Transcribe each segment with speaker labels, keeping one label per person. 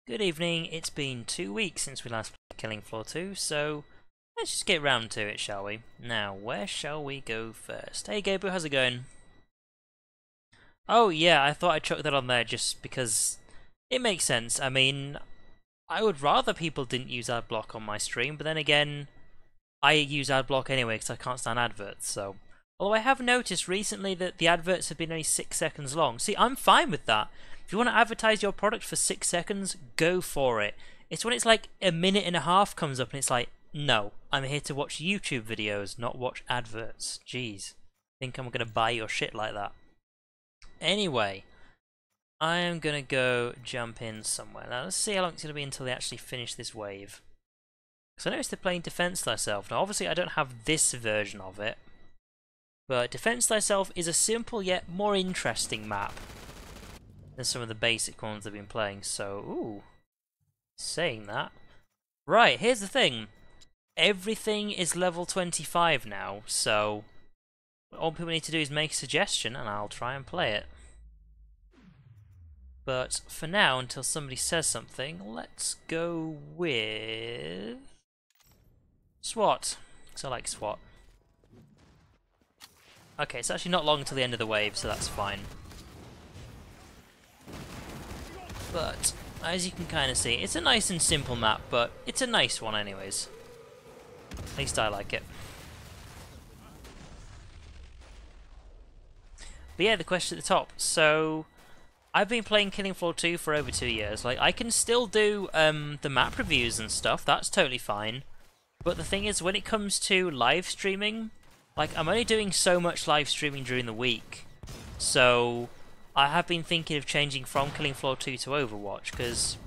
Speaker 1: Good evening, it's been 2 weeks since we last played Killing Floor 2, so let's just get round to it, shall we? Now, where shall we go first? Hey Gabriel, how's it going? Oh yeah, I thought I'd chuck that on there just because it makes sense. I mean, I would rather people didn't use adblock on my stream, but then again, I use adblock anyway because I can't stand adverts, so... Although I have noticed recently that the adverts have been only 6 seconds long. See, I'm fine with that. If you want to advertise your product for 6 seconds, go for it. It's when it's like a minute and a half comes up and it's like, no, I'm here to watch YouTube videos, not watch adverts. Jeez. Think I'm going to buy your shit like that. Anyway, I am going to go jump in somewhere. Now let's see how long it's going to be until they actually finish this wave. Because I noticed they're playing Defense Thyself. Now obviously I don't have this version of it. But Defense Thyself is a simple yet more interesting map than some of the basic ones I've been playing, so, ooh, saying that. Right, here's the thing. Everything is level 25 now, so all people need to do is make a suggestion and I'll try and play it. But for now, until somebody says something, let's go with SWAT, because I like SWAT. Okay, it's actually not long until the end of the wave, so that's fine. But, as you can kind of see, it's a nice and simple map, but it's a nice one anyways. At least I like it. But yeah, the question at the top. So, I've been playing Killing Floor 2 for over 2 years. Like, I can still do the map reviews and stuff, that's totally fine. But the thing is, when it comes to live streaming, like, I'm only doing so much live streaming during the week, so I have been thinking of changing from Killing Floor 2 to Overwatch, because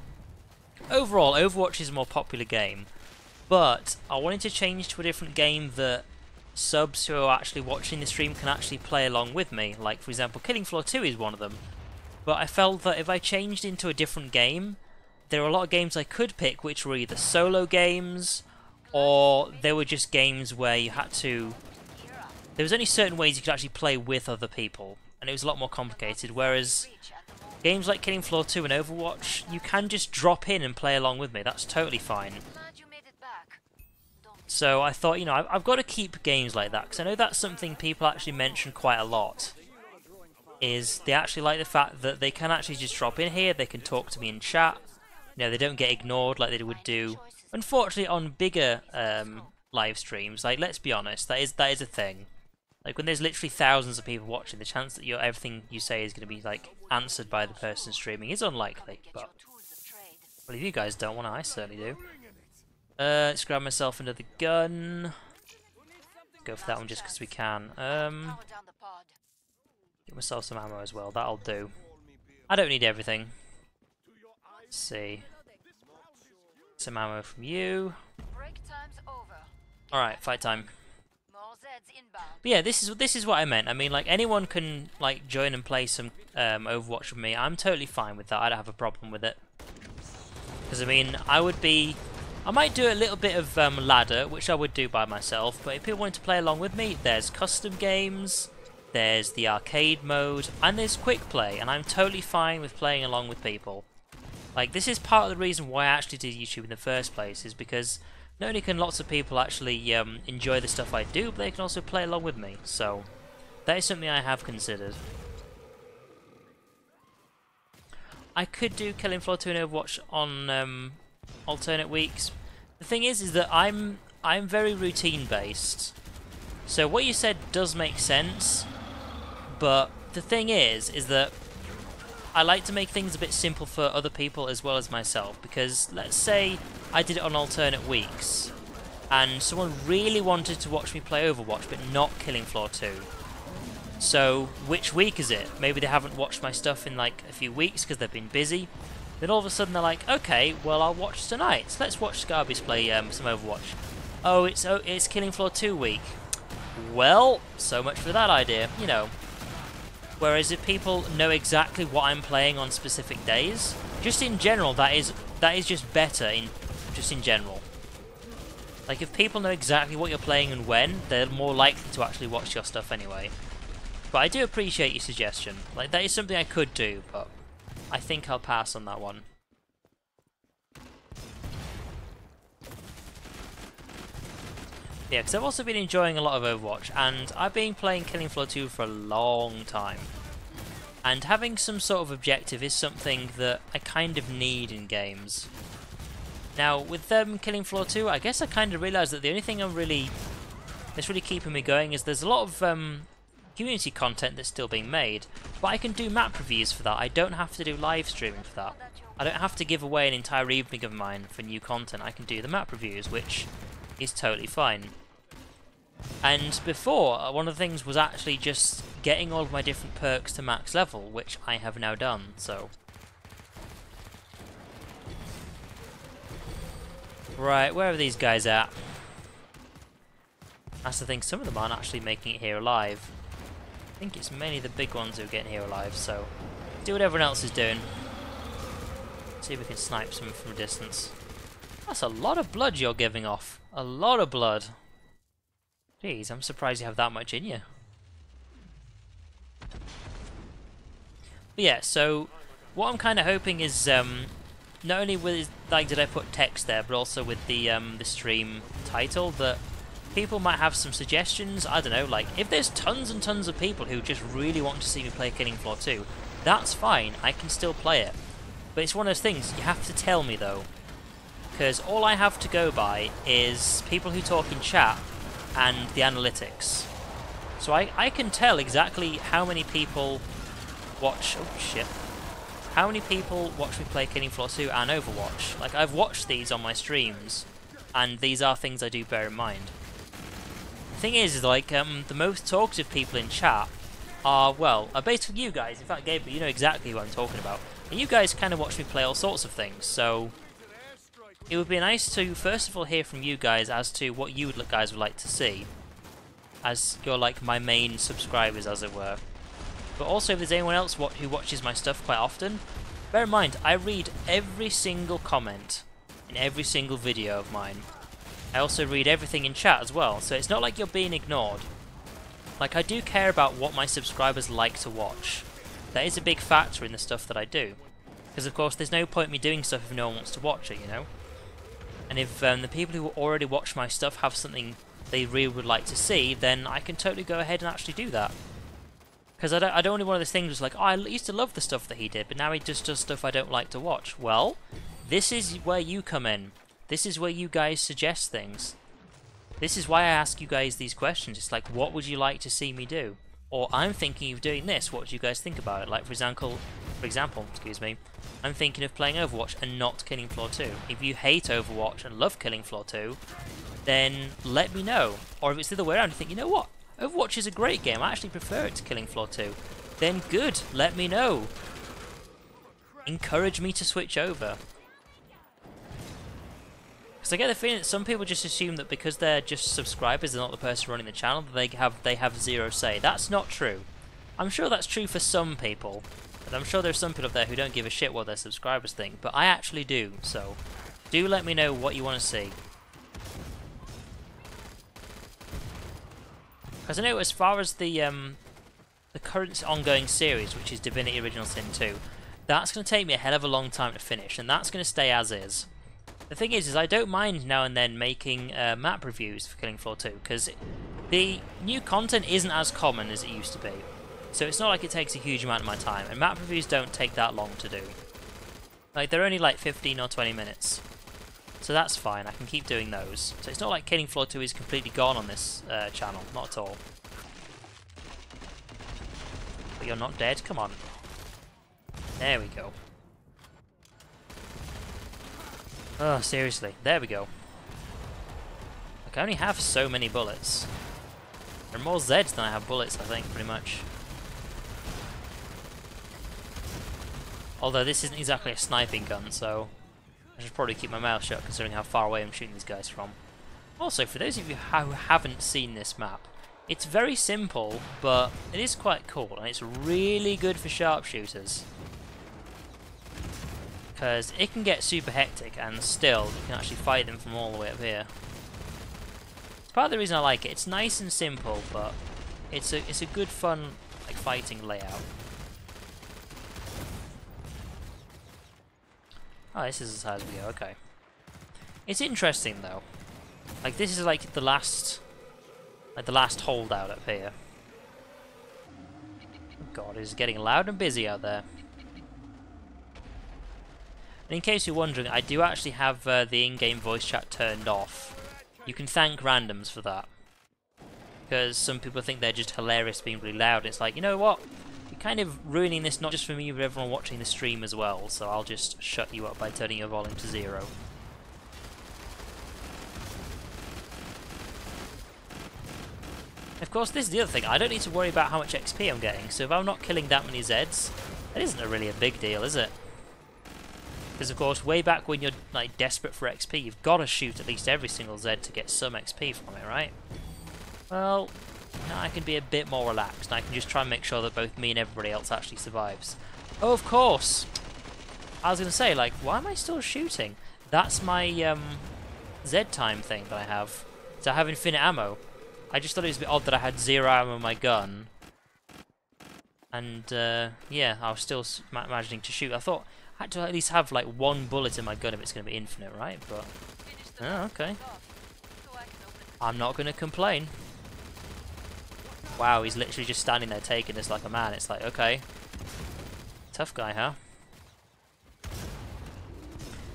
Speaker 1: overall, Overwatch is a more popular game, but I wanted to change to a different game that subs who are actually watching the stream can actually play along with me. Like, for example, Killing Floor 2 is one of them, but I felt that if I changed into a different game, there are a lot of games I could pick which were either solo games, or they were just games where you had to... There was only certain ways you could actually play with other people, and it was a lot more complicated, whereas games like Killing Floor 2 and Overwatch, you can just drop in and play along with me, that's totally fine. So I thought, you know, I've got to keep games like that, because I know that's something people actually mention quite a lot, is they actually like the fact that they can actually just drop in here, they can talk to me in chat, you know, they don't get ignored like they would do, unfortunately, on bigger live streams. Like, let's be honest, that is a thing. Like, when there's literally thousands of people watching, the chance that everything you say is going to be, like, answered by the person streaming is unlikely, but... Well, if you guys don't want to, I certainly do. Let's grab myself another gun. Go for that one just because we can. Get myself some ammo as well, that'll do. I don't need everything. Let's see. Some ammo from you. Alright, fight time. But yeah, this is what I meant. I mean, like, anyone can like join and play some Overwatch with me. I'm totally fine with that. I don't have a problem with it. Because I mean, I might do a little bit of ladder, which I would do by myself. But if people want to play along with me, there's custom games, there's the arcade mode, and there's quick play. And I'm totally fine with playing along with people. Like, this is part of the reason why I actually did YouTube in the first place, is because not only can lots of people actually enjoy the stuff I do, but they can also play along with me. So, that is something I have considered. I could do Killing Floor 2 and Overwatch on alternate weeks. The thing is that I'm very routine based. So what you said does make sense, but the thing is that I like to make things a bit simple for other people as well as myself, because let's say I did it on alternate weeks and someone really wanted to watch me play Overwatch but not Killing Floor 2. So which week is it? Maybe they haven't watched my stuff in like a few weeks because they've been busy. Then all of a sudden they're like, okay, well I'll watch tonight. So let's watch Scarbeus play some Overwatch. Oh, it's Killing Floor 2 week. Well, so much for that idea, you know. Whereas if people know exactly what I'm playing on specific days, just in general, that is just better just in general. Like, if people know exactly what you're playing and when, they're more likely to actually watch your stuff anyway. But I do appreciate your suggestion. Like, that is something I could do, but I think I'll pass on that one. Yeah, because I've also been enjoying a lot of Overwatch, and I've been playing Killing Floor 2 for a long time. And having some sort of objective is something that I kind of need in games. Now, with Killing Floor 2, I guess I kind of realised that the only thing that's really keeping me going is there's a lot of community content that's still being made, but I can do map reviews for that. I don't have to do live streaming for that. I don't have to give away an entire evening of mine for new content. I can do the map reviews, which is totally fine. And before, one of the things was actually just getting all of my different perks to max level, which I have now done, so... Right, where are these guys at? That's the thing, some of them aren't actually making it here alive. I think it's mainly the big ones who are getting here alive, so... do what everyone else is doing. See if we can snipe some from a distance. That's a lot of blood you're giving off. A lot of blood. Jeez, I'm surprised you have that much in you. But yeah, so what I'm kind of hoping is not only with did I put text there, but also with the stream title, that people might have some suggestions. I don't know, like if there's tons and tons of people who just really want to see me play Killing Floor 2, that's fine. I can still play it. But it's one of those things you have to tell me though, because all I have to go by is people who talk in chat and the analytics. So I can tell exactly how many people watch... oh shit. How many people watch me play Killing Floor 2 and Overwatch. Like, I've watched these on my streams, and these are things I do bear in mind. The thing is like, the most talkative people in chat are, well, are basically you guys. In fact, Gabriel, you know exactly what I'm talking about. And you guys kind of watch me play all sorts of things, so... it would be nice to, first of all, hear from you guys as to what you guys would like to see. As you're like my main subscribers, as it were. But also, if there's anyone else who watches my stuff quite often, bear in mind, I read every single comment in every single video of mine. I also read everything in chat as well, so it's not like you're being ignored. Like, I do care about what my subscribers like to watch. That is a big factor in the stuff that I do. Because, of course, there's no point me doing stuff if no one wants to watch it, you know? And if the people who already watch my stuff have something they really would like to see, then I can totally go ahead and actually do that. Because I don't want to be one of those things that's like, oh, I used to love the stuff that he did, but now he just does stuff I don't like to watch. Well, this is where you come in. This is where you guys suggest things. This is why I ask you guys these questions. It's like, what would you like to see me do? Or, I'm thinking of doing this, what do you guys think about it? Like, for example, excuse me, I'm thinking of playing Overwatch and not Killing Floor 2. If you hate Overwatch and love Killing Floor 2, then let me know. Or if it's the other way around, you think, you know what? Overwatch is a great game, I actually prefer it to Killing Floor 2. Then good, let me know. Encourage me to switch over. Because I get the feeling that some people just assume that because they're just subscribers, they're not the person running the channel, that they have zero say. That's not true. I'm sure that's true for some people. And I'm sure there's some people up there who don't give a shit what their subscribers think, but I actually do, so do let me know what you want to see. Because I know as far as the current ongoing series, which is Divinity Original Sin 2, that's going to take me a hell of a long time to finish, and that's going to stay as is. The thing is I don't mind now and then making map reviews for Killing Floor 2, because the new content isn't as common as it used to be. So it's not like it takes a huge amount of my time, and map reviews don't take that long to do. Like, they're only like 15 or 20 minutes. So that's fine, I can keep doing those. So it's not like Killing Floor 2 is completely gone on this channel, not at all. But you're not dead, come on. There we go. Oh, seriously, there we go. Like, I only have so many bullets. There are more Zeds than I have bullets, I think, pretty much. Although this isn't exactly a sniping gun, so I should probably keep my mouth shut considering how far away I'm shooting these guys from. Also, for those of you who haven't seen this map, it's very simple, but it is quite cool, and it's really good for sharpshooters. Because it can get super hectic, and still, you can actually fight them from all the way up here. It's part of the reason I like it. It's nice and simple, but it's a good fun like fighting layout. Oh, this is as high as we go, okay. It's interesting though. Like, this is like the last holdout up here. Oh God, it's getting loud and busy out there. And in case you're wondering, I do actually have the in-game voice chat turned off. You can thank randoms for that. Because some people think they're just hilarious being really loud. It's like, you know what? You're kind of ruining this not just for me, but everyone watching the stream as well. So I'll just shut you up by turning your volume to 0. Of course, this is the other thing. I don't need to worry about how much XP I'm getting. So if I'm not killing that many Zeds, that isn't really a big deal, is it? Because of course, way back when you're like desperate for XP, you've got to shoot at least every single Zed to get some XP from it, right? Well, now I can be a bit more relaxed. And I can just try and make sure that both me and everybody else actually survives. Oh, of course! I was going to say, like, why am I still shooting? That's my Zed time thing that I have. So I have infinite ammo. I just thought it was a bit odd that I had 0 ammo in my gun. And, yeah, I was still managing to shoot. I thought I had to at least have, like, 1 bullet in my gun if it's going to be infinite, right? But, oh, okay. I'm not going to complain. Wow, he's literally just standing there taking this like a man. It's like, okay. Tough guy, huh?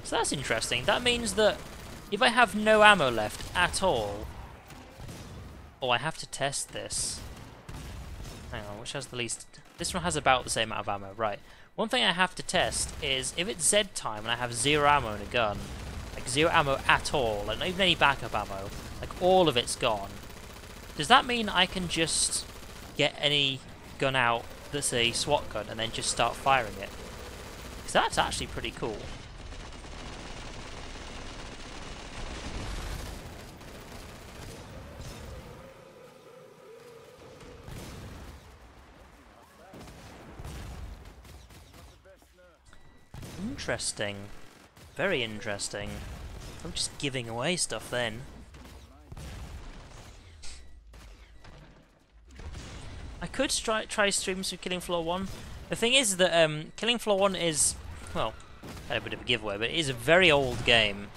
Speaker 1: So that's interesting. That means that if I have no ammo left at all... Oh, I have to test this. Hang on, which has the least... This one has about the same amount of ammo, right. One thing I have to test is if it's Z time and I have 0 ammo in a gun, like 0 ammo at all, and not even any backup ammo, like all of it's gone, does that mean I can just get any gun out that's a SWAT gun and then just start firing it? Because that's actually pretty cool. Interesting. Very interesting. I'm just giving away stuff then. I could try streaming some Killing Floor 1. The thing is that Killing Floor 1 is, well, a bit of a giveaway, but it is a very old game.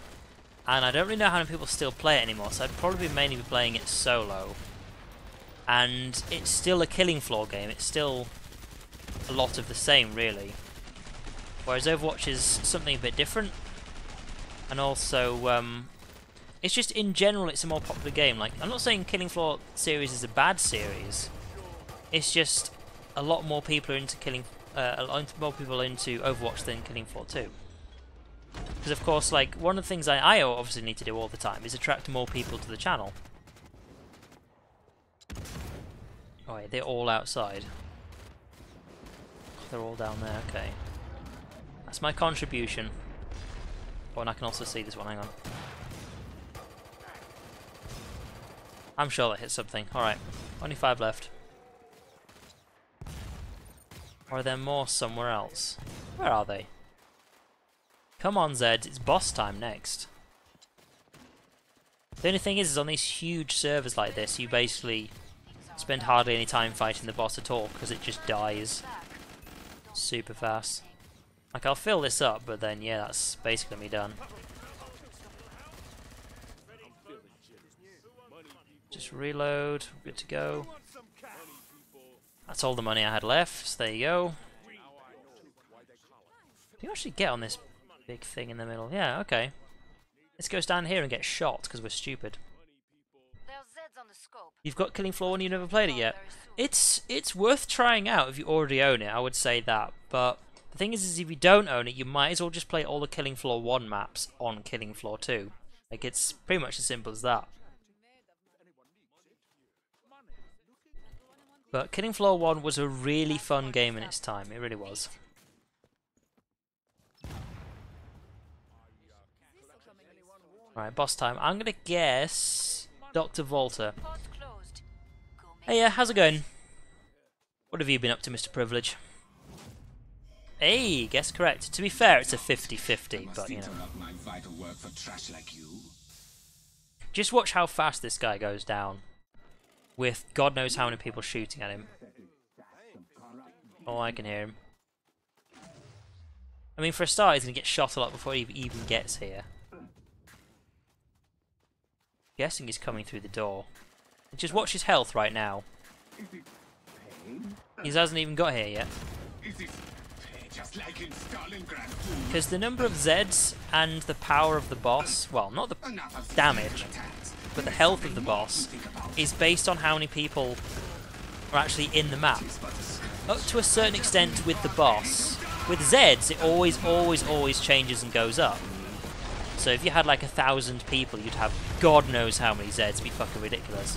Speaker 1: And I don't really know how many people still play it anymore, so I'd probably mainly be playing it solo. And it's still a Killing Floor game, it's still a lot of the same, really. Whereas Overwatch is something a bit different. And also, it's just in general, it's a more popular game. Like, I'm not saying Killing Floor series is a bad series. It's just a lot more people are into a lot more people are into Overwatch than Killing Floor 2. Because of course, like, one of the things I obviously need to do all the time is attract more people to the channel. Oh wait, they're all outside. They're all down there, okay. That's my contribution. Oh, and I can also see this one, hang on. I'm sure that hit something. Alright, only 5 left. Or are there more somewhere else? Where are they? Come on, Zed, it's boss time next. The only thing is on these huge servers like this, you basically spend hardly any time fighting the boss at all, because it just dies super fast. Like, I'll fill this up, but then, yeah, that's basically me done. Just reload, good to go. That's all the money I had left, so there you go. Can you actually get on this big thing in the middle? Yeah, okay. Let's go stand here and get shot, because we're stupid. You've got Killing Floor 1, you've never played it yet. It's worth trying out if you already own it, I would say that, but the thing is if you don't own it, you might as well just play all the Killing Floor 1 maps on Killing Floor 2. Like, it's pretty much as simple as that. But Killing Floor 1 was a really fun game in its time, it really was. Alright, boss time. I'm gonna guess Dr. Volta. Hey, how's it going? What have you been up to, Mr. Privilege? Hey, guess correct. To be fair, it's a 50-50, but you know. Just watch how fast this guy goes down. With God knows how many people shooting at him. Oh, I can hear him. I mean, for a start, he's going to get shot a lot before he even gets here. guessing he's coming through the door. Just watch his health right now. He hasn't even got here yet. Because the number of Zeds and the power of the boss, well, not the damage, but the health of the boss, is based on how many people are actually in the map. Up to a certain extent with the boss. With Zeds, it always changes and goes up. So if you had like 1,000 people, you'd have God knows how many Zeds. It'd be fucking ridiculous.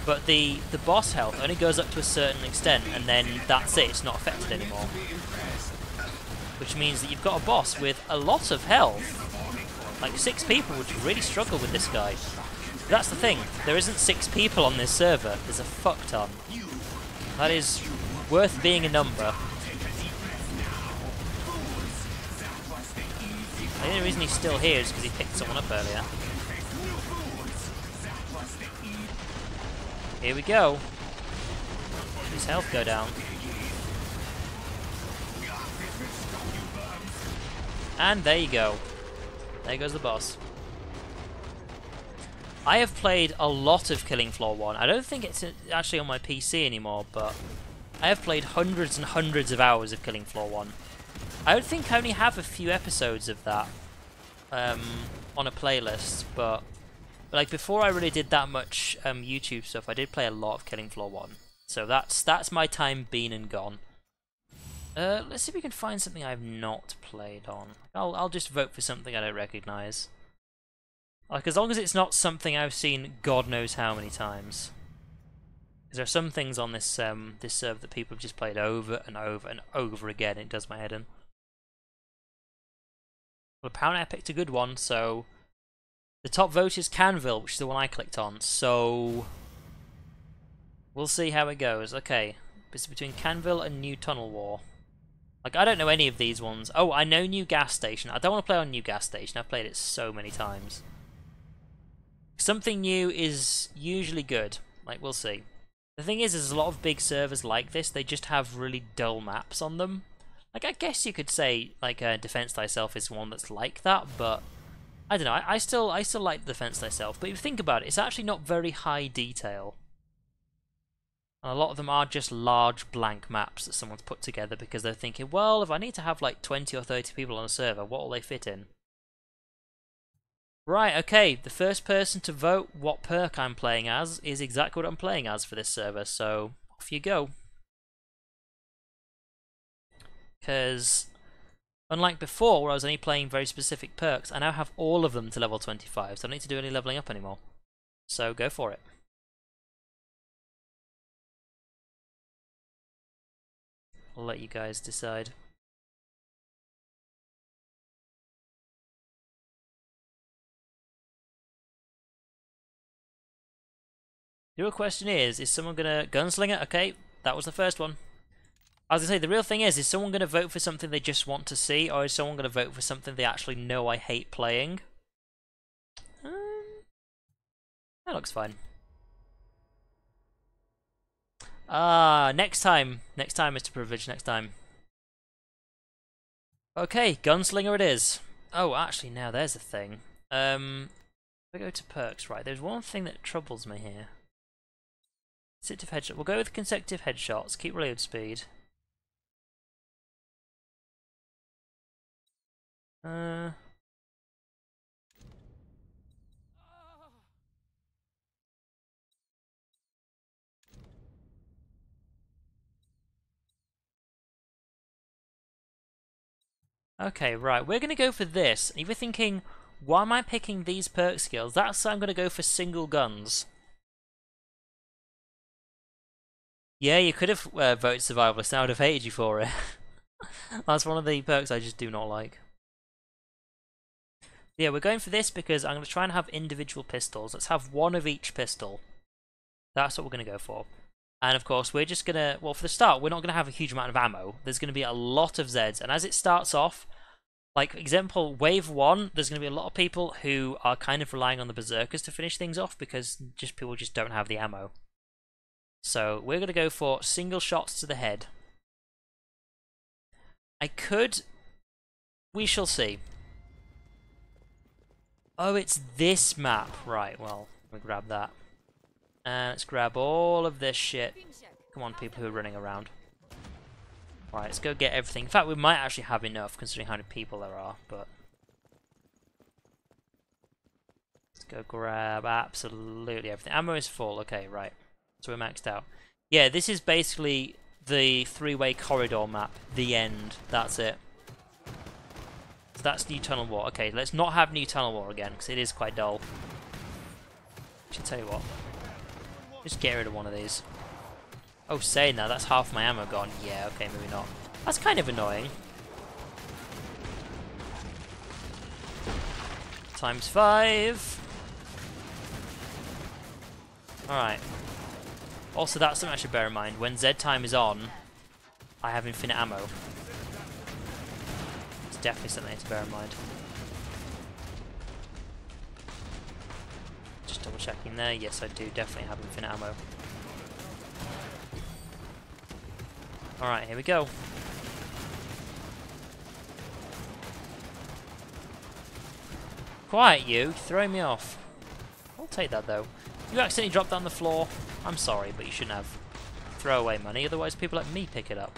Speaker 1: But the boss health only goes up to a certain extent, and then that's it. It's not affected anymore. Which means that you've got a boss with a lot of health. Like 6 people would really struggle with this guy. That's the thing. There isn't 6 people on this server. There's a fuck ton. That is worth being a number. The only reason he's still here is because he picked someone up earlier. Here we go. His health go down. And there you go. There goes the boss. I have played a lot of Killing Floor 1. I don't think it's actually on my PC anymore, but I have played hundreds and hundreds of hours of Killing Floor 1. I would think I only have a few episodes of that on a playlist, but like before I really did that much YouTube stuff, I did play a lot of Killing Floor 1. So that's my time been and gone. Let's see if we can find something I've not played on. I'll just vote for something I don't recognise. Like, as long as it's not something I've seen God knows how many times. Because there are some things on this this server that people have just played over and over and over again. It does my head in. Well, apparently I picked a good one, so the top vote is Canville, which is the one I clicked on. So we'll see how it goes. Okay, it's between Canville and New Tunnel War. Like, I don't know any of these ones. Oh, I know New Gas Station. I don't want to play on New Gas Station. I've played it so many times. Something new is usually good. Like, we'll see. The thing is, there's a lot of big servers like this. They just have really dull maps on them. Like, I guess you could say, like, Defense Thyself is one that's like that, but I don't know. I still like Defense Thyself. But if you think about it, it's actually not very high detail. And a lot of them are just large blank maps that someone's put together because they're thinking, well, if I need to have like 20 or 30 people on a server, what will they fit in? Right, okay, the first person to vote what perk I'm playing as is exactly what I'm playing as for this server, so off you go. Because unlike before, where I was only playing very specific perks, I now have all of them to level 25, so I don't need to do any leveling up anymore. So go for it. I'll let you guys decide. The real question is someone gonna gunslinger? Okay, that was the first one. I was gonna say, the real thing is someone gonna vote for something they just want to see, or is someone gonna vote for something they actually know I hate playing? That looks fine. Next time. Next time, Mr. Privilege, next time. Okay, gunslinger it is. Oh, actually, now there's a thing. We go to perks, right? There's one thing that troubles me here. Consecutive headshot. We'll go with consecutive headshots. Keep reload speed. Okay, right. We're gonna go for this. If you're thinking, why am I picking these perk skills? That's why I'm gonna go for single guns. Yeah, you could have voted survivalist. I would have hated you for it. That's one of the perks I just do not like. Yeah, we're going for this because I'm going to try and have individual pistols. Let's have one of each pistol. That's what we're going to go for. And of course, we're just going to... Well, for the start, we're not going to have a huge amount of ammo. There's going to be a lot of Zeds. And as it starts off, like, example, Wave 1, there's going to be a lot of people who are kind of relying on the Berserkers to finish things off because people just don't have the ammo. So we're going to go for single shots to the head. I could... We shall see. Oh, it's this map. Right, well, We grab that. And let's grab all of this shit. Come on, people who are running around. Right, let's go get everything. In fact, we might actually have enough considering how many people there are, but... Let's go grab absolutely everything. Ammo is full, okay, right. So we're maxed out. Yeah, this is basically the three-way corridor map. The end. That's it. So that's New Tunnel War. Okay, let's not have New Tunnel War again, because it is quite dull. I should tell you what. Just get rid of one of these. Oh, saying that, that's half my ammo gone. Yeah, okay, maybe not. That's kind of annoying. Times 5. Alright. Also, that's something I should bear in mind. When Z time is on, I have infinite ammo. It's definitely something to bear in mind. Just double checking there. Yes, I do definitely have infinite ammo. Alright, here we go. Quiet, you. Throwing me off. I'll take that, though. You accidentally dropped that on the floor. I'm sorry, but you shouldn't have. Throw away money, otherwise people like me pick it up.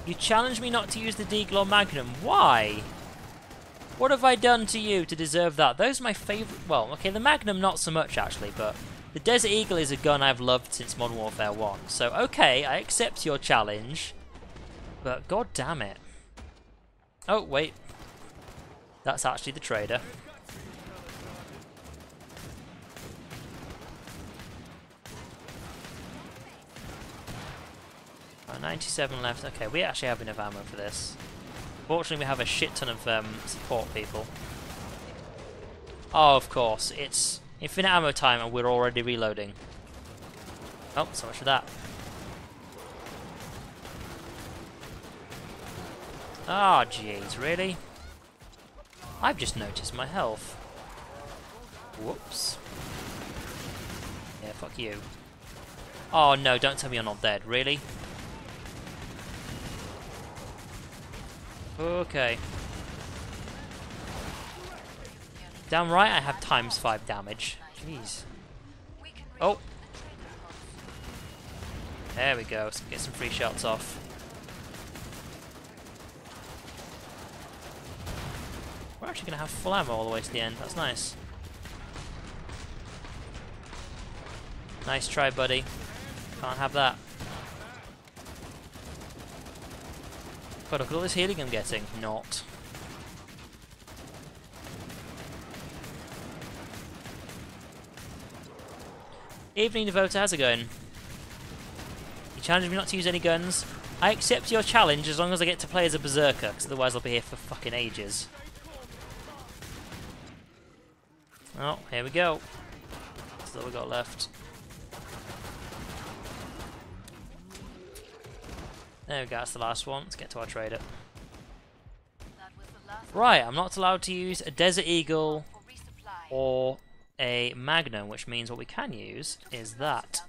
Speaker 1: You challenged me not to use the Deagle or Magnum. Why? What have I done to you to deserve that? Those are my favourite... Well, okay, the Magnum not so much, actually, but... The Desert Eagle is a gun I've loved since Modern Warfare 1. So, okay, I accept your challenge. But, god damn it. Oh, wait. That's actually the trader. 97 left. Okay, we actually have enough ammo for this. Fortunately, we have a shit ton of support people. Oh, of course. It's infinite ammo time and we're already reloading. Oh, so much for that. Ah, jeez, really? I've just noticed my health. Whoops. Yeah, fuck you. Oh no, don't tell me you're not dead, really? Okay. Damn right I have times 5 damage. Jeez. Oh! There we go, let's get some free shots off. We're actually going to have full ammo all the way to the end, that's nice. Nice try, buddy. Can't have that. But look at all this healing I'm getting. Not. Evening, Devota, how's it going? You challenged me not to use any guns. I accept your challenge as long as I get to play as a berserker, because otherwise I'll be here for fucking ages. Oh, here we go. That's all we got left. There we go, that's the last one. Let's get to our trader. Right, I'm not allowed to use a Desert Eagle or a Magnum, which means what we can use is that.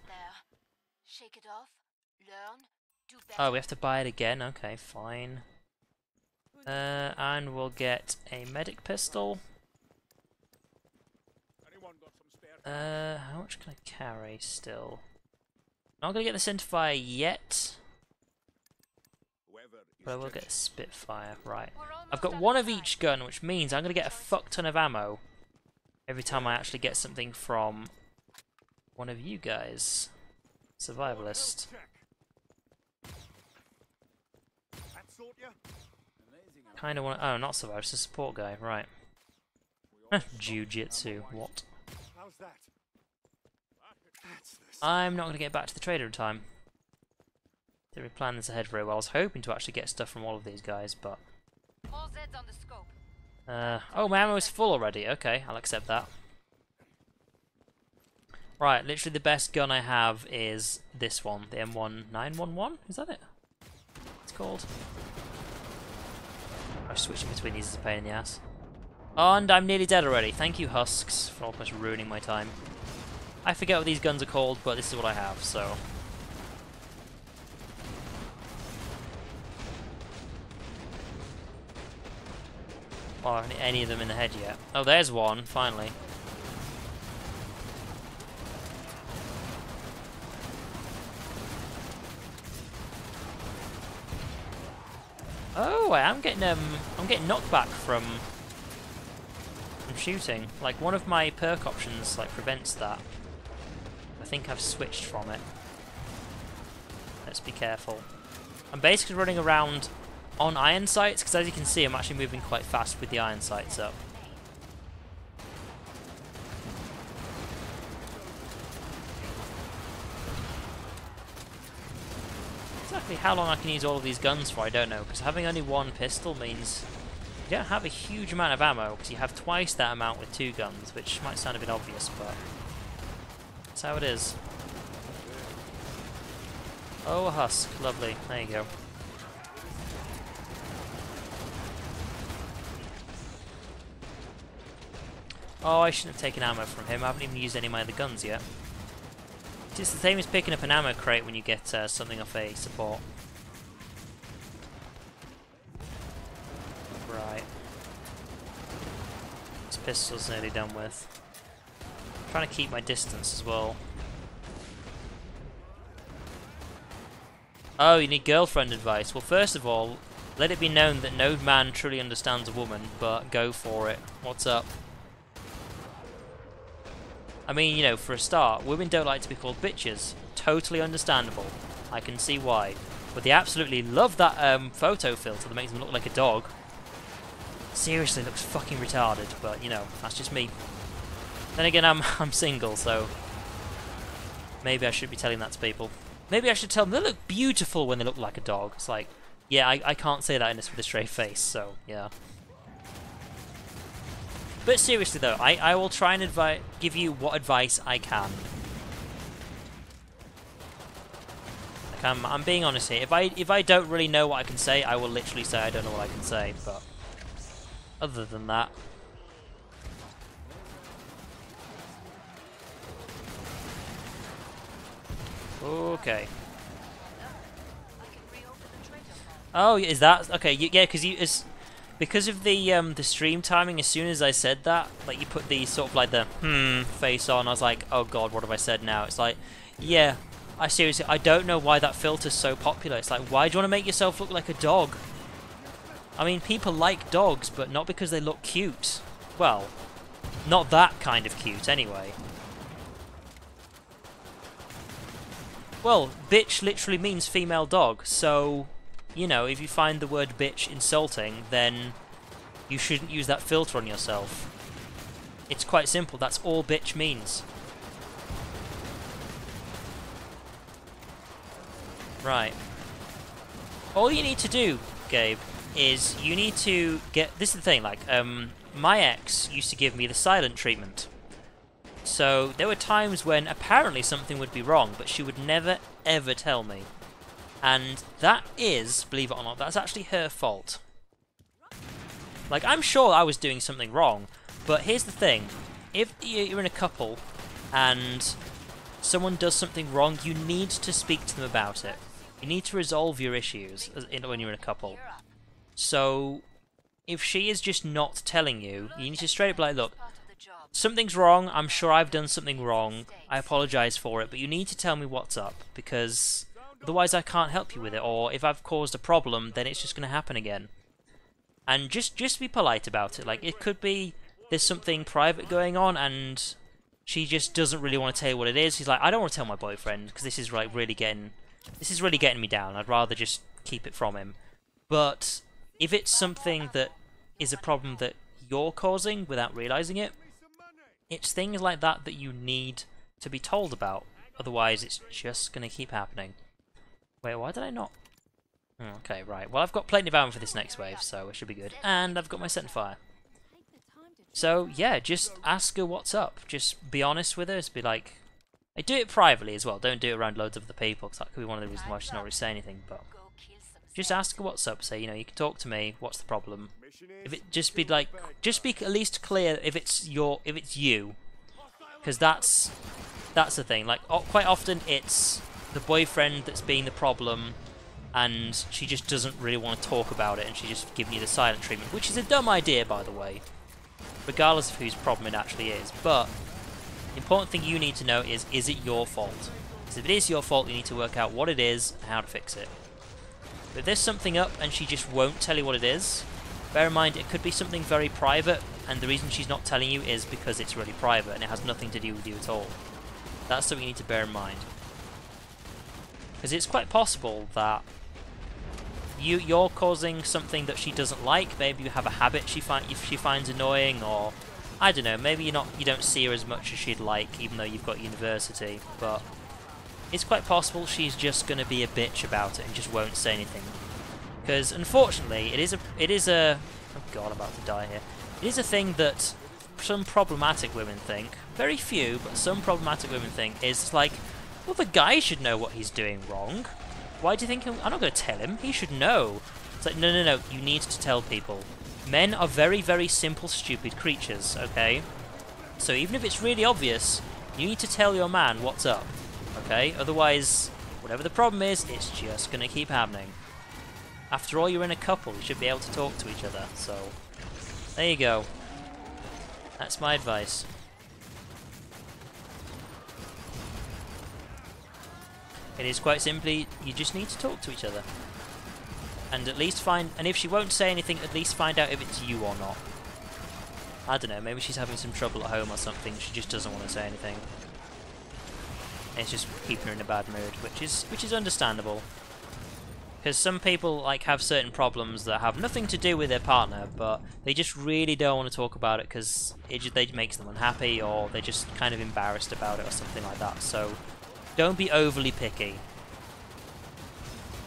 Speaker 1: Oh, we have to buy it again? Okay, fine. And we'll get a medic pistol. How much can I carry still? I'm not going to get the centerfire yet. But I will get a Spitfire, right. I've got one of each gun, which means I'm going to get a fuck ton of ammo every time I actually get something from one of you guys. Survivalist. Kind of want. Oh, not survivalist, it's a support guy, right. Jiu-jitsu, what? I'm not going to get back to the trader in time. Didn't really plan this ahead very well. I was hoping to actually get stuff from all of these guys, but... oh, my ammo is full already. Okay, I'll accept that. Right, literally the best gun I have is this one, the M1911? Is that it? It's called. I'm switching between these is a pain in the ass. And I'm nearly dead already. Thank you, Husks, for almost ruining my time. I forget what these guns are called, but this is what I have, so... or any of them in the head yet. Oh, there's one, finally. Oh, I'm getting knockback from shooting. Like, one of my perk options like prevents that. I think I've switched from it. Let's be careful. I'm basically running around on iron sights, because as you can see I'm actually moving quite fast with the iron sights up. Exactly how long I can use all of these guns for I don't know, because having only one pistol means you don't have a huge amount of ammo, because you have twice that amount with two guns, which might sound a bit obvious, but that's how it is. Oh, a husk. Lovely. There you go. Oh, I shouldn't have taken ammo from him. I haven't even used any of my other guns yet. It's the same as picking up an ammo crate when you get something off a support. Right. This pistol's nearly done with. I'm trying to keep my distance as well. Oh, you need girlfriend advice. Well, first of all, let it be known that no man truly understands a woman, but go for it. What's up? I mean, you know, for a start, women don't like to be called bitches. Totally understandable. I can see why. But they absolutely love that photo filter that makes them look like a dog. Seriously, looks fucking retarded, but, you know, that's just me. Then again, I'm single, so maybe I should be telling that to people. Maybe I should tell them they look beautiful when they look like a dog. It's like, yeah, I can't say that with a straight face, so, yeah. But seriously though, I will try and give you what advice I can. Like I'm being honest here. If I don't really know what I can say, I will literally say I don't know what I can say. But other than that, okay. Oh, is that okay? Yeah, because of the stream timing. As soon as I said that, like you put the sort of like the face on, I was like, oh god, what have I said now? It's like, yeah, I don't know why that filter's so popular. It's like, why do you want to make yourself look like a dog? I mean, people like dogs, but not because they look cute. Well, not that kind of cute, anyway. Well, bitch literally means female dog, so, you know, if you find the word bitch insulting, then you shouldn't use that filter on yourself. It's quite simple, that's all bitch means. Right. All you need to do, Gabe, is you need to get... This is the thing, like, my ex used to give me the silent treatment. So there were times when apparently something would be wrong, but she would never, ever tell me. And that is, believe it or not, that's actually her fault. Like, I'm sure I was doing something wrong, but here's the thing. If you're in a couple and someone does something wrong, you need to speak to them about it. You need to resolve your issues when you're in a couple. So, if she is just not telling you, you need to straight up be like, look, something's wrong, I'm sure I've done something wrong, I apologise for it, but you need to tell me what's up, because otherwise I can't help you with it, or if I've caused a problem, then it's just going to happen again. And just be polite about it. Like, it could be there's something private going on, and she just doesn't really want to tell you what it is. She's like, I don't want to tell my boyfriend, because this is like really getting me down. I'd rather just keep it from him. But if it's something that is a problem that you're causing without realising it, it's things like that that you need to be told about. Otherwise, it's just going to keep happening. Wait, why did I not... Okay, right. Well, I've got plenty of ammo for this next wave, so it should be good. And I've got my centerfire. So, yeah, just ask her what's up. Just be honest with her. Just be like... do it privately as well. Don't do it around loads of other people, because that could be one of the reasons why she's not really saying anything. But just ask her what's up. Say, you know, you can talk to me. What's the problem? If it just be like... Just be at least clear if it's you. Because that's the thing. Like, quite often it's the boyfriend that's being the problem, and she just doesn't really want to talk about it, and she's just giving you the silent treatment, which is a dumb idea, by the way, regardless of whose problem it actually is. But the important thing you need to know is it your fault? Because if it is your fault, you need to work out what it is and how to fix it. But if there's something up and she just won't tell you what it is, bear in mind it could be something very private, and the reason she's not telling you is because it's really private and it has nothing to do with you at all. That's something you need to bear in mind. Because it's quite possible that you're causing something that she doesn't like. Maybe you have a habit she finds annoying, or I don't know, maybe you don't see her as much as she'd like, even though you've got university. But it's quite possible she's just going to be a bitch about it and just won't say anything. Because unfortunately, it is a oh god, I'm about to die here. It is a thing that some problematic women think, very few, but some problematic women think is like, well, the guy should know what he's doing wrong. Why do you think I'm not going to tell him? He should know. It's like, no, you need to tell people. Men are very, very simple, stupid creatures, okay? So even if it's really obvious, you need to tell your man what's up, okay? Otherwise, whatever the problem is, it's just going to keep happening. After all, you're in a couple, you should be able to talk to each other, so there you go. That's my advice. It is quite simply, you just need to talk to each other. And at least and if she won't say anything, at least find out if it's you or not. I don't know, maybe she's having some trouble at home or something, she just doesn't want to say anything. And it's just keeping her in a bad mood, which is understandable. Because some people like have certain problems that have nothing to do with their partner, but they just really don't want to talk about it because it makes them unhappy, or they're just kind of embarrassed about it or something like that. So don't be overly picky.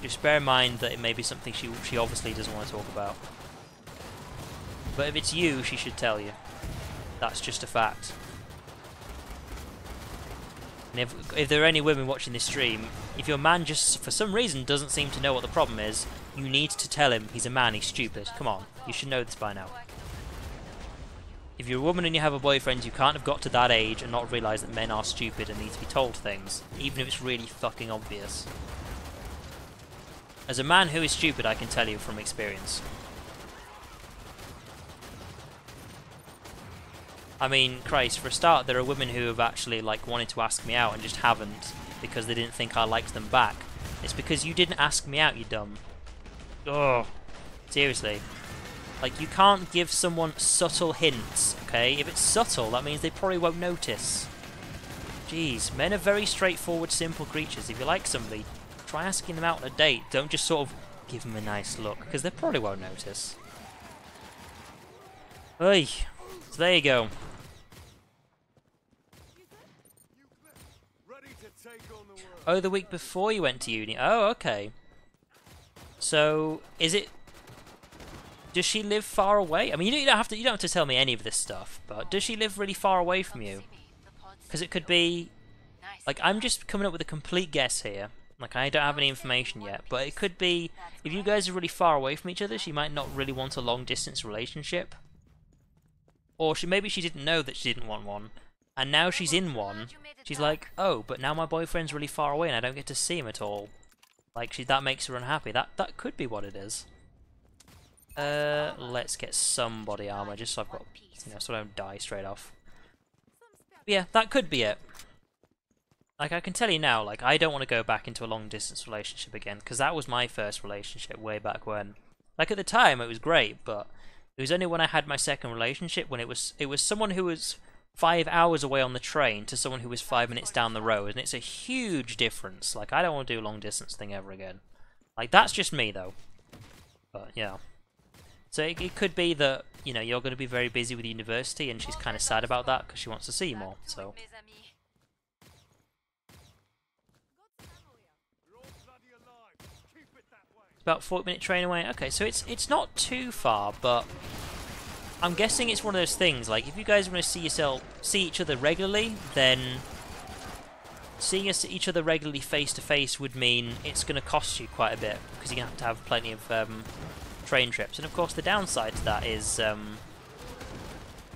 Speaker 1: Just bear in mind that it may be something she obviously doesn't want to talk about. But if it's you, she should tell you. That's just a fact. And if there are any women watching this stream, if your man just for some reason doesn't seem to know what the problem is, you need to tell him he's a man, he's stupid. Come on, you should know this by now. If you're a woman and you have a boyfriend, you can't have got to that age and not realise that men are stupid and need to be told things, even if it's really fucking obvious. As a man who is stupid, I can tell you from experience. I mean, Christ, for a start, there are women who have actually like wanted to ask me out and just haven't because they didn't think I liked them back. It's because you didn't ask me out, you dumb. Ugh. Seriously. Like, you can't give someone subtle hints, okay? If it's subtle, that means they probably won't notice. Jeez, men are very straightforward, simple creatures. If you like somebody, try asking them out on a date. Don't just sort of give them a nice look, because they probably won't notice. Oy. So there you go. Oh, the week before you went to uni. Oh, okay. So, is it... Does she live far away? I mean, you don't have to tell me any of this stuff, but does she live really far away from you? Because it could be... Like, I'm just coming up with a complete guess here. Like, I don't have any information yet, but it could be... If you guys are really far away from each other, she might not really want a long-distance relationship. Or maybe she didn't know that she didn't want one, and now she's in one. She's like, oh, but now my boyfriend's really far away and I don't get to see him at all. Like, that makes her unhappy. That could be what it is. Let's get some body armor, just so I've got, so I don't die straight off. But yeah, that could be it. Like, I can tell you now, like, I don't want to go back into a long-distance relationship again, because that was my first relationship way back when. Like, at the time, it was great, but it was only when I had my second relationship, when it was someone who was 5 hours away on the train to someone who was 5 minutes down the road, and it's a huge difference. Like, I don't want to do a long-distance thing ever again. Like, that's just me, though. But, yeah. So it could be that, you're going to be very busy with university, and she's kind of sad about that, because she wants to see you more, so... About 40-minute train away. Okay, so it's not too far, but I'm guessing it's one of those things. Like, if you guys want to see each other regularly, then seeing each other regularly face to face would mean it's going to cost you quite a bit, because you're going to have plenty of train trips. And of course, the downside to that is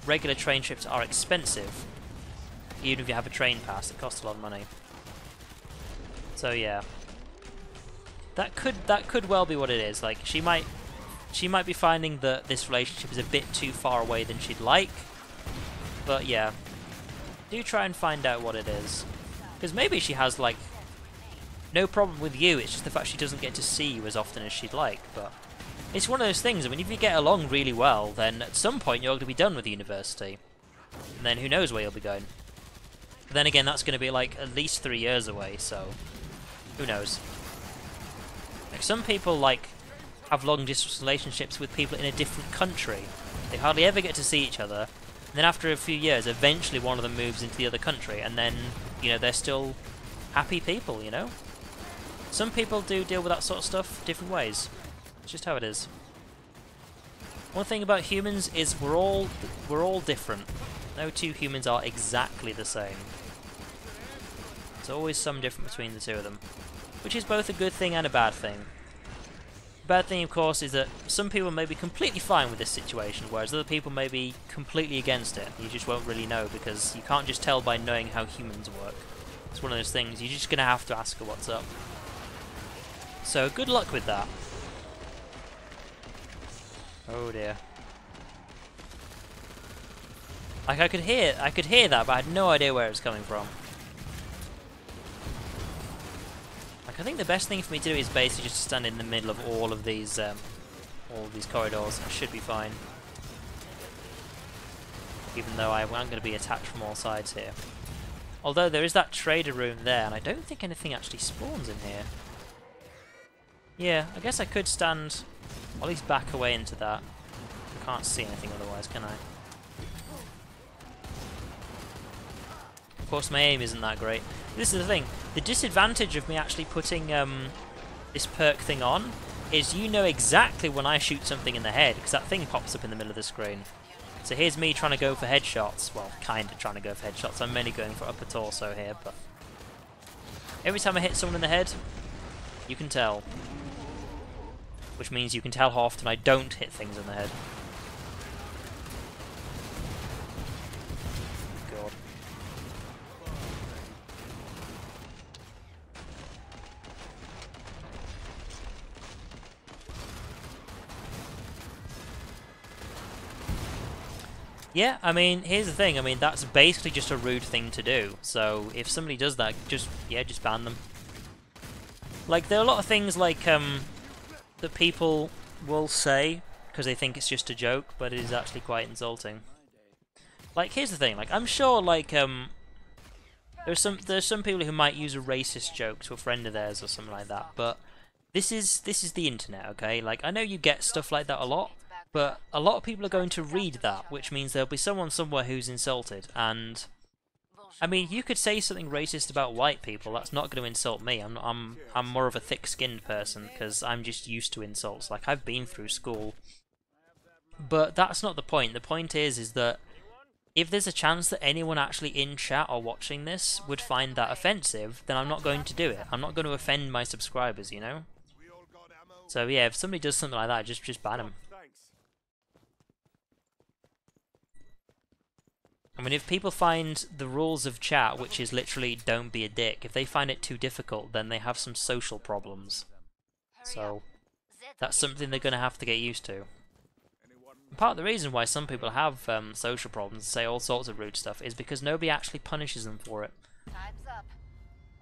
Speaker 1: regular train trips are expensive. Even if you have a train pass, it costs a lot of money. So yeah. that could well be what it is. Like, she might be finding that this relationship is a bit too far away than she'd like. But yeah, do try and find out what it is. Because maybe she has, like, no problem with you, it's just the fact she doesn't get to see you as often as she'd like. But it's one of those things, I mean, if you get along really well, then at some point you're going to be done with university. And then who knows where you'll be going. But then again, that's going to be, like, at least 3 years away, so who knows. Like, some people, like, have long-distance relationships with people in a different country. They hardly ever get to see each other. And then after a few years, eventually one of them moves into the other country, and then, you know, they're still happy people, you know? Some people do deal with that sort of stuff different ways. It's just how it is. One thing about humans is we're all different. No two humans are exactly the same. There's always some difference between the two of them, which is both a good thing and a bad thing. The bad thing, of course, is that some people may be completely fine with this situation, whereas other people may be completely against it. You just won't really know, because you can't just tell by knowing how humans work. It's one of those things, you're just going to have to ask her what's up. So, good luck with that. Oh dear. Like, I could hear that, but I had no idea where it was coming from. Like, I think the best thing for me to do is basically just stand in the middle of all of these corridors. I should be fine. Even though I'm going to be attacked from all sides here. Although there is that trader room there, and I don't think anything actually spawns in here. Yeah, I guess I could stand, or at least back away into that. I can't see anything otherwise, can I? Of course, my aim isn't that great. This is the thing. The disadvantage of me actually putting this perk thing on is you know exactly when I shoot something in the head, because that thing pops up in the middle of the screen. So here's me trying to go for headshots. Well, kind of trying to go for headshots. I'm mainly going for upper torso here, but every time I hit someone in the head, you can tell. Which means you can tell how often I don't hit things in the head. God. Yeah, I mean, here's the thing. I mean, that's basically just a rude thing to do. So if somebody does that, just ban them. Like, there are a lot of things like that people will say because they think it's just a joke, but it is actually quite insulting. Like, here's the thing. Like, I'm sure, like, there's some people who might use a racist joke to a friend of theirs or something like that. But this is the internet, okay? Like, I know you get stuff like that a lot. But a lot of people are going to read that, which means there'll be someone somewhere who's insulted. And I mean, you could say something racist about white people. That's not going to insult me. I'm more of a thick-skinned person because I'm just used to insults. Like, I've been through school. But that's not the point. The point is that if there's a chance that anyone actually in chat or watching this would find that offensive, then I'm not going to do it. I'm not going to offend my subscribers, you know. So yeah, if somebody does something like that, just ban them. I mean, if people find the rules of chat, which is literally don't be a dick, if they find it too difficult, then they have some social problems. So that's something they're going to have to get used to. And part of the reason why some people have social problems, say all sorts of rude stuff, is because nobody actually punishes them for it.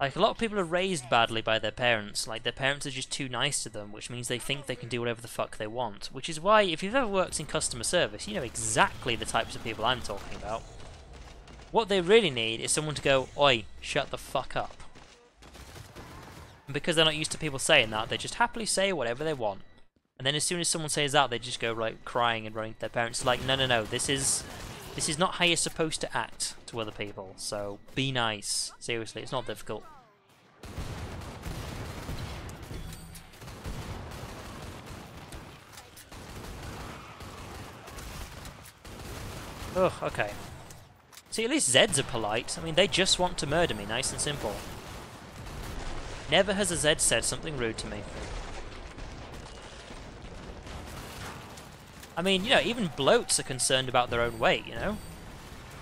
Speaker 1: Like, a lot of people are raised badly by their parents. Like, their parents are just too nice to them, which means they think they can do whatever the fuck they want. Which is why, if you've ever worked in customer service, you know exactly the types of people I'm talking about. What they really need is someone to go, "Oi, shut the fuck up." And because they're not used to people saying that, they just happily say whatever they want. And then as soon as someone says that, they just go, like, crying and running to their parents. Like, no, this is not how you're supposed to act to other people. So be nice. Seriously, it's not difficult. Ugh, okay. See, at least Zeds are polite. I mean, they just want to murder me, nice and simple. Never has a Zed said something rude to me. I mean, you know, even bloats are concerned about their own weight, you know?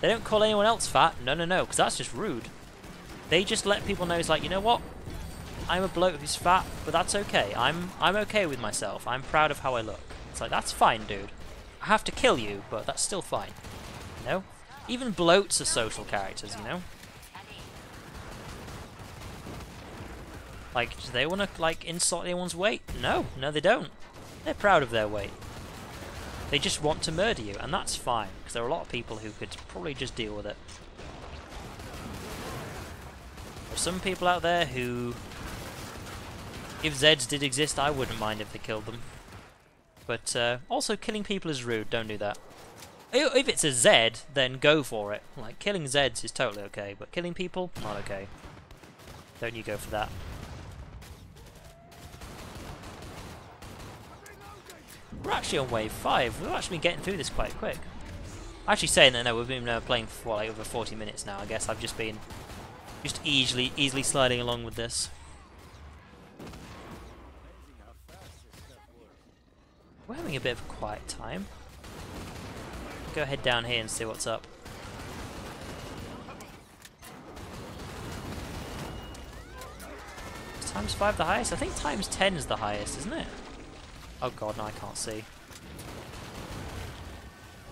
Speaker 1: They don't call anyone else fat, no, because that's just rude. They just let people know, it's like, you know what? I'm a bloke who's fat, but that's okay. I'm okay with myself. I'm proud of how I look. It's like, that's fine, dude. I have to kill you, but that's still fine. You know? Even bloats are social characters, you know? Like, do they want to, like, insult anyone's weight? No. No, they don't. They're proud of their weight. They just want to murder you, and that's fine, because there are a lot of people who could probably just deal with it. There's some people out there who, if Zeds did exist, I wouldn't mind if they killed them. But also, killing people is rude. Don't do that. If it's a Zed, then go for it. Like, killing Zeds is totally okay, but killing people, not okay. Don't you go for that. We're actually on wave 5. We're actually getting through this quite quick. Actually saying that, no, we've been playing for like over 40 minutes now. I guess I've just been easily sliding along with this. We're having a bit of a quiet time. Go head down here and see what's up. Is times 5 the highest? I think times 10 is the highest, isn't it? Oh god, no, I can't see.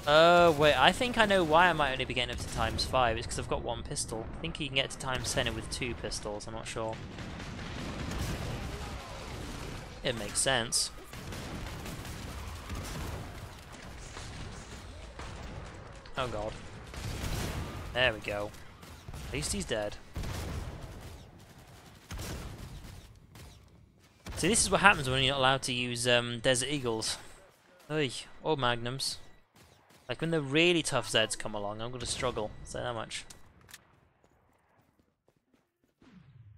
Speaker 1: Wait, I think I know why I might only be getting up to times 5. It's because I've got 1 pistol. I think you can get to times 10 with 2 pistols, I'm not sure. It makes sense. Oh god. There we go. At least he's dead. See, this is what happens when you're not allowed to use Desert Eagles. Oy, or Magnums. Like when the really tough Zeds come along, I'm going to struggle. Say that much.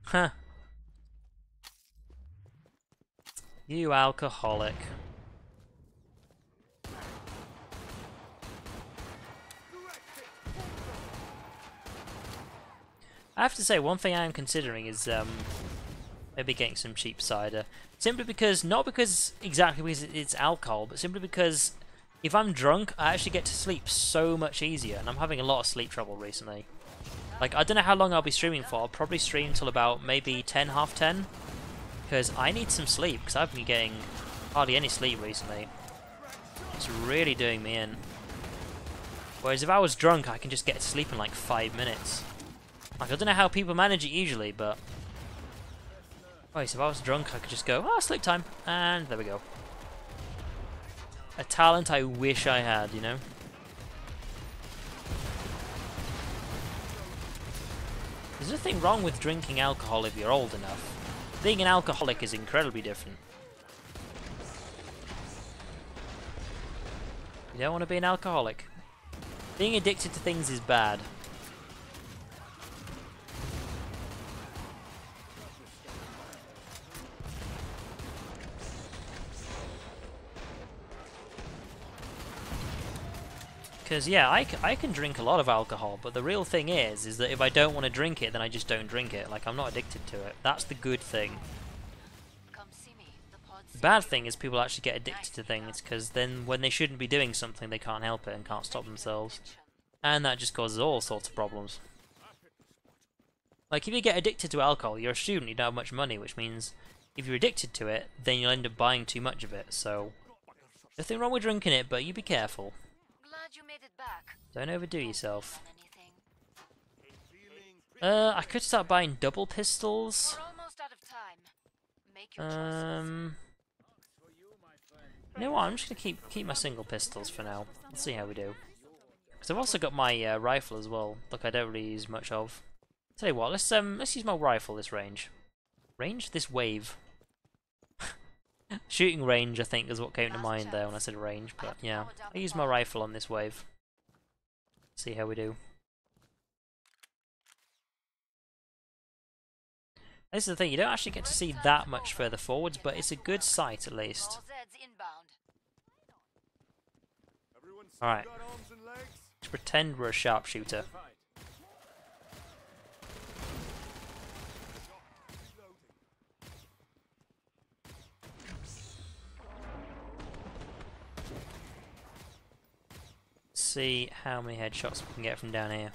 Speaker 1: Huh. You alcoholic. I have to say, one thing I am considering is maybe getting some cheap cider. Simply because, not because exactly because it's alcohol, but simply because if I'm drunk, I actually get to sleep so much easier, and I'm having a lot of sleep trouble recently. Like, I don't know how long I'll be streaming for. I'll probably stream till about maybe 10, half 10, because I need some sleep, because I've been getting hardly any sleep recently. It's really doing me in. Whereas if I was drunk, I can just get to sleep in like 5 minutes. Like, I don't know how people manage it usually, but... Wait, so if I was drunk, I could just go, oh, sleep time, and there we go. A talent I wish I had, you know? There's nothing wrong with drinking alcohol if you're old enough. Being an alcoholic is incredibly different. You don't want to be an alcoholic. Being addicted to things is bad. Because, yeah, I can drink a lot of alcohol, but the real thing is that if I don't want to drink it, then I just don't drink it. Like, I'm not addicted to it. That's the good thing. The bad thing is people actually get addicted to things, because then when they shouldn't be doing something, they can't help it and can't stop themselves. And that just causes all sorts of problems. Like, if you get addicted to alcohol, you're a student, you don't have much money, which means if you're addicted to it, then you'll end up buying too much of it, so... Nothing wrong with drinking it, but you be careful.
Speaker 2: You made it back.
Speaker 1: Don't overdo yourself. I could start buying double pistols.
Speaker 2: We're almost out of time. Make your choices.
Speaker 1: You know what? I'm just gonna keep my single pistols for now. Let's see how we do. Because I've also got my rifle as well. Look, I don't really use much of. Tell you what, let's use my rifle this range. Range? This wave. Shooting range, I think, is what came to mind there when I said range, but yeah. I use my rifle on this wave. See how we do. This is the thing, you don't actually get to see that much further forwards, but it's a good sight at least. Alright. Let's pretend we're a sharpshooter. See how many headshots we can get from down here.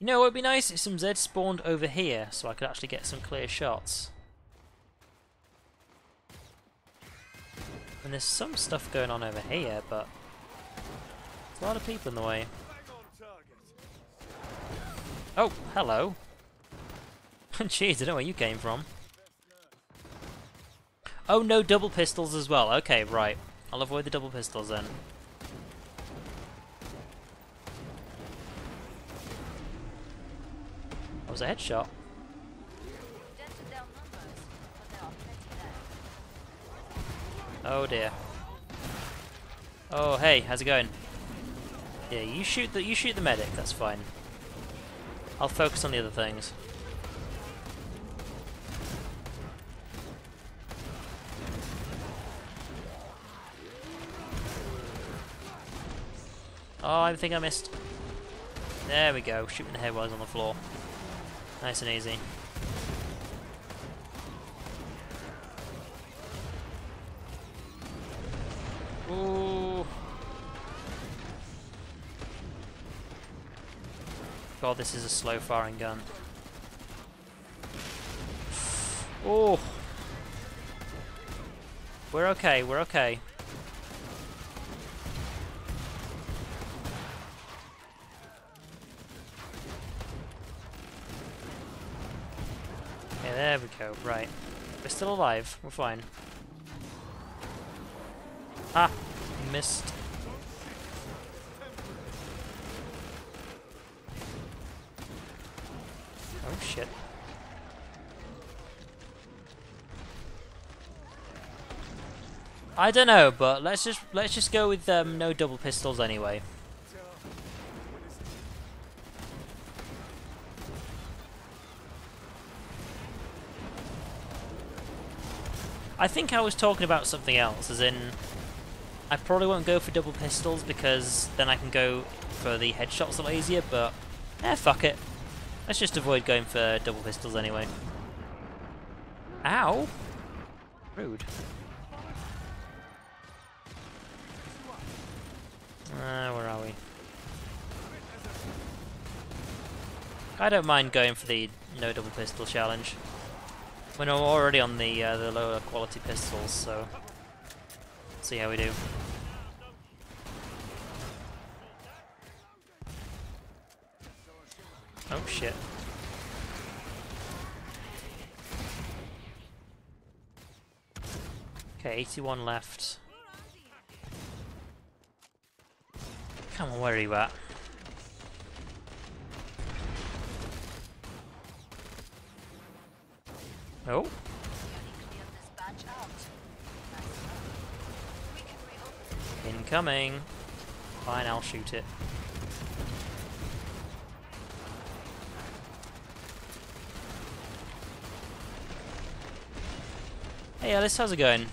Speaker 1: You know what would be nice if some Zeds spawned over here so I could actually get some clear shots. And there's some stuff going on over here, but there's a lot of people in the way. Oh, hello. Jeez, I don't know where you came from. Oh, no double pistols as well. Okay, right. I'll avoid the double pistols then. That was a headshot. Oh dear. Oh hey, how's it going? Yeah, you shoot the medic. That's fine. I'll focus on the other things. Oh, I think I missed. There we go. Shooting the head while I was on the floor. Nice and easy. Ooh. God, this is a slow firing gun. Oh. We're okay, we're okay. Okay, there we go, right. We're still alive, we're fine. Ah, missed. Oh shit. I don't know, but let's just go with no double pistols anyway. I think I was talking about something else, as in I probably won't go for double pistols because then I can go for the headshots a lot easier, but fuck it. Let's just avoid going for double pistols anyway. Ow! Rude. Where are we? I don't mind going for the no double pistol challenge when I'm already on the lower quality pistols, so see how we do. Oh shit. Okay, 81 left. Come on, where are you at? Oh. Incoming. Fine, I'll shoot it. Hey Alice, how's it going?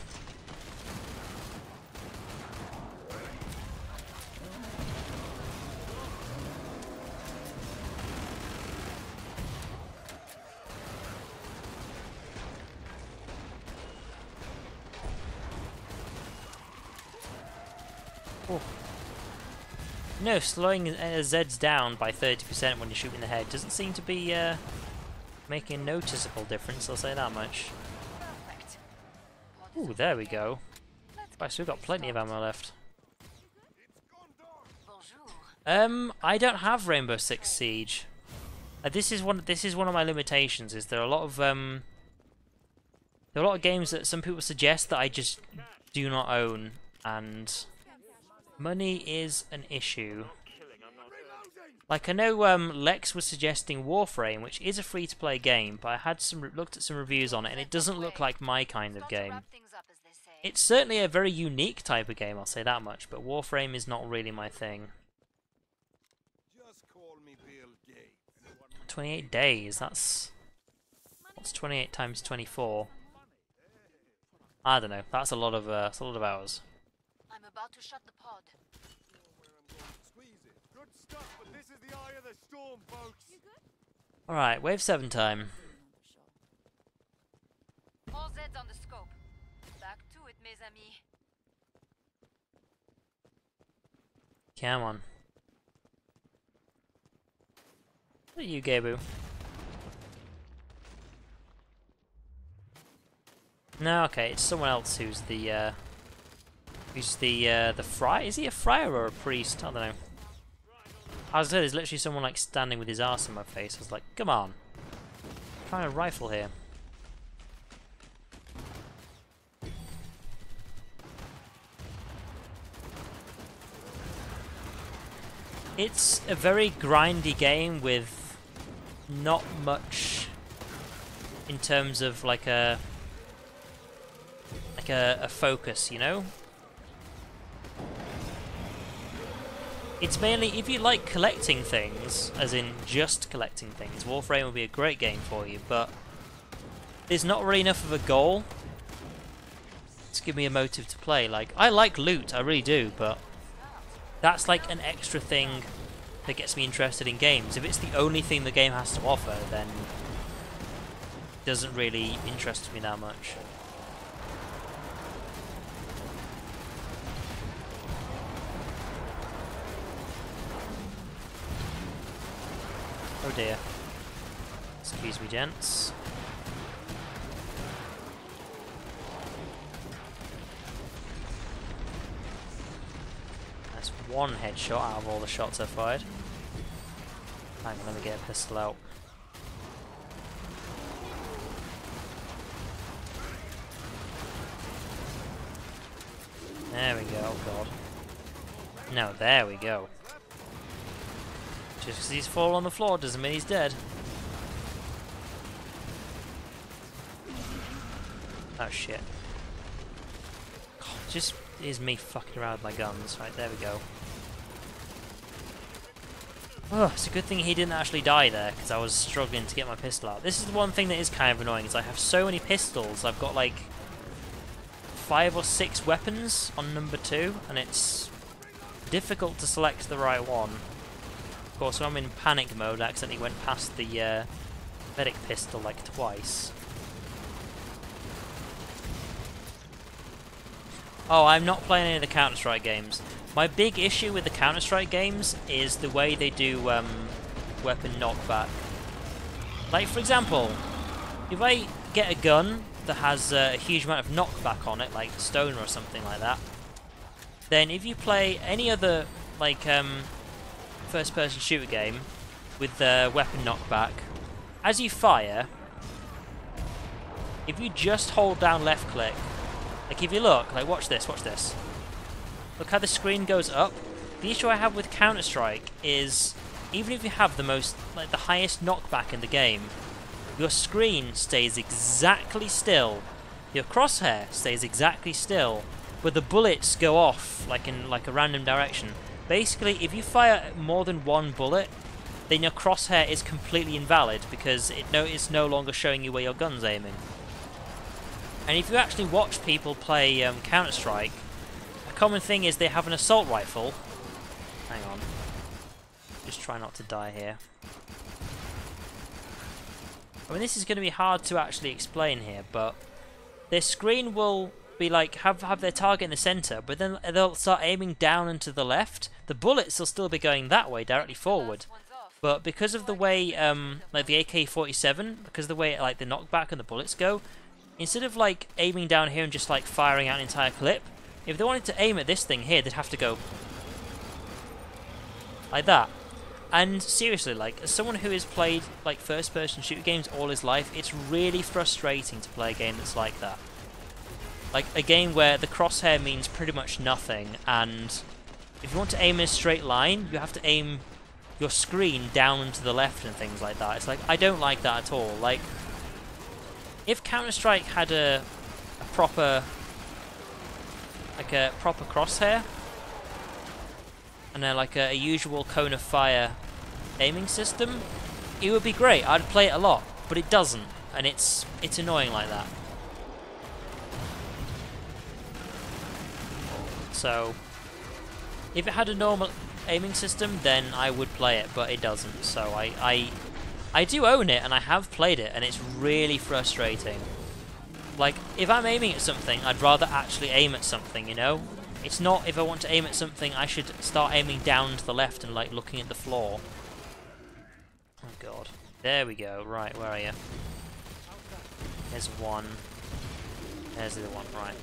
Speaker 1: Oh. No, slowing Zeds down by 30% when you're shooting the head doesn't seem to be making a noticeable difference, I'll say that much. Ooh, there we go. Right, so we've got plenty of ammo left. I don't have Rainbow Six Siege. This is one of my limitations. Is there are a lot of games that some people suggest that I just do not own, and money is an issue. Like I know Lex was suggesting Warframe, which is a free-to-play game, but I had looked at some reviews on it, and it doesn't look like my kind of game. It's certainly a very unique type of game, I'll say that much, but Warframe is not really my thing. 28 days, what's 28 times 24? I don't know, that's a lot of hours.
Speaker 2: I'm about to shut the pod.
Speaker 1: Alright, wave 7 time.
Speaker 2: All Zeds on the scope. Back to it, mes amis.
Speaker 1: Come on. You, Gabu. No, okay, it's someone else who's the friar. Is he a friar or a priest? I don't know. I was there, there's literally someone like standing with his arse in my face. I was like, come on. I'm trying to rifle here. It's a very grindy game with not much in terms of like a focus, you know? It's mainly, if you like collecting things, as in just collecting things, Warframe will be a great game for you, but there's not really enough of a goal to give me a motive to play. Like, I like loot, I really do, but that's like an extra thing that gets me interested in games. If it's the only thing the game has to offer, then it doesn't really interest me that much. Oh dear. Excuse me, gents. That's one headshot out of all the shots I've fired. Hang on, let me get a pistol out. There we go, oh god. No, there we go. Just because he's fallen on the floor doesn't mean he's dead. Oh shit. God, just is me fucking around with my guns. Right, there we go. Oh, it's a good thing he didn't actually die there, because I was struggling to get my pistol out. This is the one thing that is kind of annoying, is I have so many pistols. I've got like 5 or 6 weapons on number 2, and it's difficult to select the right one. Of course, when I'm in panic mode, I accidentally went past the medic pistol like twice. Oh, I'm not playing any of the Counter-Strike games. My big issue with the Counter-Strike games is the way they do weapon knockback. Like, for example, if I get a gun that has a huge amount of knockback on it, like Stoner or something like that, then if you play any other, like, first-person shooter game with weapon knockback, as you fire, if you just hold down left click, like if you look, like watch this, look how the screen goes up. The issue I have with Counter-Strike is, even if you have the most, like the highest knockback in the game, your screen stays exactly still, your crosshair stays exactly still, but the bullets go off like in like a random direction. Basically, if you fire more than one bullet, then your crosshair is completely invalid because it's no longer showing you where your gun's aiming. And if you actually watch people play Counter-Strike, a common thing is they have an assault rifle. Hang on. Just try not to die here. I mean, this is going to be hard to actually explain here, but their screen will be like, have their target in the center, but then they'll start aiming down and to the left. The bullets will still be going that way, directly forward. But because of the way, like the AK-47, because of the way like the knockback and the bullets go, instead of like aiming down here and just like firing out an entire clip, if they wanted to aim at this thing here, they'd have to go like that. And seriously, like, as someone who has played like first-person shooter games all his life, it's really frustrating to play a game that's like that. Like a game where the crosshair means pretty much nothing, and if you want to aim in a straight line, you have to aim your screen down and to the left and things like that. It's like, I don't like that at all. Like, if Counter-Strike had a proper crosshair and like a usual cone of fire aiming system, it would be great. I'd play it a lot, but it doesn't, and it's annoying like that. So, if it had a normal aiming system, then I would play it, but it doesn't. So I do own it, and I have played it, and it's really frustrating. Like, if I'm aiming at something, I'd rather actually aim at something, you know? It's not, if I want to aim at something, I should start aiming down to the left and, like, looking at the floor. Oh god. There we go. Right, where are you? There's one. There's the other one. Right.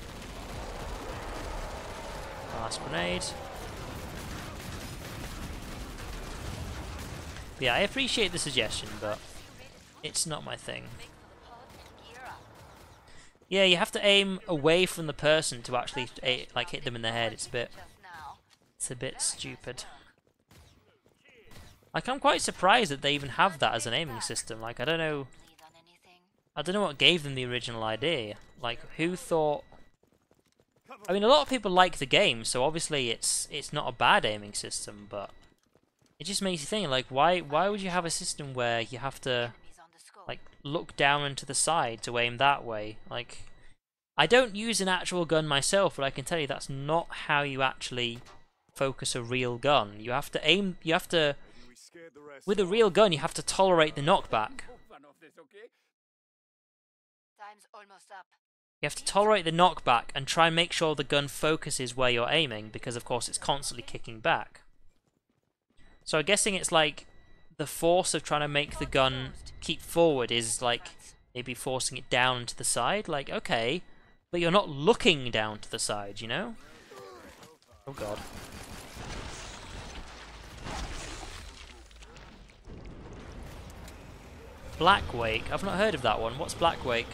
Speaker 1: Last grenade. Yeah, I appreciate the suggestion, but it's not my thing. Yeah, you have to aim away from the person to actually like hit them in the head. It's a bit stupid. Like, I'm quite surprised that they even have that as an aiming system. Like, I don't know what gave them the original idea. Like, who thought? I mean, a lot of people like the game, so obviously it's not a bad aiming system, but it just makes you think, like, why would you have a system where you have to like look down and to the side to aim that way? Like, I don't use an actual gun myself, but I can tell you that's not how you actually focus a real gun. You have to aim, with a real gun, you have to tolerate the knockback.
Speaker 2: Time's almost up.
Speaker 1: You have to tolerate the knockback and try and make sure the gun focuses where you're aiming, because of course it's constantly kicking back. So I'm guessing it's like the force of trying to make the gun keep forward is like maybe forcing it down to the side. Like, okay, but you're not looking down to the side, you know? Oh god. Black Wake. I've not heard of that one. What's Black Wake?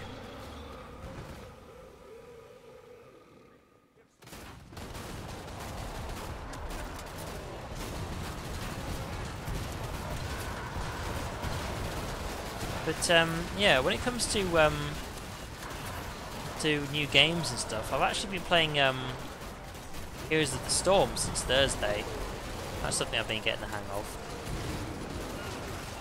Speaker 1: But yeah, when it comes to new games and stuff, I've actually been playing Heroes of the Storm since Thursday. That's something I've been getting the hang of.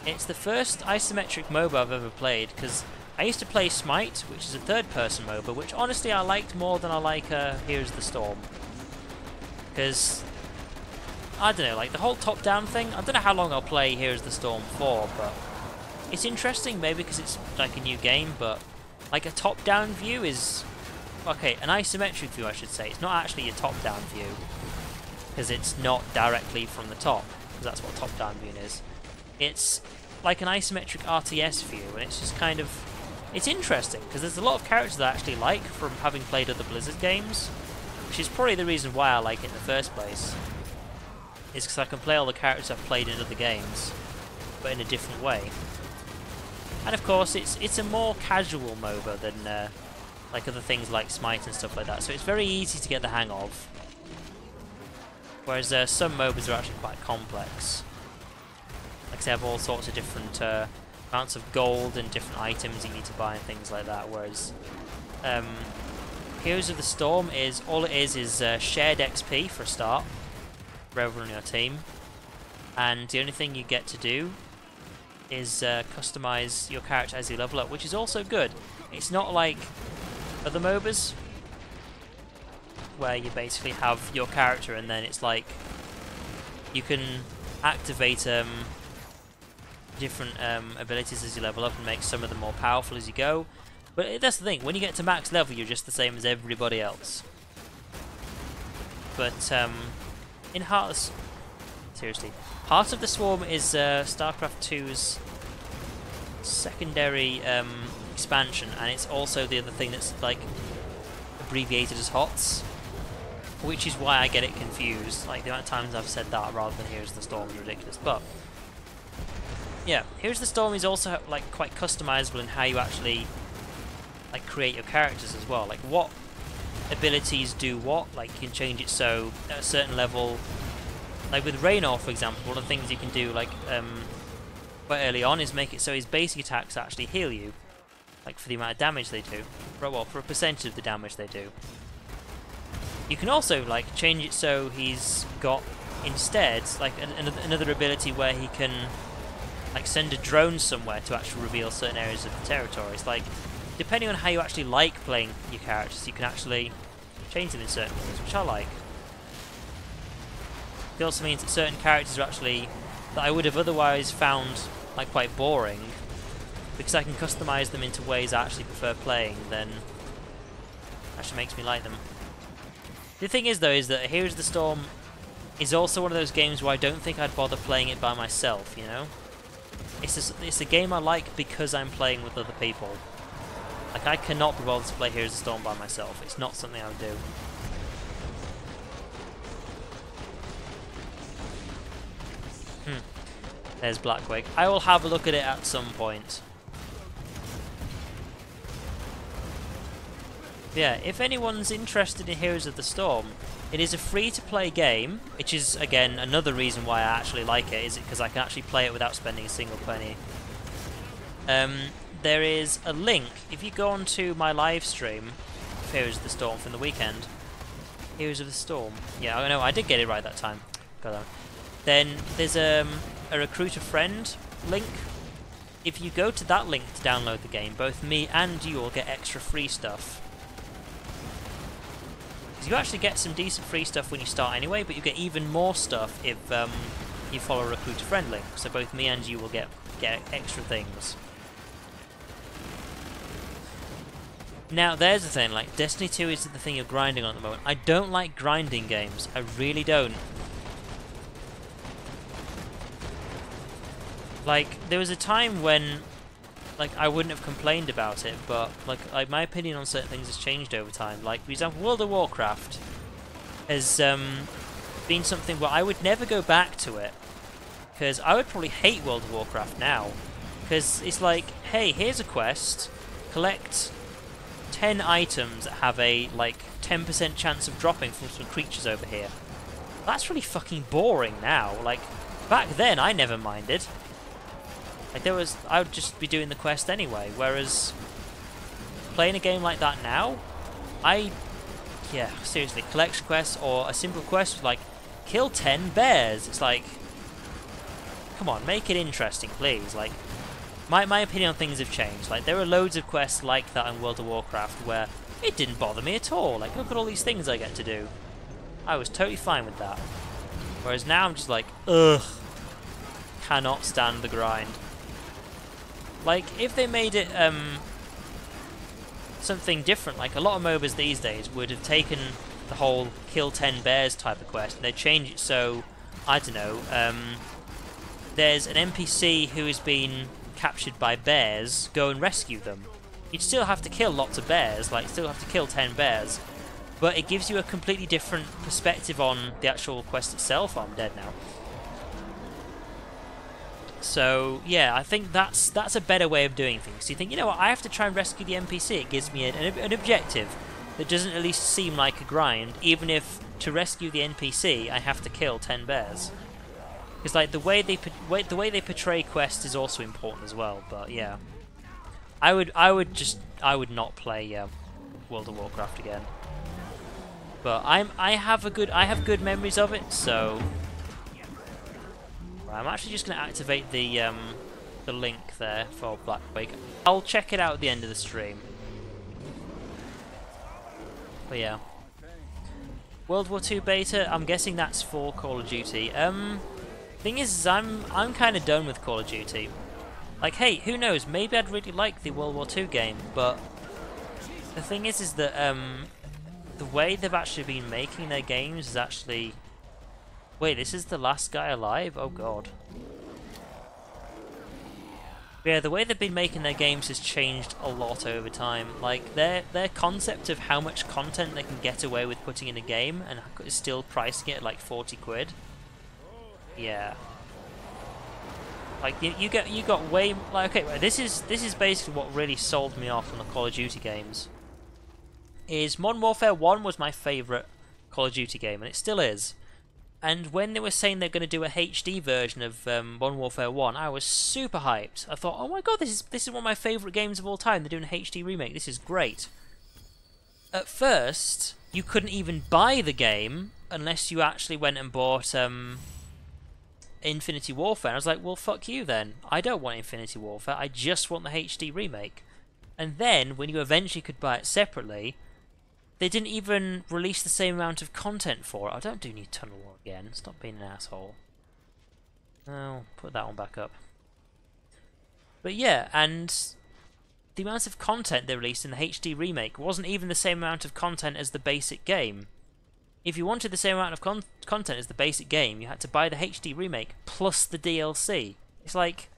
Speaker 1: It's the first isometric MOBA I've ever played, because I used to play Smite, which is a third-person MOBA, which honestly I liked more than I like Heroes of the Storm. Because, I don't know, like the whole top-down thing, I don't know how long I'll play Heroes of the Storm for, but it's interesting maybe because it's like a new game, but like a top-down view is, okay, an isometric view I should say. It's not actually a top-down view, because it's not directly from the top, because that's what top-down view is. It's like an isometric RTS view, and it's just kind of, it's interesting, because there's a lot of characters that I actually like from having played other Blizzard games, which is probably the reason why I like it in the first place, is because I can play all the characters I've played in other games, but in a different way. And of course, it's a more casual MOBA than like other things like Smite and stuff like that, so it's very easy to get the hang of. Whereas some MOBAs are actually quite complex. Like they have all sorts of different amounts of gold and different items you need to buy and things like that. Whereas Heroes of the Storm is all it is shared XP for a start for everyone on your team, and the only thing you get to do is customize your character as you level up, which is also good. It's not like other MOBAs where you basically have your character and then it's like you can activate different abilities as you level up and make some of them more powerful as you go. But that's the thing, when you get to max level you're just the same as everybody else. But in Heart of the Swarm is StarCraft 2's secondary expansion, and it's also the other thing that's like abbreviated as HOTS, which is why I get it confused. Like the amount of times I've said that rather than Heroes of the Storm is ridiculous. But yeah, Heroes of the Storm is also like quite customizable in how you actually like create your characters as well. Like what abilities do what. Like you can change it so at a certain level. Like with Raynor, for example, one of the things you can do, like quite early on, is make it so his basic attacks actually heal you, like for the amount of damage they do, well, for a percentage of the damage they do. You can also like change it so he's got instead like another ability where he can like send a drone somewhere to actually reveal certain areas of the territories. Like depending on how you actually like playing your characters, you can actually change them in certain ways, which I like. It also means that certain characters are actually that I would have otherwise found like quite boring, because I can customize them into ways I actually prefer playing, then actually makes me like them. The thing is though, is that Heroes of the Storm is also one of those games where I don't think I'd bother playing it by myself, you know? it's a game I like because I'm playing with other people. Like, I cannot be bothered to play Heroes of the Storm by myself. It's not something I would do. There's Blackwig. I will have a look at it at some point. Yeah, if anyone's interested in Heroes of the Storm, it is a free-to-play game, which is, again, another reason why I actually like it, is because I can actually play it without spending a single penny. There is a link, if you go onto my live stream of Heroes of the Storm from the weekend, Heroes of the Storm, yeah, I know, I did get it right that time, got on. Then there's a recruit a friend link. If you go to that link to download the game, both me and you will get extra free stuff. You actually get some decent free stuff when you start anyway, but you get even more stuff if you follow a recruit a friend link. So both me and you will get extra things. Now there's the thing, like Destiny 2 is the thing you're grinding on at the moment. I don't like grinding games. I really don't. Like, there was a time when, like, I wouldn't have complained about it, but, like my opinion on certain things has changed over time. Like, for example, World of Warcraft has been something where I would never go back to it, because I would probably hate World of Warcraft now, because it's like, hey, here's a quest, collect 10 items that have a, like, 10% chance of dropping from some creatures over here. That's really fucking boring now. Like, back then, I never minded. Like, I would just be doing the quest anyway, whereas playing a game like that now, yeah, seriously, collection quests or a simple quest like, kill 10 bears, it's like, come on, make it interesting, please. Like, my opinion on things have changed. Like, there are loads of quests like that in World of Warcraft where it didn't bother me at all. Like, look at all these things I get to do. I was totally fine with that. Whereas now I'm just like, ugh, cannot stand the grind. Like, if they made it something different, like a lot of MOBAs these days would have taken the whole kill 10 bears type of quest and they'd change it so, I don't know, there's an NPC who has been captured by bears, go and rescue them. You'd still have to kill lots of bears, like still have to kill 10 bears, but it gives you a completely different perspective on the actual quest itself. Oh, I'm dead now. So, yeah, I think that's a better way of doing things. So you think, you know what, I have to try and rescue the NPC. It gives me an objective that doesn't at least seem like a grind, even if to rescue the NPC I have to kill 10 bears. Because like the way they portray quests is also important as well. But yeah, I would not play World of Warcraft again. But I have good memories of it, so. I'm actually just going to activate the link there for Blackwig. I'll check it out at the end of the stream. But yeah, World War II beta. I'm guessing that's for Call of Duty. Thing is, I'm kind of done with Call of Duty. Like, hey, who knows? Maybe I'd really like the World War II game, but the thing is that the way they've actually been making their games is actually. Wait, this is the last guy alive? Oh god. Yeah, the way they've been making their games has changed a lot over time. Like, their concept of how much content they can get away with putting in a game and still pricing it at like 40 quid. Yeah. Like, you got way... Like, okay, this is basically what really sold me off on the Call of Duty games. Is Modern Warfare 1 was my favourite Call of Duty game, and it still is. And when they were saying they're going to do a HD version of Modern Warfare 1, I was super hyped. I thought, oh my god, this is one of my favourite games of all time. They're doing a HD remake. This is great. At first, you couldn't even buy the game unless you actually went and bought Infinity Warfare. And I was like, well, fuck you then. I don't want Infinity Warfare. I just want the HD remake. And then, when you eventually could buy it separately, they didn't even release the same amount of content for it. I don't do need Tunnel War again. Stop being an asshole. Oh, put that one back up. But yeah, and the amount of content they released in the HD remake wasn't even the same amount of content as the basic game. If you wanted the same amount of content as the basic game, you had to buy the HD remake plus the DLC. It's like,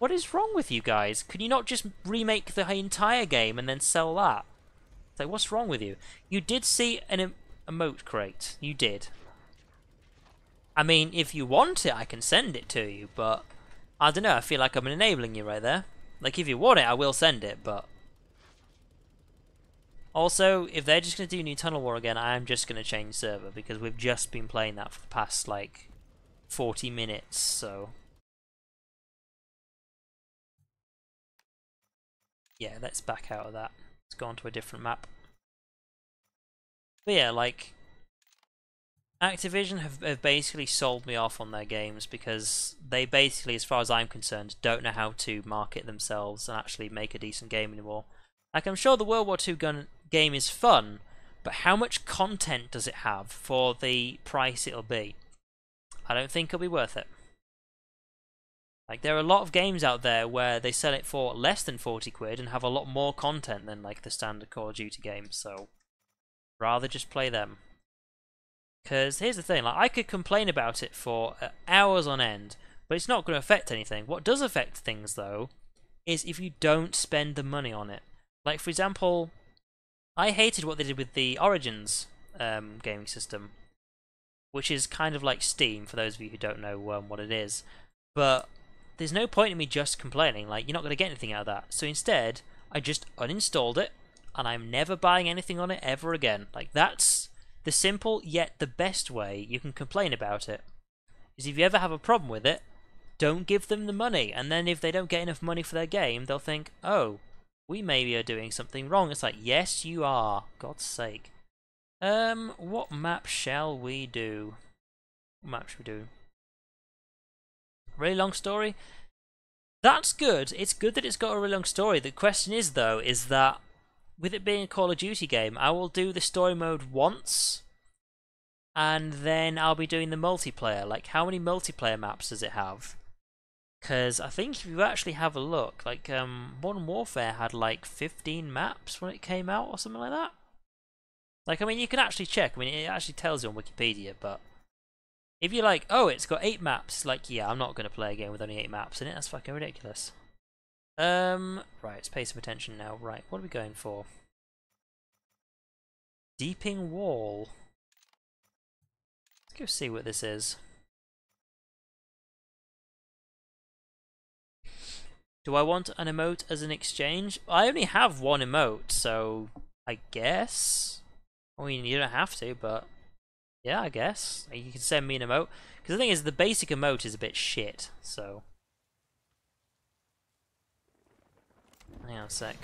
Speaker 1: What is wrong with you guys? Can you not just remake the entire game and then sell that? It's like, what's wrong with you? You did see an emote crate. You did. I mean, if you want it, I can send it to you, but I don't know, I feel like I'm enabling you right there. Like, if you want it, I will send it, but... Also, if they're just going to do New Tunnel War again, I am just going to change server, because we've just been playing that for the past, like, 40 minutes, so... Yeah, let's back out of that. Let's go on to a different map. But yeah, like... Activision have basically sold me off on their games because they basically, as far as I'm concerned, don't know how to market themselves and actually make a decent game anymore. Like, I'm sure the World War II game is fun, but how much content does it have for the price it'll be? I don't think it'll be worth it. Like, there are a lot of games out there where they sell it for less than 40 quid and have a lot more content than, like, the standard Call of Duty games, so rather just play them. Because here's the thing, like, I could complain about it for hours on end, but it's not going to affect anything. What does affect things, though, is if you don't spend the money on it. Like, for example, I hated what they did with the Origins gaming system, which is kind of like Steam, for those of you who don't know what it is. But there's no point in me just complaining, like, you're not going to get anything out of that. So instead, I just uninstalled it, and I'm never buying anything on it ever again. Like, that's... the simple yet the best way you can complain about it is if you ever have a problem with it, don't give them the money, and then if they don't get enough money for their game, they'll think, oh, we maybe are doing something wrong. It's like, yes, you are. God's sake. What map shall we do? What map should we do? Really long story? That's good. It's good that it's got a really long story. The question is, though, is that with it being a Call of Duty game, I will do the story mode once, and then I'll be doing the multiplayer. Like, how many multiplayer maps does it have? Because I think if you actually have a look, like, Modern Warfare had, like, 15 maps when it came out, or something like that. Like, I mean, you can actually check. I mean, it actually tells you on Wikipedia, but if you're like, oh, it's got 8 maps, like, yeah, I'm not going to play a game with only 8 maps in it. That's fucking ridiculous. Right, let's pay some attention now. Right, what are we going for? Deeping Wall. Let's go see what this is. Do I want an emote as an exchange? I only have one emote, so I guess. I mean, you don't have to, but yeah, I guess. You can send me an emote. Because the thing is, the basic emote is a bit shit, so... Hang on a sec.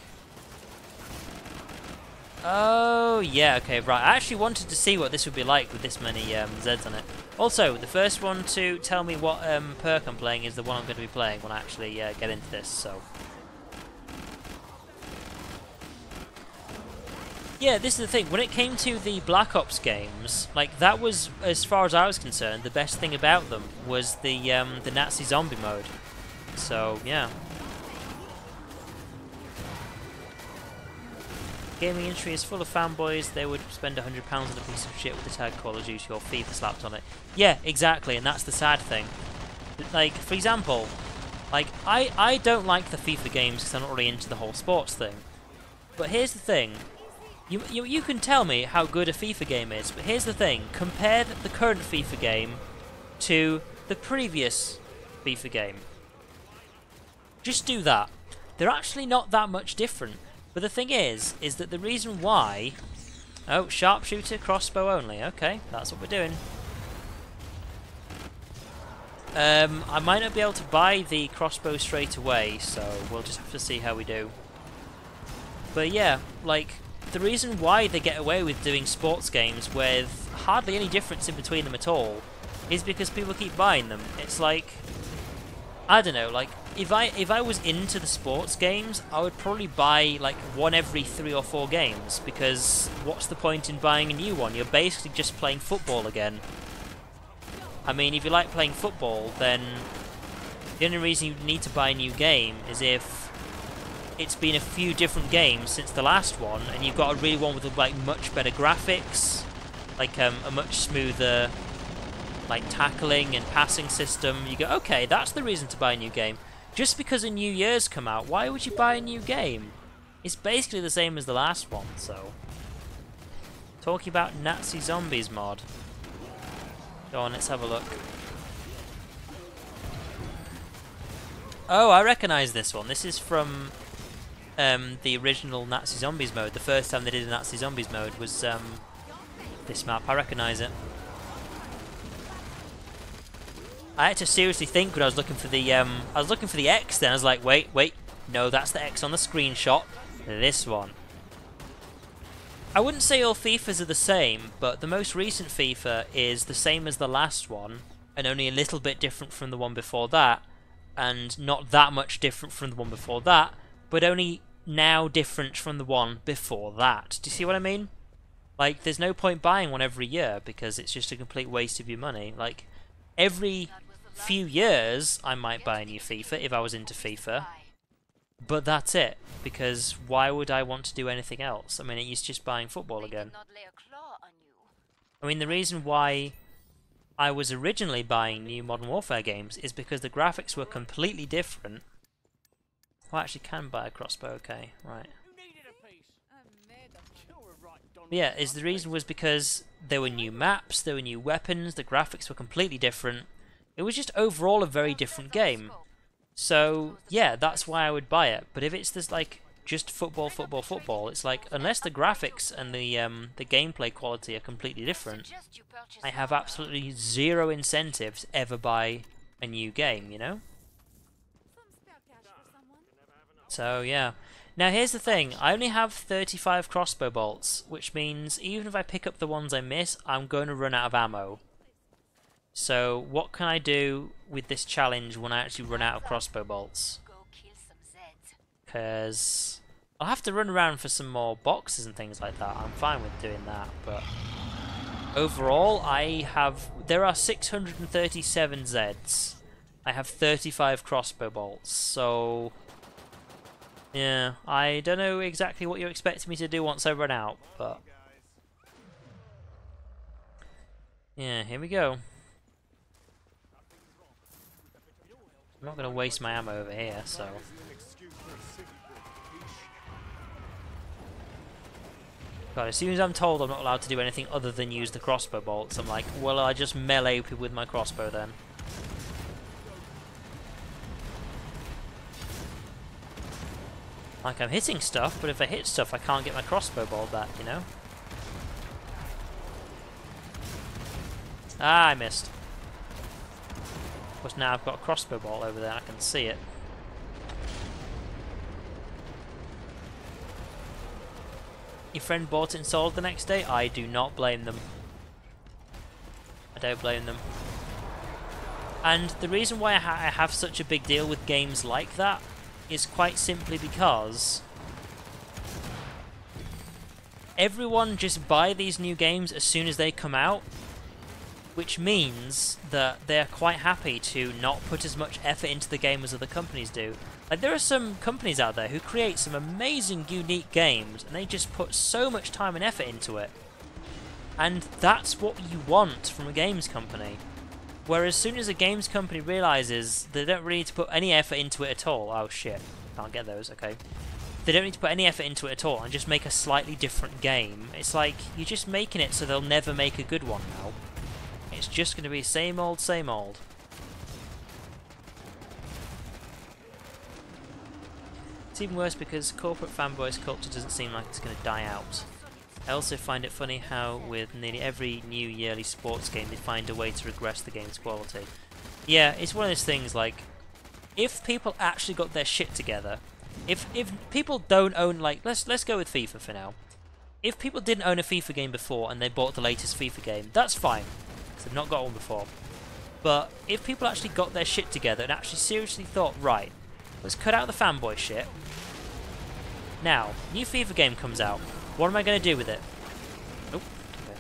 Speaker 1: Oh, yeah, okay, right. I actually wanted to see what this would be like with this many Zeds on it. Also, the first one to tell me what perk I'm playing is the one I'm going to be playing when I actually get into this, so... Yeah, this is the thing. When it came to the Black Ops games, like, that was, as far as I was concerned, the best thing about them was the Nazi zombie mode. So, yeah. Gaming industry is full of fanboys. They would spend £100 on a piece of shit with the tag Call of Duty or FIFA slapped on it. Yeah, exactly, and that's the sad thing. Like, for example, like, I don't like the FIFA games because I'm not really into the whole sports thing. But here's the thing. You can tell me how good a FIFA game is, but here's the thing. Compare the current FIFA game to the previous FIFA game. Just do that. They're actually not that much different. But the thing is that the reason why... Oh, sharpshooter, crossbow only. Okay, that's what we're doing. I might not be able to buy the crossbow straight away, so we'll just have to see how we do. But yeah, like, the reason why they get away with doing sports games with hardly any difference in between them at all is because people keep buying them. It's like... I don't know, like, if I was into the sports games, I would probably buy, like, one every 3 or 4 games, because what's the point in buying a new one? You're basically just playing football again. I mean, if you like playing football, then the only reason you need to buy a new game is if it's been a few different games since the last one, and you've got a really one with, like, much better graphics, like, a much smoother... like tackling and passing system. You go, okay, that's the reason to buy a new game. Just because a new year's come out, why would you buy a new game? It's basically the same as the last one, so... Talking about Nazi Zombies mod. Go on, let's have a look. Oh, I recognise this one. This is from the original Nazi Zombies mode. The first time they did a Nazi Zombies mode was this map. I recognise it. I had to seriously think when I was looking for the X. Then I was like, wait, no, that's the X on the screenshot. This one. I wouldn't say all FIFAs are the same, but the most recent FIFA is the same as the last one, and only a little bit different from the one before that, and not that much different from the one before that, but only now different from the one before that. Do you see what I mean? Like, there's no point buying one every year because it's just a complete waste of your money. Like, every few years I might buy a new FIFA if I was into FIFA, but that's it, because why would I want to do anything else? I mean, it's just buying football again. I mean, the reason why I was originally buying new Modern Warfare games is because the graphics were completely different. Oh, I actually can buy a crossbow, okay, right. But yeah, the reason was because there were new maps, there were new weapons, the graphics were completely different. It was just overall a very different game. So, yeah, that's why I would buy it. But if it's this, like, just football, it's like, unless the graphics and the gameplay quality are completely different, I have absolutely zero incentive to ever buy a new game, you know? So, yeah. Now, here's the thing. I only have 35 crossbow bolts, which means even if I pick up the ones I miss, I'm going to run out of ammo. So, what can I do with this challenge when I actually run out of crossbow bolts? Because I'll have to run around for some more boxes and things like that. I'm fine with doing that, but overall, there are 637 Zeds. I have 35 crossbow bolts, so yeah, I don't know exactly what you're expecting me to do once I run out, but yeah, here we go. I'm not going to waste my ammo over here, so... God, as soon as I'm told I'm not allowed to do anything other than use the crossbow bolts, I'm like, well, I just melee people with my crossbow then. Like, I'm hitting stuff, but if I hit stuff, I can't get my crossbow bolt back, you know? Ah, I missed. Of course, now I've got a crossbow bolt over there, I can see it. Your friend bought it and sold the next day? I do not blame them. I don't blame them. And the reason why I have such a big deal with games like that is quite simply because everyone just buy these new games as soon as they come out, which means that they're quite happy to not put as much effort into the game as other companies do. Like, there are some companies out there who create some amazing, unique games, and they just put so much time and effort into it. And that's what you want from a games company. Whereas as soon as a games company realises they don't really need to put any effort into it at all... Oh shit, can't get those, okay. They don't need to put any effort into it at all and just make a slightly different game. It's like, you're just making it so they'll never make a good one now. It's just going to be same old, same old. It's even worse because corporate fanboys culture doesn't seem like it's going to die out. I also find it funny how with nearly every new yearly sports game they find a way to regress the game's quality. Yeah, it's one of those things like, if people actually got their shit together, if people don't own, like, let's go with FIFA for now. If people didn't own a FIFA game before and they bought the latest FIFA game, that's fine. I've not got one before. But if people actually got their shit together and actually seriously thought, right, let's cut out the fanboy shit. Now, new FIFA game comes out. What am I going to do with it? Oh, okay.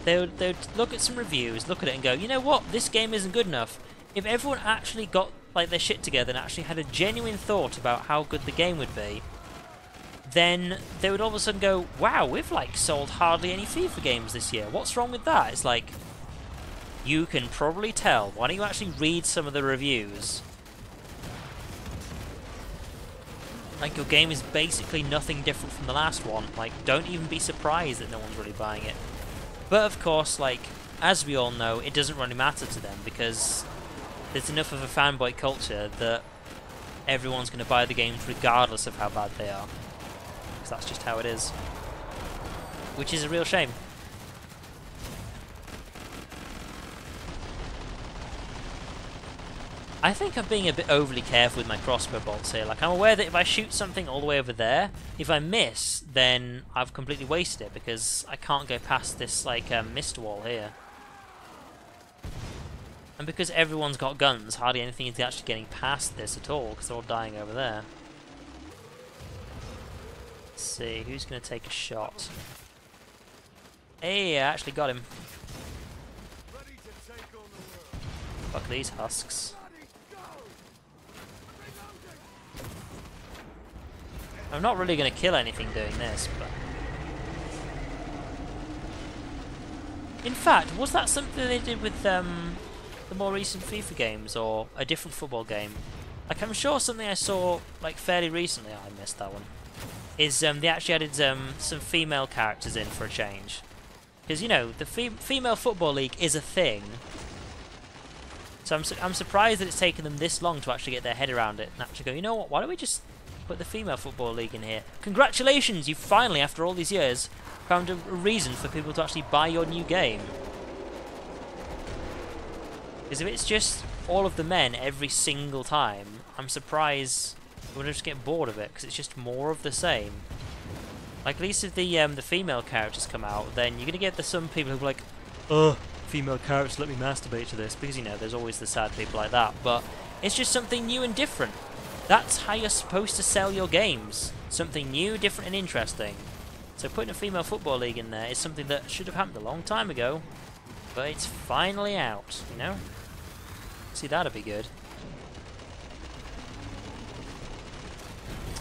Speaker 1: They would look at some reviews, look at it and go, you know what, this game isn't good enough. If everyone actually got like their shit together and actually had a genuine thought about how good the game would be, then they would all of a sudden go, wow, we've like sold hardly any FIFA games this year. What's wrong with that? It's like, you can probably tell. Why don't you actually read some of the reviews? Like, your game is basically nothing different from the last one. Like, don't even be surprised that no one's really buying it. But of course, like, as we all know, it doesn't really matter to them because there's enough of a fanboy culture that everyone's going to buy the games regardless of how bad they are. Because that's just how it is. Which is a real shame. I think I'm being a bit overly careful with my crossbow bolts here. Like, I'm aware that if I shoot something all the way over there, if I miss, then I've completely wasted it because I can't go past this, like, mist wall here. And because everyone's got guns, hardly anything is actually getting past this at all because they're all dying over there. Let's see, who's going to take a shot? Hey, I actually got him. Fuck these husks. I'm not really going to kill anything doing this, but... In fact, was that something they did with the more recent FIFA games, or a different football game? Like, I'm sure something I saw, like, fairly recently, I missed that one, is they actually added some female characters in for a change. Because, you know, the female football league is a thing. So I'm surprised that it's taken them this long to actually get their head around it and actually go, you know what, why don't we just put the female football league in here? Congratulations, you finally, after all these years, found a reason for people to actually buy your new game. Because if it's just all of the men every single time, I'm surprised we'll just get bored of it, because it's just more of the same. Like, at least if the female characters come out, then you're going to get some people who are like, ugh, female characters, let me masturbate to this, because, you know, there's always the sad people like that, but it's just something new and different. That's how you're supposed to sell your games. Something new, different and interesting. So putting a female football league in there is something that should have happened a long time ago, but it's finally out, you know? See, that'd be good.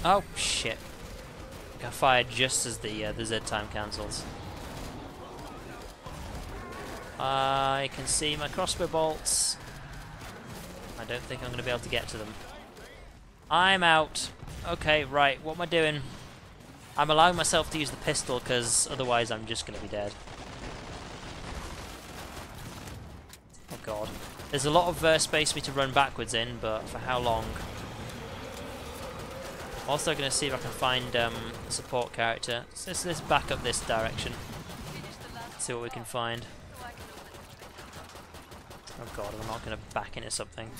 Speaker 1: Oh, shit. Got fired just as the Z time cancels. I can see my crossbow bolts. I don't think I'm going to be able to get to them. I'm out. Okay, right, what am I doing? I'm allowing myself to use the pistol because otherwise I'm just going to be dead. Oh god. There's a lot of space for me to run backwards in, but for how long? I'm also going to see if I can find a support character. So let's back up this direction. See what we can find. Oh god, I'm not going to back into something.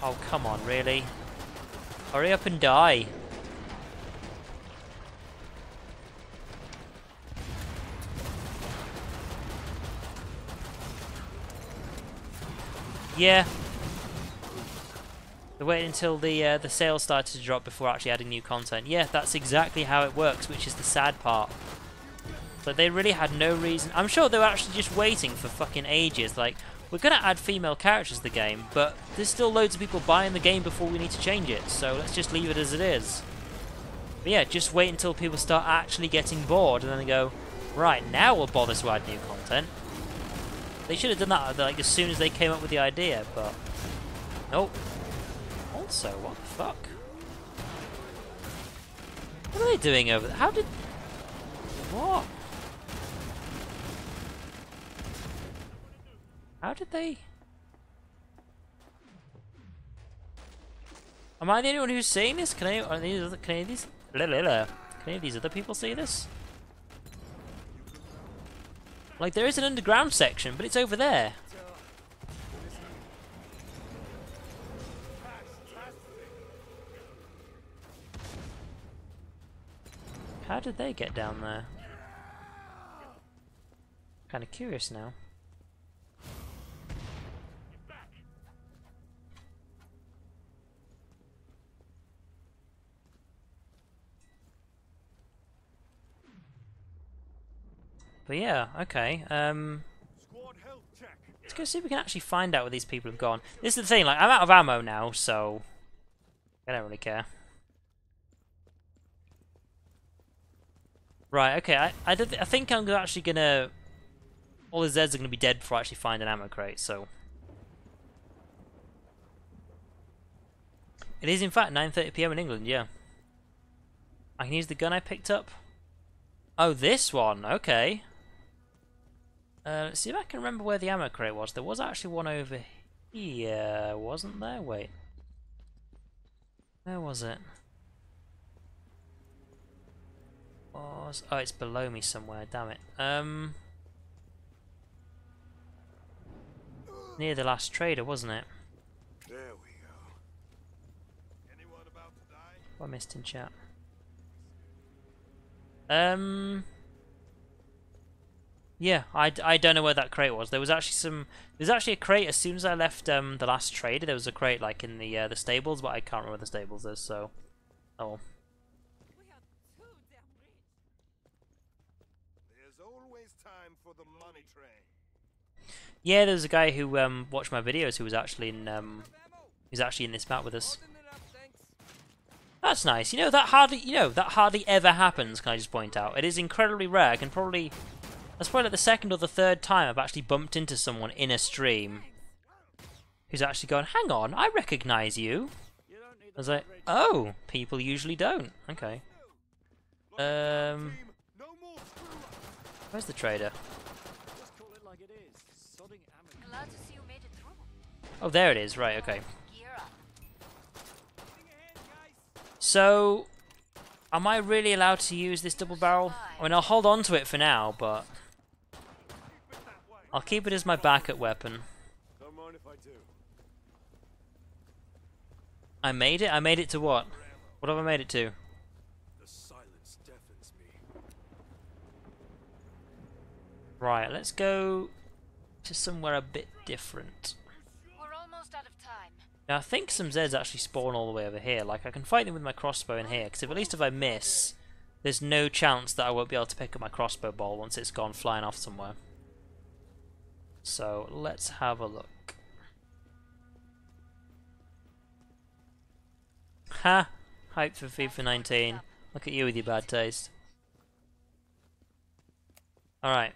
Speaker 1: Oh, come on, really? Hurry up and die. Yeah. They're waiting until the sales started to drop before actually adding new content. Yeah, that's exactly how it works, which is the sad part. But they really had no reason. I'm sure they were actually just waiting for fucking ages. Like, we're going to add female characters to the game, but there's still loads of people buying the game before we need to change it, so let's just leave it as it is. But yeah, just wait until people start actually getting bored, and then they go, right, now we'll bother to add new content. They should have done that like as soon as they came up with the idea, but nope. Also, what the fuck? What are they doing over there? How did... What? How did they... Am I the only one who's seeing this? Can any of these other people see this? Like, there is an underground section, but it's over there. How did they get down there? Kind of curious now. But yeah, okay. Let's go see if we can actually find out where these people have gone. This is the thing, like, I'm out of ammo now, so I don't really care. Right, okay, I think I'm actually gonna... All the Zeds are gonna be dead before I actually find an ammo crate, so... It is in fact 9:30 PM in England, yeah. I can use the gun I picked up. Oh, this one, okay. Let's see if I can remember where the ammo crate was. There was actually one over here, wasn't there? Wait. Where was it? Oh, it's below me somewhere, damn it. Near the last trader, wasn't it?
Speaker 3: There we go. Anyone about to die?
Speaker 1: What I missed in chat. Yeah, I don't know where that crate was. There was actually a crate as soon as I left the last trader. There was a crate like in the stables, but I can't remember where the stables is. So, oh.
Speaker 3: There's always time for the money train.
Speaker 1: Yeah, there was a guy who watched my videos who was actually in this map with us. That's nice. That hardly ever happens. Can I just point out? It is incredibly rare. That's probably like the second or the third time I've actually bumped into someone in a stream who's actually gone, hang on, I recognise you. I was like, oh, people usually don't. Okay. Where's the trader?
Speaker 2: Glad to see you made it through.
Speaker 1: Oh, there it is. Right, okay.
Speaker 2: Gear up.
Speaker 1: So, am I really allowed to use this double barrel? I mean, I'll hold on to it for now, but I'll keep it as my backup weapon.
Speaker 3: Don't mind if I do.
Speaker 1: I made it? I made it to what? What have I made it to?
Speaker 3: The silence deafens me.
Speaker 1: Right, let's go to somewhere a bit different.
Speaker 2: We're almost out of time.
Speaker 1: Now, I think some Zeds actually spawn all the way over here. Like, I can fight them with my crossbow in here, because at least if I miss, there's no chance that I won't be able to pick up my crossbow bolt once it's gone flying off somewhere. So, let's have a look. Ha! Hype for FIFA 19. Look at you with your bad taste. Alright.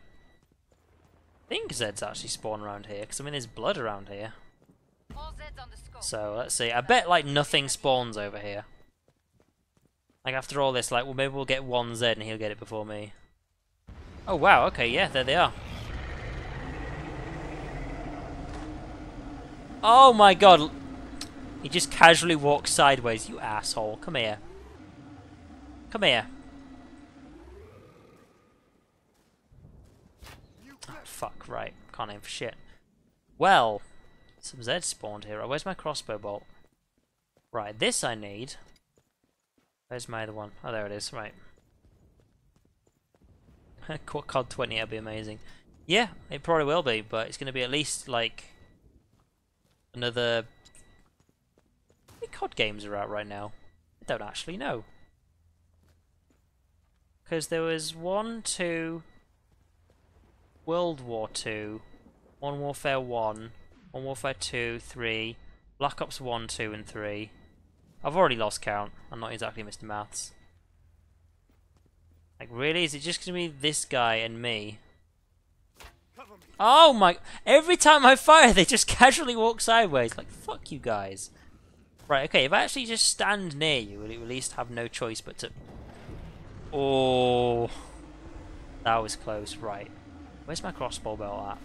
Speaker 1: I think Zeds actually spawn around here, because I mean there's blood around here.
Speaker 2: All Zeds on the scope.
Speaker 1: So, let's see. I bet like nothing spawns over here. Like after all this, like, well maybe we'll get one Zed and he'll get it before me. Oh wow, okay, yeah, there they are. Oh my god! He just casually walks sideways, you asshole. Come here. Come here. Oh, fuck, right. Can't aim for shit. Well, some Zeds spawned here. Oh, where's my crossbow bolt? Right, this I need. Where's my other one? Oh, there it is, right. COD 20, that'd be amazing. Yeah, it probably will be, but it's going to be at least, like, another... How many COD games are out right now? I don't actually know. Because there was 1, 2... World War 2, Modern Warfare 1, Modern Warfare 2, 3, Black Ops 1, 2 and 3. I've already lost count. I'm not exactly Mr. Maths. Like, really? Is it just going to be this guy and me? Oh my... Every time I fire, they just casually walk sideways. Like, fuck you guys. Right, okay, if I actually just stand near you, will you at least have no choice but to... Oh... That was close, right. Where's my crossbow belt at?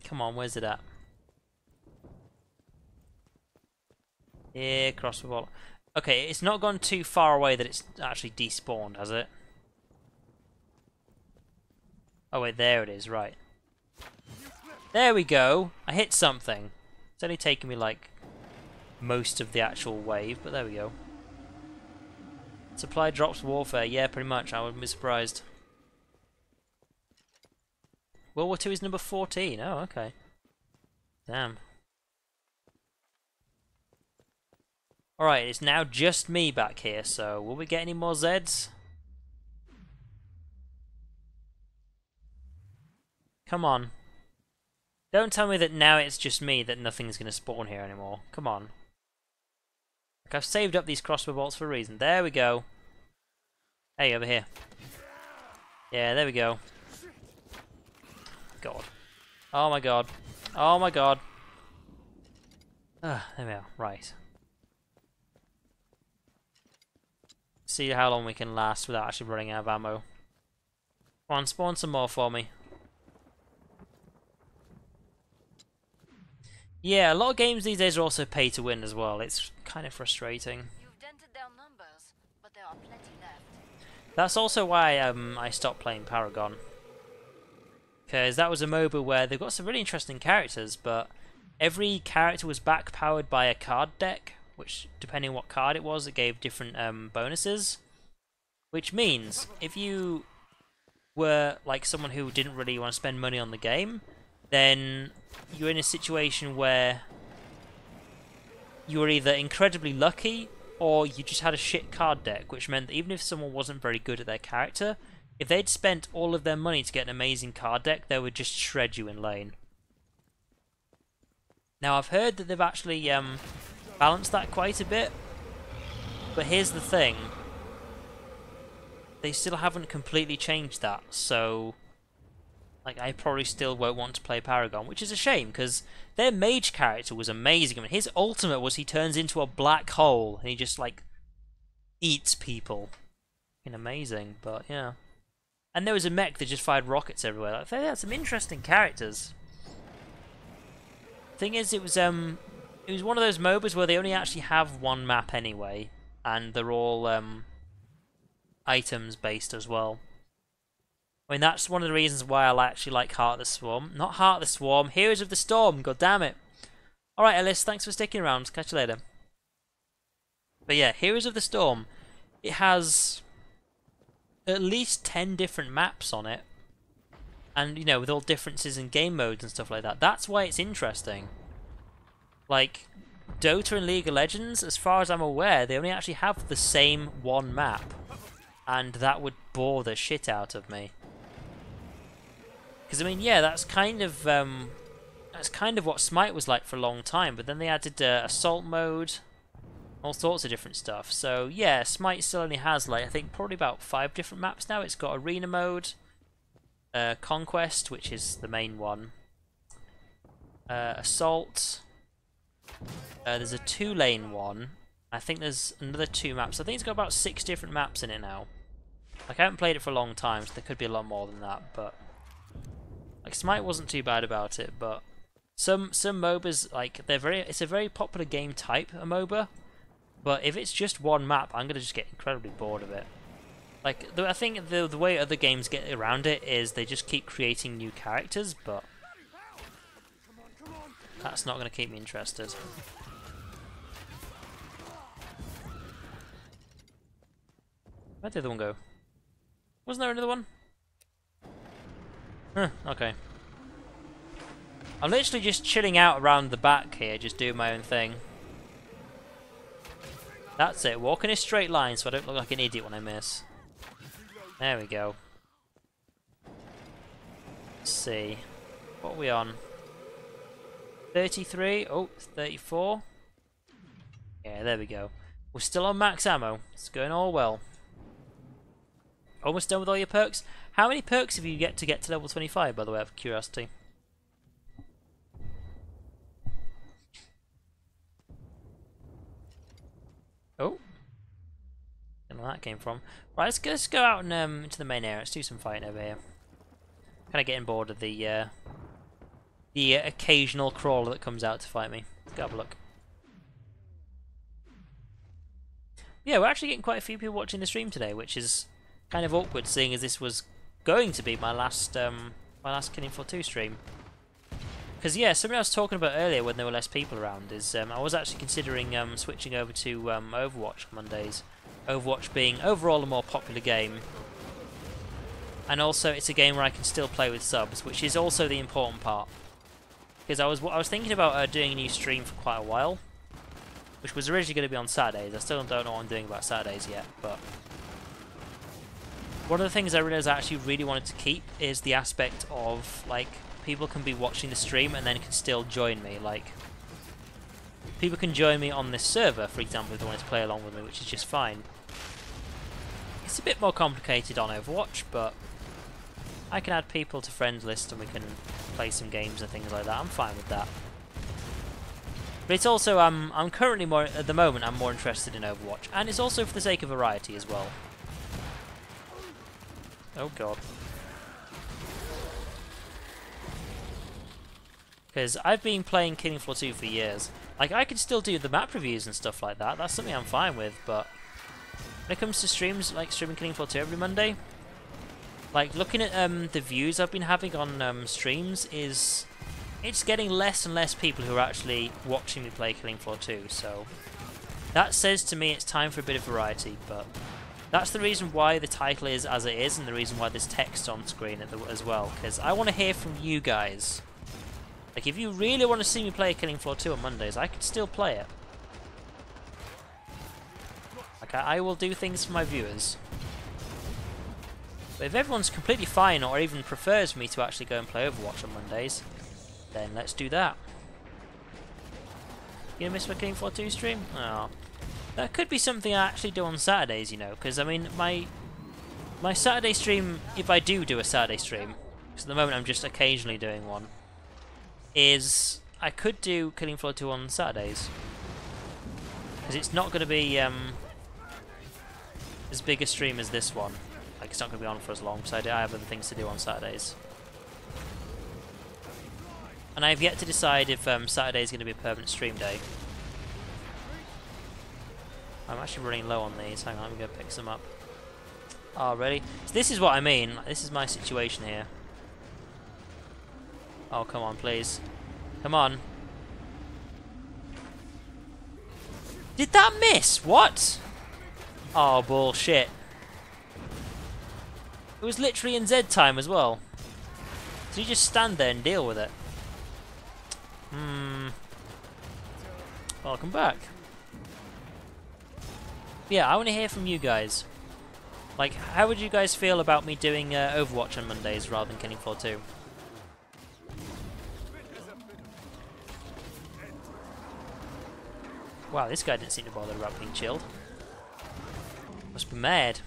Speaker 1: Come on, where's it at? Yeah, crossbow belt. Okay, it's not gone too far away that it's actually despawned, has it? Oh wait, there it is, right. There we go! I hit something. It's only taken me like most of the actual wave, but there we go. Supply drops warfare, yeah, pretty much, I wouldn't be surprised. World War II is number 14, oh okay. Damn. Alright, it's now just me back here, so will we get any more Zeds? Come on. Don't tell me that now it's just me that nothing's going to spawn here anymore. Come on. Like, I've saved up these crossbow bolts for a reason. There we go. Hey, over here. Yeah, there we go. God. Oh my god. Oh my god. Ah, there we are. Right. See how long we can last without actually running out of ammo. Come on, spawn some more for me. Yeah, a lot of games these days are also pay to win as well. It's kind of frustrating.
Speaker 2: You've dented their numbers, but there are plenty left.
Speaker 1: That's also why I stopped playing Paragon. Because that was a MOBA where they've got some really interesting characters, but every character was back-powered by a card deck, which, depending on what card it was, it gave different bonuses. Which means, if you were like someone who didn't really want to spend money on the game, then you're in a situation where you were either incredibly lucky or you just had a shit card deck, which meant that even if someone wasn't very good at their character, if they'd spent all of their money to get an amazing card deck, they would just shred you in lane. Now, I've heard that they've actually balanced that quite a bit, but here's the thing. They still haven't completely changed that, so like I probably still won't want to play Paragon, which is a shame, because their mage character was amazing. I mean, his ultimate was he turns into a black hole, and he just, like, eats people. Fucking amazing, but yeah. And there was a mech that just fired rockets everywhere. Like, they had some interesting characters. Thing is, it was one of those MOBAs where they only actually have one map anyway, and they're all items based as well. I mean, that's one of the reasons why I actually like Heart of the Swarm. Not Heart of the Swarm, Heroes of the Storm, god damn it. Alright, Ellis, thanks for sticking around. Catch you later. But yeah, Heroes of the Storm. It has at least 10 different maps on it. And, you know, with all differences in game modes and stuff like that. That's why it's interesting. Like, Dota and League of Legends, as far as I'm aware, they only actually have the same one map. And that would bore the shit out of me. Because I mean, yeah, that's kind of what Smite was like for a long time. But then they added assault mode, all sorts of different stuff. So yeah, Smite still only has, like, I think probably about 5 different maps now. It's got arena mode, conquest, which is the main one, assault. There's a 2-lane one. I think there's another 2 maps. I think it's got about 6 different maps in it now. Like, I haven't played it for a long time, so there could be a lot more than that, but like Smite wasn't too bad about it. But some MOBAs, like, it's a very popular game type, a MOBA, but if it's just one map, I'm gonna just get incredibly bored of it. Like, I think the way other games get around it is they just keep creating new characters, but that's not gonna keep me interested. Where'd the other one go? Wasn't there another one? Huh, okay. I'm literally just chilling out around the back here, just doing my own thing. That's it, walk in a straight line so I don't look like an idiot when I miss. There we go. Let's see. What are we on? 33? Oh, 34. Yeah, there we go. We're still on max ammo. It's going all well. Almost done with all your perks. How many perks have you get to level 25, by the way, out of curiosity? Oh. Don't know where that came from. Right, let's go out and into the main area. Let's do some fighting over here. Kind of getting bored of the occasional crawler that comes out to fight me. Let's go have a look. Yeah, we're actually getting quite a few people watching the stream today, which is kind of awkward, seeing as this was going to be my last Killing Floor 2 stream. Because yeah, something I was talking about earlier when there were less people around is I was actually considering switching over to Overwatch Mondays. Overwatch being overall a more popular game, and also it's a game where I can still play with subs, which is also the important part. Because I was thinking about doing a new stream for quite a while, which was originally going to be on Saturdays. I still don't know what I'm doing about Saturdays yet, but one of the things I realized I actually really wanted to keep is the aspect of, like, people can be watching the stream and then can still join me. Like, people can join me on this server, for example, if they wanted to play along with me, which is just fine. It's a bit more complicated on Overwatch, but I can add people to friends list and we can play some games and things like that. I'm fine with that. But it's also, I'm currently more, at the moment, I'm more interested in Overwatch. And it's also for the sake of variety as well. Oh god. Because I've been playing Killing Floor 2 for years. Like, I could still do the map reviews and stuff like that. That's something I'm fine with, but when it comes to streams, like streaming Killing Floor 2 every Monday, like, looking at the views I've been having on streams is... It's getting less and less people who are actually watching me play Killing Floor 2, so... That says to me it's time for a bit of variety, but... That's the reason why the title is as it is, and the reason why there's text on screen as well, because I want to hear from you guys. Like, if you really want to see me play Killing Floor 2 on Mondays, I could still play it. Like, I will do things for my viewers. But if everyone's completely fine, or even prefers me to actually go and play Overwatch on Mondays, then let's do that. You gonna miss my Killing Floor 2 stream? Oh. That could be something I actually do on Saturdays, you know, because, I mean, my Saturday stream, if I do a Saturday stream, because at the moment I'm just occasionally doing one, is I could do Killing Floor 2 on Saturdays. Because it's not going to be as big a stream as this one. Like, it's not going to be on for as long, so I have other things to do on Saturdays. And I have yet to decide if Saturday is going to be a permanent stream day. I'm actually running low on these. Hang on, let me go pick some up. Oh, ready? So this is what I mean. This is my situation here. Oh, come on, please. Come on. Did that miss? What? Oh, bullshit. It was literally in Z time as well. So you just stand there and deal with it. Welcome back. Yeah, I want to hear from you guys. Like, how would you guys feel about me doing Overwatch on Mondays rather than Killing Floor 2? Wow, this guy didn't seem to bother about being chilled. Must be mad.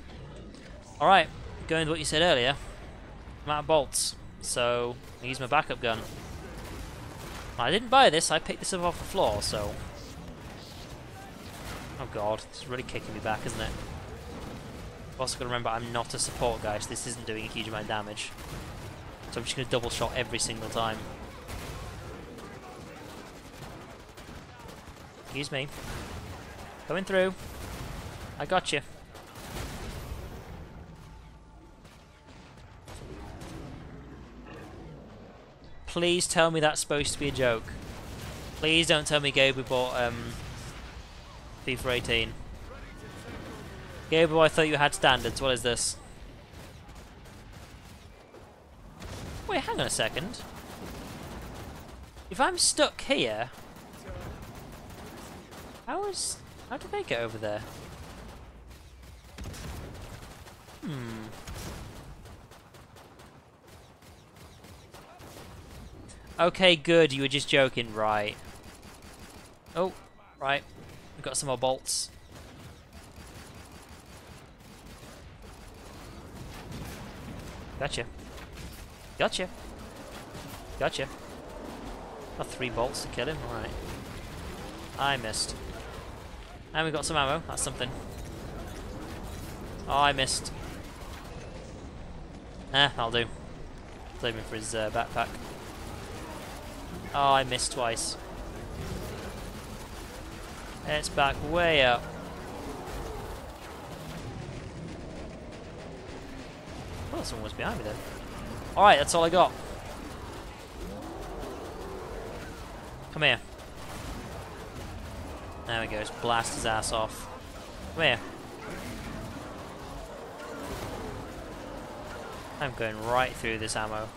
Speaker 1: Alright, going with what you said earlier. I'm out of bolts, so I use my backup gun. I didn't buy this, I picked this up off the floor, so... Oh god, this is really kicking me back, isn't it? I've also got to remember I'm not a support guy, so this isn't doing a huge amount of damage. So I'm just going to double shot every single time. Excuse me. Coming through. I got you. Please tell me that's supposed to be a joke. Please don't tell me Gabe bought FIFA 18. Gabe, I thought you had standards. What is this? Wait, hang on a second. If I'm stuck here, how did they get over there? Okay, good. You were just joking, right? Oh, right. We've got some more bolts. Gotcha. Gotcha. Gotcha. Got 3 bolts to kill him. Alright. I missed. And we got some ammo. That's something. Oh, I missed. That'll do. Save him for his backpack. Oh, I missed twice. It's back way up. Oh, someone was behind me then. Alright, that's all I got. Come here. There we go, just blast his ass off. Come here. I'm going right through this ammo.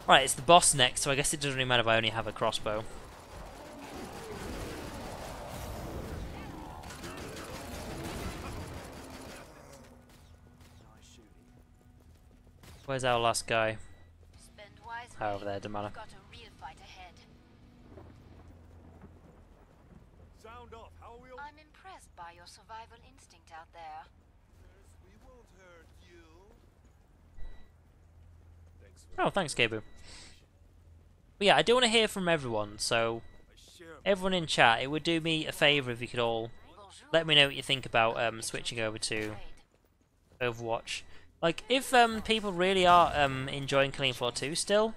Speaker 1: Right, it's the boss next, so I guess it doesn't really matter if I only have a crossbow. Where's our last guy? Oh, over there, doesn't matter.
Speaker 2: Got a real fight ahead.
Speaker 3: Sound off. How are we all?
Speaker 2: I'm impressed. impressed by your survival instinct out there.
Speaker 3: We won't hurt you. Thanks
Speaker 1: Oh, thanks, Gabu. But yeah, I do want to hear from everyone, so everyone in chat, it would do me a favour if you could all let me know what you think about switching over to Overwatch. Like, if people really are enjoying Killing Floor 2 still,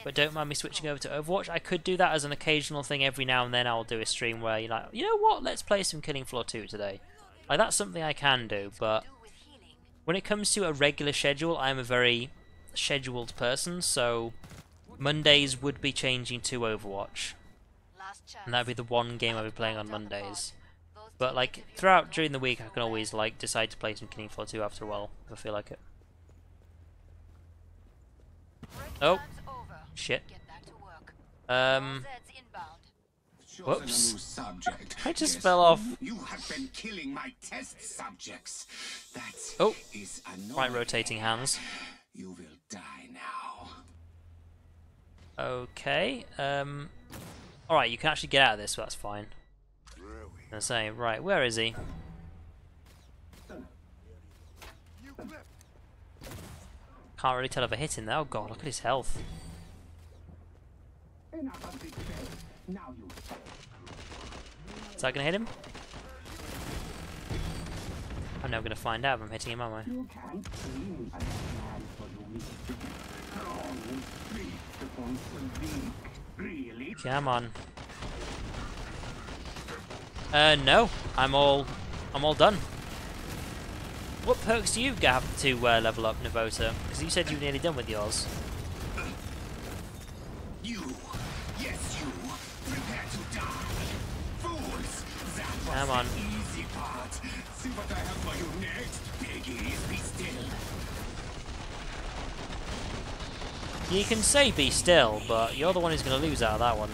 Speaker 1: but don't mind me switching over to Overwatch, I could do that as an occasional thing every now and then. I'll do a stream where you're like, you know what, let's play some Killing Floor 2 today. Like, that's something I can do, but when it comes to a regular schedule, I'm a very scheduled person, so Mondays would be changing to Overwatch. And that'd be the one game I'd be playing on Mondays. But like throughout during the week, I can always like decide to play some Killing Floor 2 after a while if I feel like it. Oh, shit. Whoops. I just fell off.
Speaker 4: You have been killing my test subjects. That is annoying.
Speaker 1: Right, rotating hands.
Speaker 4: You will die now.
Speaker 1: Okay. Alright, you can actually get out of this, so that's fine. I say, right, where is he? Can't really tell if I hit him there. Oh god, look at his health. Is that gonna hit him? I'm never gonna find out if I'm hitting him, am I? Come on. No, I'm all done. What perks do you have to level up, Navota? Because you said you were nearly done with yours.
Speaker 4: You, yes you, prepare to die. Fools, that was
Speaker 1: Come on.
Speaker 4: the easy part. See what I have for you next, piggies, be still.
Speaker 1: You can say be still, but you're the one who's going to lose out of that one.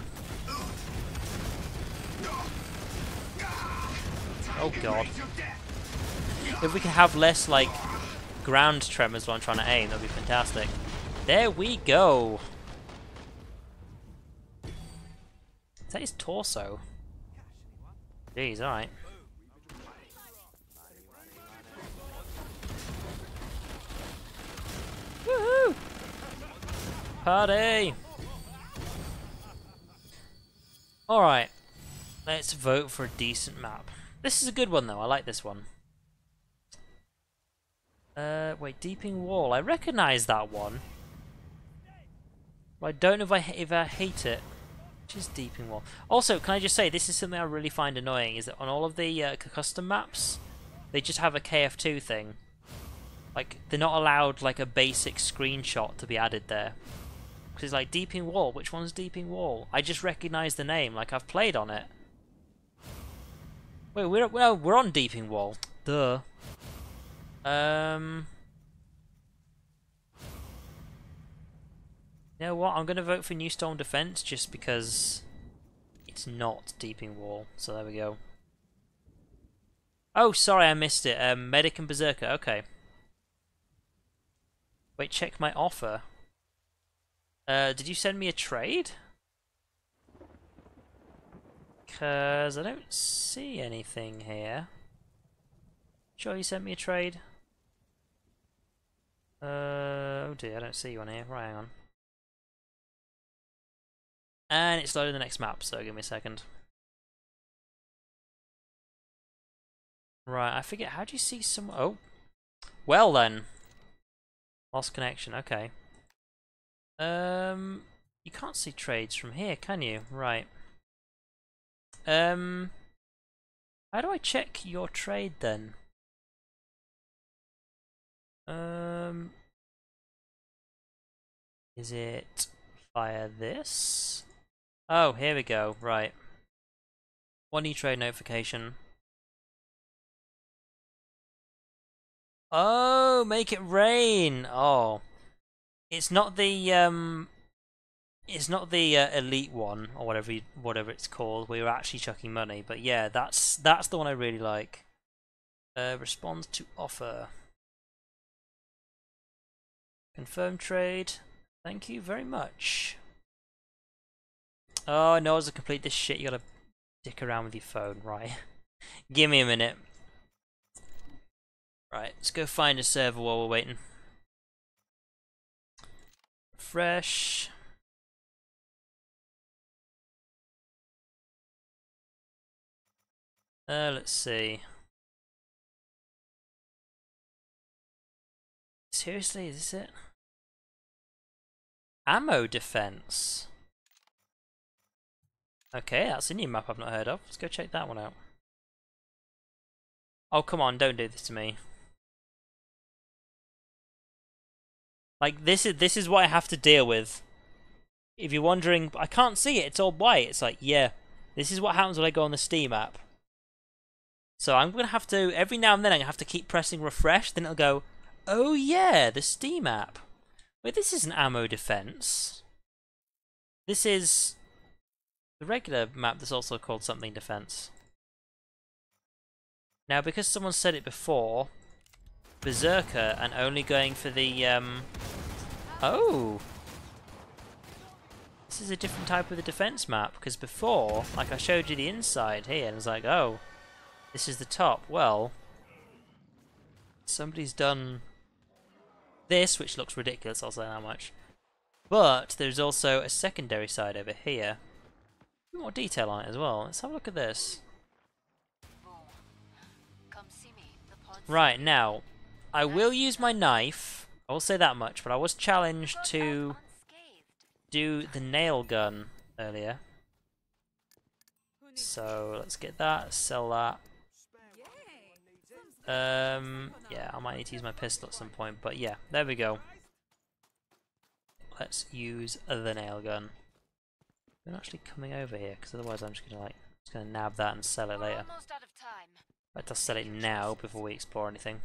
Speaker 1: Oh god. If we can have less, like, ground tremors while I'm trying to aim, that'd be fantastic. There we go! Is that his torso? Jeez, alright. Woohoo! Party! Alright. Let's vote for a decent map. This is a good one though, I like this one. Wait, Deeping Wall. I recognise that one. But I don't know if I hate it. Which is Deeping Wall. Also, can I just say, this is something I really find annoying, is that on all of the custom maps, they just have a KF2 thing. Like, they're not allowed like a basic screenshot to be added there. Because it's like, Deeping Wall, which one's Deeping Wall? I just recognise the name, like I've played on it. Wait, we're on Deeping Wall. Duh. You know what? I'm gonna vote for New Storm Defense just because it's not Deeping Wall. So there we go. Oh, sorry, I missed it. Medic and Berserker. Okay. Wait, check my offer. Did you send me a trade? Because I don't see anything here. Sure you sent me a trade? Oh dear, I don't see one here. Right, hang on. And it's loading the next map, so give me a second. Right, I forget, how do you see some... Oh. Well then. Lost connection, okay. You can't see trades from here, can you? Right. How do I check your trade then? Is it via this? Oh, here we go. Right. One e-trade notification. Oh, make it rain. Oh, it's not the elite one or whatever it's called. We were actually chucking money, but yeah, that's the one I really like. Respond to offer. Confirm trade. Thank you very much. Oh, no, as to complete this shit, you gotta dick around with your phone, right? Give me a minute. Right, let's go find a server while we're waiting. Fresh. Let's see. Seriously, is this it? Ammo defense. Okay, that's a new map I've not heard of. Let's go check that one out. Oh, come on, don't do this to me. Like, this is what I have to deal with. If you're wondering, I can't see it, it's all white. It's like, yeah, this is what happens when I go on the Steam app. So I'm going to have to, every now and then, I'm going to have to keep pressing refresh, then it'll go, oh yeah, the Steam app. Wait, this isn't ammo defense. This is the regular map that's also called something defense. Now, because someone said it before, Berserker and only going for the, oh! This is a different type of the defense map, because before, like I showed you the inside here, and it was like, oh, this is the top. Well, somebody's done this, which looks ridiculous, I'll say that much. But there's also a secondary side over here. A bit more detail on it as well. Let's have a look at this. Right, now, I will use my knife, I will say that much, but I was challenged to do the nail gun earlier. So, let's get that, sell that. Yeah, I might need to use my pistol at some point, but yeah, there we go. Let's use the nail gun. I'm actually coming over here, because otherwise I'm just gonna nab that and sell it later. I'd just sell it now before we explore anything.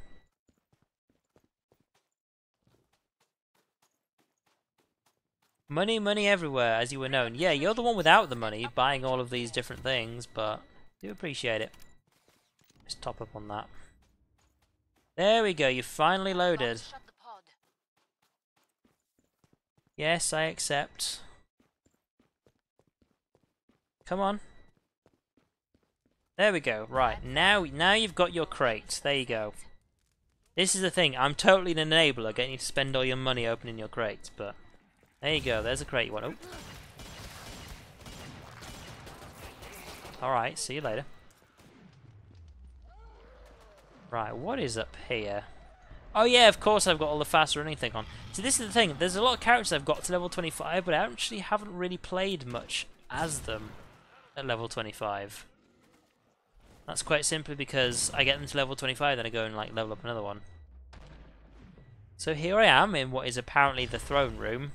Speaker 1: Money, money everywhere, as you were known. Yeah, you're the one without the money, buying all of these different things, but I do appreciate it. Let's top up on that. There we go, you finally loaded. Yes, I accept. Come on. There we go. Right, now you've got your crate. There you go. This is the thing. I'm totally an enabler, getting you to spend all your money opening your crates, but there you go. There's a crate you want. Oh. Alright, see you later. Right, what is up here? Oh yeah, of course I've got all the fast running thing on. See, this is the thing. There's a lot of characters I've got to level 25, but I actually haven't really played much as them at level 25. That's quite simply because I get them to level 25, then I go and like level up another one. So here I am in what is apparently the throne room.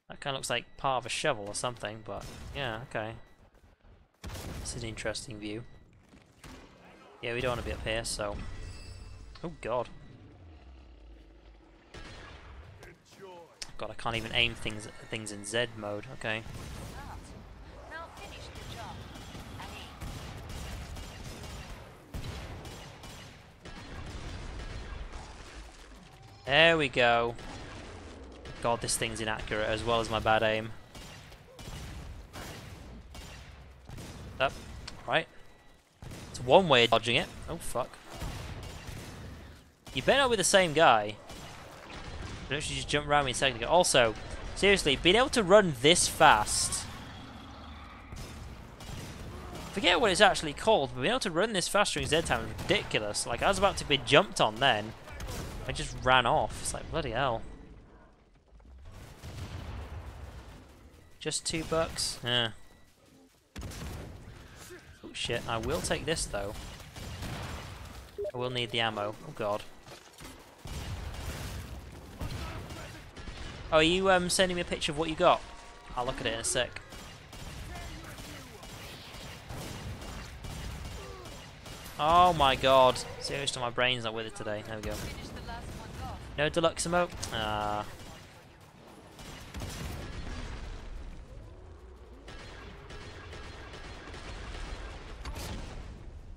Speaker 1: That kind of looks like part of a shovel or something, but yeah, okay. It's an interesting view. Yeah, we don't want to be up here, so... Oh god. God, I can't even aim things in Z mode, okay. There we go. God, this thing's inaccurate as well as my bad aim. Up. Right. It's one way of dodging it. Oh, fuck. You better not be the same guy. You actually just jumped around me a second ago. Also, seriously, being able to run this fast. Forget what it's actually called, but being able to run this fast during Z time is ridiculous. Like, I was about to be jumped on then. I just ran off. It's like, bloody hell. Just $2? Yeah. Oh shit, I will take this though. I will need the ammo. Oh god. Oh, are you sending me a picture of what you got? I'll look at it in a sec. Oh my god. Seriously, my brain's not with it today. There we go. No deluxe ammo? Ah.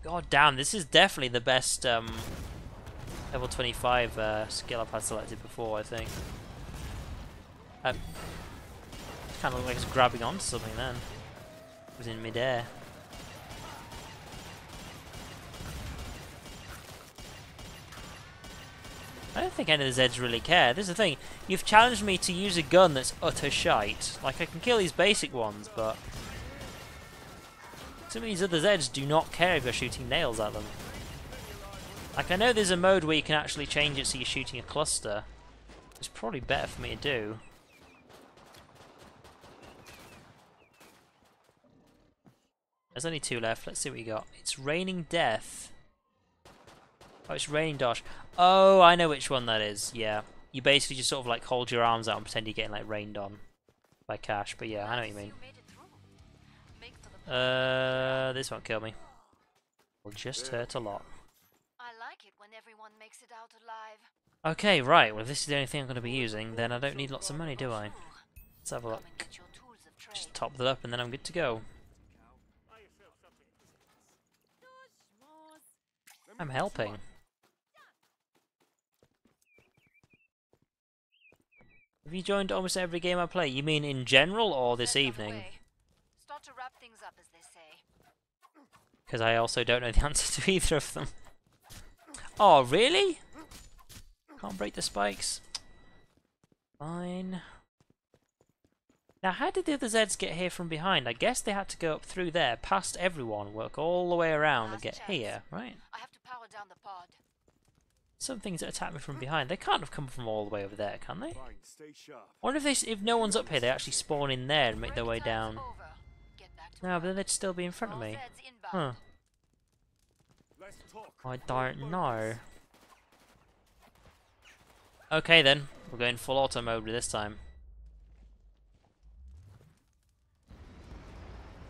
Speaker 1: God damn, this is definitely the best level 25 skill I've had selected before, I think. Kind of looked like it's grabbing onto something then. It was in midair. I don't think any of the Zeds really care. This is the thing. You've challenged me to use a gun that's utter shite. Like, I can kill these basic ones, but some of these other Zeds do not care if you're shooting nails at them. Like, I know there's a mode where you can actually change it so you're shooting a cluster. It's probably better for me to do. There's only 2 left. Let's see what you got. It's Raining Death. Oh, it's Raining Dosh. Oh, I know which one that is. Yeah. You basically just sort of like hold your arms out and pretend you're getting like rained on by cash. But yeah, I know what you mean. This won't kill me. Will just hurt a lot.
Speaker 2: I like it when everyone makes it out alive.
Speaker 1: Okay, right. Well, if this is the only thing I'm going to be using, then I don't need lots of money, do I? Let's have a
Speaker 2: Come and
Speaker 1: look.
Speaker 2: get your tools of trade.
Speaker 1: Just top that up and then I'm good to go. I'm helping. Have you joined almost every game I play? You mean in general or this
Speaker 2: Step out of the
Speaker 1: evening?
Speaker 2: way. Start to wrap things up, as they say.
Speaker 1: Because I also don't know the answer to either of them. Oh, really? Can't break the spikes. Fine. Now, how did the other Zeds get here from behind? I guess they had to go up through there, past everyone, work all the way around and
Speaker 2: Last
Speaker 1: get
Speaker 2: chance.
Speaker 1: here, right?
Speaker 2: I have to power down the pod.
Speaker 1: Some things that attack me from behind, they can't have come from all the way over there, can they?
Speaker 3: Fine, stay sharp.
Speaker 1: I wonder if no one's up here, they actually spawn in there and make their way
Speaker 2: Break time's
Speaker 1: down.
Speaker 2: over. Get back to
Speaker 1: No,
Speaker 2: work.
Speaker 1: but then they'd still be in front of
Speaker 2: All
Speaker 1: me.
Speaker 2: Zeds
Speaker 1: Huh.
Speaker 2: inbound.
Speaker 3: Let's talk.
Speaker 1: I don't know. Okay then, we're going full auto mode this time.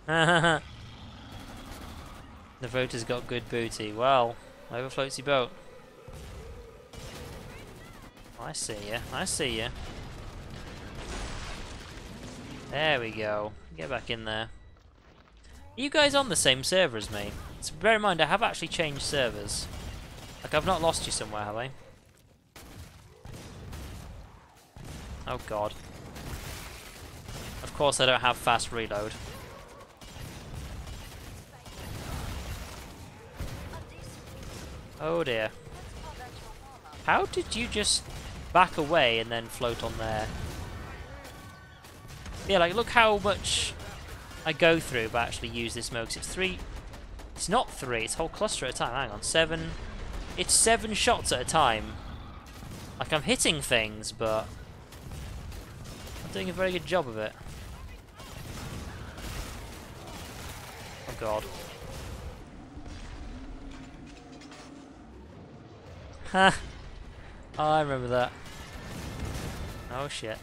Speaker 1: The voter's got good booty. Well, over floats your boat. I see ya. I see ya. There we go. Get back in there. Are you guys on the same server as me? So bear in mind, I have actually changed servers. Like, I've not lost you somewhere, have I? Oh god. Of course I don't have fast reload. Oh dear. How did you just back away and then float on there? Yeah, like, look how much I go through but actually use this mode, 'cause it's 3... It's not 3, it's a whole cluster at a time. Hang on, 7... It's 7 shots at a time. Like, I'm hitting things, but I'm doing a very good job of it. Oh god. Ha! Oh, I remember that. Oh shit.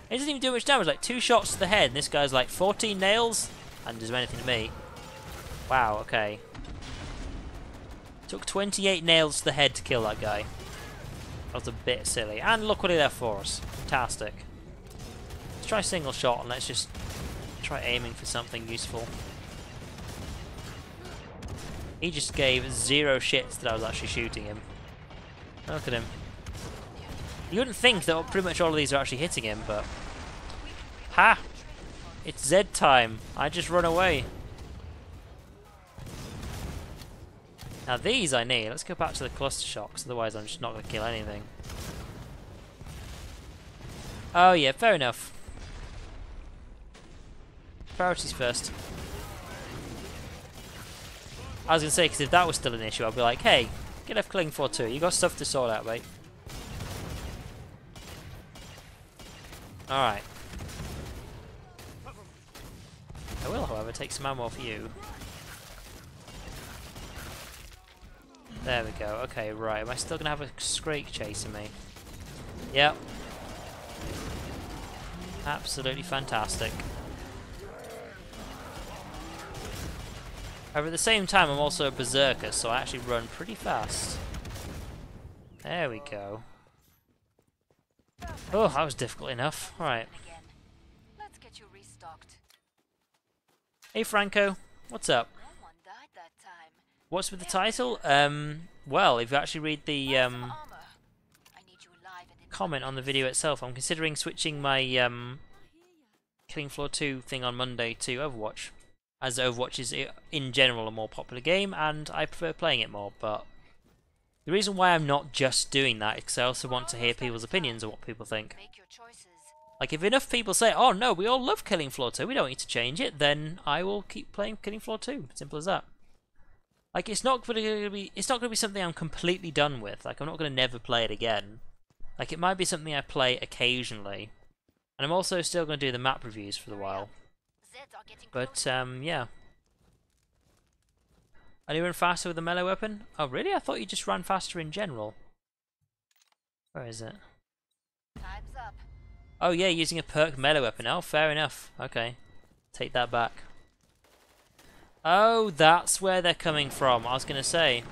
Speaker 1: It doesn't even do much damage, like 2 shots to the head, and this guy's like 14 nails, and doesn't do anything to me. Wow, okay. Took 28 nails to the head to kill that guy. That was a bit silly. And look what he left for us. Fantastic. Let's try single shot and let's just try aiming for something useful. He just gave 0 shits that I was actually shooting him. Look at him. You wouldn't think that pretty much all of these are actually hitting him, but... Ha! It's Z time. I just run away. Now these I need. Let's go back to the cluster shocks, otherwise I'm just not going to kill anything. Oh yeah, fair enough. Priorities first. I was going to say, because if that was still an issue, I'd be like, hey, get off killing 4-2. You got stuff to sort out, mate. Alright. I will, however, take some ammo for you. There we go. Okay, right. Am I still going to have a Scrake chasing me? Yep. Absolutely fantastic. However, at the same time, I'm also a berserker, so I actually run pretty fast. There we go. Oh, that was difficult enough. Alright.
Speaker 2: Again. Let's get you restocked.
Speaker 1: Hey, Franco. What's up?
Speaker 2: No one died that time.
Speaker 1: What's with the title? Well, if you actually read the
Speaker 2: Buy some armor. I need you alive and in
Speaker 1: comment on the video itself, I'm considering switching my Killing Floor 2 thing on Monday to Overwatch. as Overwatch is in general a more popular game, and I prefer playing it more. But the reason why I'm not just doing that is because I also want to hear people's opinions on what people think.
Speaker 2: Make your choices.
Speaker 1: Like, if enough people say, "Oh no, we all love Killing Floor 2, we don't need to change it," then I will keep playing Killing Floor 2. Simple as that. Like, it's not going to be something I'm completely done with. Like, I'm not going to never play it again. Like, it might be something I play occasionally, and I'm also still going to do the map reviews for a while.
Speaker 2: Zeds are getting
Speaker 1: But
Speaker 2: closer.
Speaker 1: yeah. Are you run faster with a melee weapon? Oh really? I thought you just ran faster in general. Where is it?
Speaker 2: Time's up.
Speaker 1: Oh yeah, using a perk melee weapon. Oh, fair enough. Okay. Take that back. Oh, that's where they're coming from. I was going to say.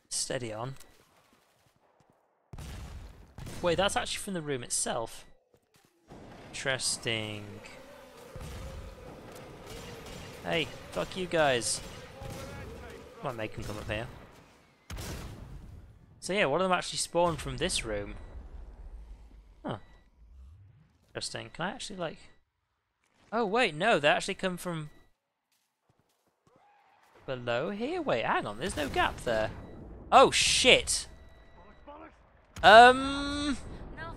Speaker 1: Steady on. Wait, that's actually from the room itself. Interesting. Hey, fuck you guys. Might make them come up here. So yeah, one of them actually spawned from this room. Huh. Interesting. Can I actually, like... Oh wait, no, they actually come from... below here? Wait, hang on, there's no gap there. Oh shit!
Speaker 2: Now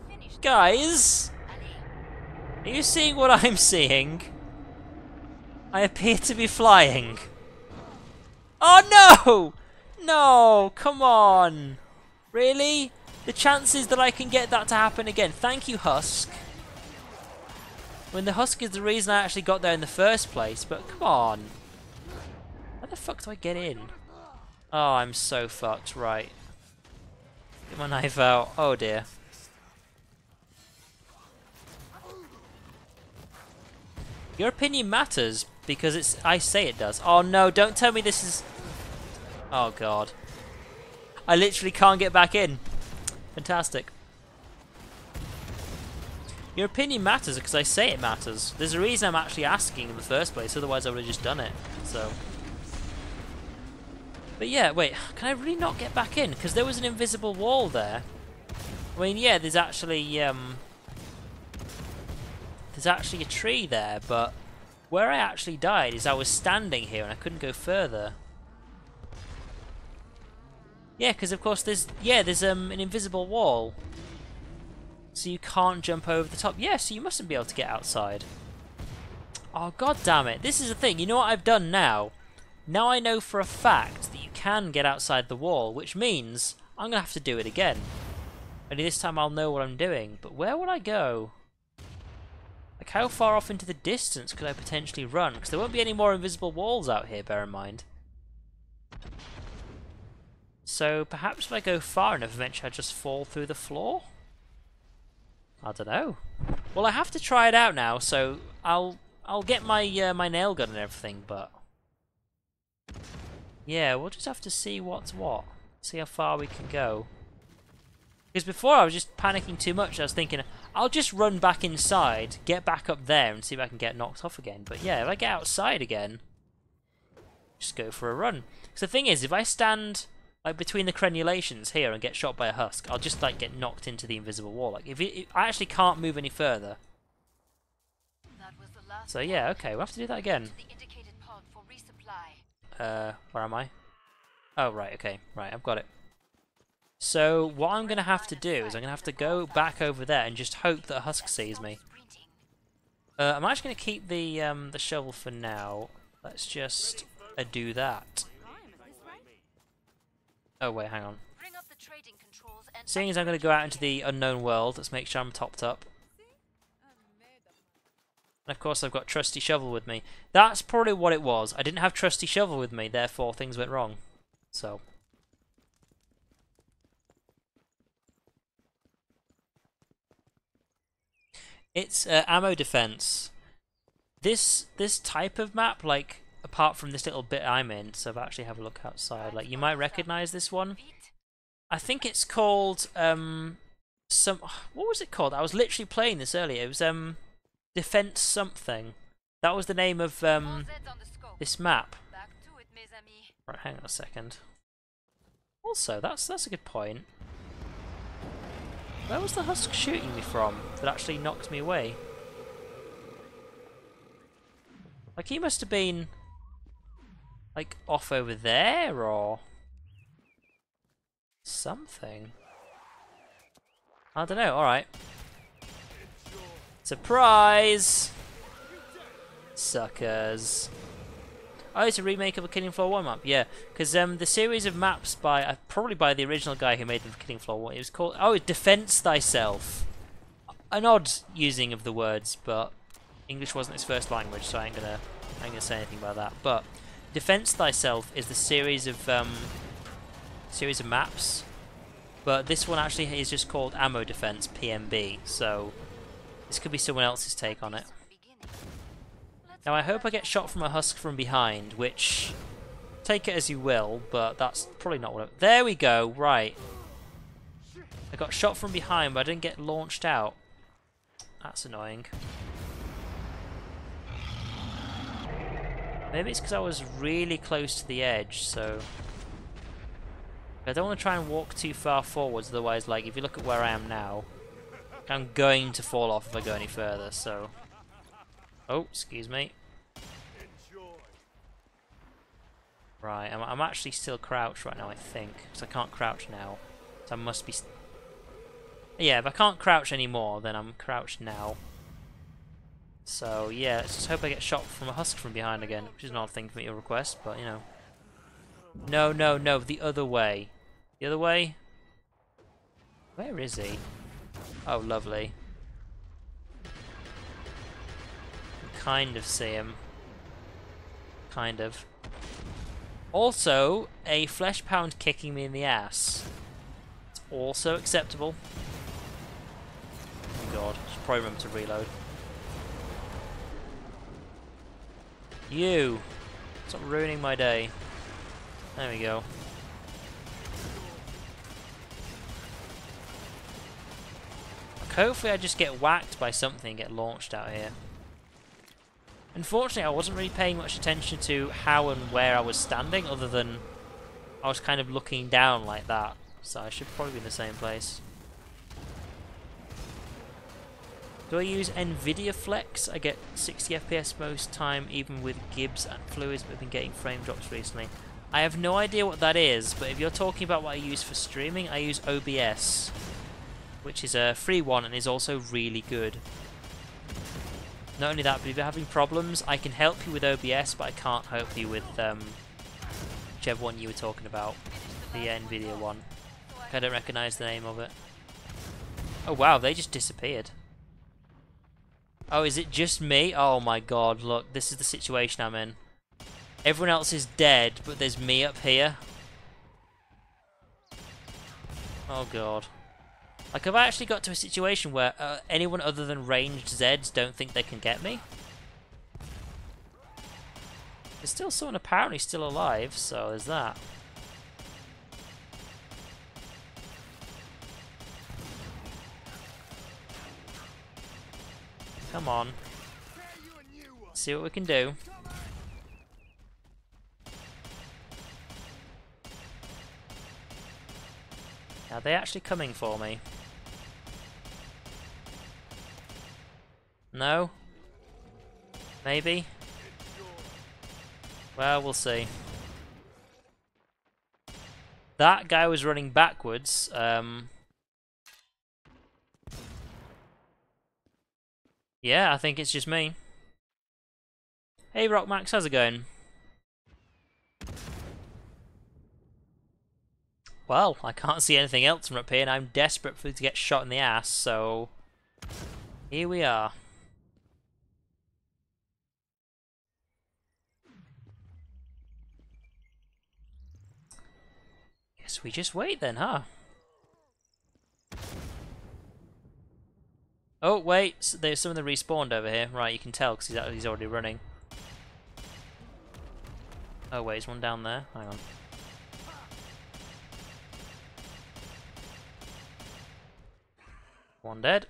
Speaker 2: finished.
Speaker 1: Guys!
Speaker 2: Allez.
Speaker 1: Are you seeing what I'm seeing? I appear to be flying. Oh no! No, come on! Really? The chances that I can get that to happen again. Thank you, Husk. When the Husk is the reason I actually got there in the first place, but come on. How the fuck do I get in? Oh, I'm so fucked, right. Get my knife out. Oh dear. Your opinion matters because I say it does. Oh no, don't tell me this is... Oh god. I literally can't get back in. Fantastic. Your opinion matters because I say it matters. There's a reason I'm actually asking in the first place, otherwise I would have just done it. So... But yeah, wait, can I really not get back in? Because there was an invisible wall there. I mean, yeah, there's actually a tree there, but where I actually died is I was standing here and I couldn't go further. Yeah, because of course there's an invisible wall, so you can't jump over the top. Yeah, so you mustn't be able to get outside. Oh god damn it! This is the thing. You know what I've done now? Now I know for a fact that you can get outside the wall, which means I'm gonna have to do it again. Only this time I'll know what I'm doing. But where would I go? Like, how far off into the distance could I potentially run? Because there won't be any more invisible walls out here, bear in mind. So perhaps if I go far enough, eventually I just fall through the floor? I don't know. Well, I have to try it out now, so I'll get my my nail gun and everything, but yeah, we'll just have to see what's what. See how far we can go. Because before I was just panicking too much. I was thinking, I'll just run back inside, get back up there, and see if I can get knocked off again. But yeah, if I get outside again, just go for a run. Because the thing is, if I stand like between the crenulations here and get shot by a husk, I'll just like get knocked into the invisible wall. Like if I actually can't move any further.
Speaker 2: That was the last
Speaker 1: So yeah, okay, we'll have to do that again.
Speaker 2: to the indicated pod for resupply.
Speaker 1: Where am I? Oh right, okay, right, I've got it. So what I'm gonna have to do is I'm gonna have to go back over there and just hope that a husk sees me.
Speaker 2: Sprinting.
Speaker 1: I'm actually gonna keep the shovel for now. Let's just do that. Oh wait, hang on.
Speaker 2: Bring up the trading controls and
Speaker 1: Seeing as I'm gonna go out into the unknown world, let's make sure I'm topped up. And of course I've got Trusty Shovel with me. That's probably what it was. I didn't have Trusty Shovel with me, therefore things went wrong. So. It's ammo defense. This type of map, like, apart from this little bit I'm in, so if I actually have a look outside, like, you might recognize this one.
Speaker 2: feet.
Speaker 1: I think it's called, what was it called? I was literally playing this earlier. It was, Defense something. That was the name of,
Speaker 2: All Zeds on the scope.
Speaker 1: this map.
Speaker 2: Back to it, mes amis.
Speaker 1: Right, hang on a second. Also, that's a good point. Where was the husk shooting me from that actually knocked me away? Like, he must have been, like, off over there, or something. I don't know, alright. Surprise! Suckers. Oh, it's a remake of a Killing Floor 1 map, yeah. Because the series of maps by, probably by the original guy who made the Killing Floor 1, it was called, oh, Defense Thyself. An odd using of the words, but English wasn't his first language, so I ain't gonna say anything about that. But Defense Thyself is the series of maps, but this one actually is just called Ammo Defense PMB. So this could be someone else's take on it. Now I hope I get shot from a husk from behind, which take it as you will, but that's probably not what. There we go. Right, I got shot from behind, but I didn't get launched out. That's annoying. Maybe it's because I was really close to the edge, so I don't want to try and walk too far forwards, otherwise, like, if you look at where I am now, I'm going to fall off if I go any further, so... Oh, excuse me. Right, I'm actually still crouched right now, I think, because I can't crouch now, so I must be... Yeah, if I can't crouch anymore, then I'm crouched now. So yeah, let's just hope I get shot from a husk from behind again, which is an odd thing for me to request, but you know. No, no, no, the other way. The other way? Where is he? Oh, lovely. Kind of see him. Kind of. Also, a flesh pound kicking me in the ass. It's also acceptable. Oh god, should probably remember to reload. You! Stop ruining my day. There we go. Hopefully I just get whacked by something and get launched out here. Unfortunately I wasn't really paying much attention to how and where I was standing, other than I was kind of looking down like that. So I should probably be in the same place. Do I use Nvidia Flex? I get 60 FPS most time, even with Gibbs and fluids, but I've been getting frame drops recently. I have no idea what that is, but if you're talking about what I use for streaming, I use OBS, which is a free one and is also really good. Not only that, but if you're having problems, I can help you with OBS, but I can't help you with whichever one you were talking about, the Nvidia one. I don't recognise the name of it. Oh wow, they just disappeared. Oh, is it just me? Oh my god, look, this is the situation I'm in. Everyone else is dead, but there's me up here. Oh god. Like, have I actually got to a situation where anyone other than ranged Zeds don't think they can get me? There's still someone apparently still alive, so there's that. Come on. See what we can do. Are they actually coming for me? No? Maybe? Well, we'll see. That guy was running backwards. Yeah, I think it's just me. Hey Rockmax, how's it going? Well, I can't see anything else from up here, and I'm desperate for it to get shot in the ass, so here we are. Guess we just wait then, huh? Oh, wait, there's some of them respawned over here. Right, you can tell because he's already running. Oh, wait, there's one down there. Hang on. One dead.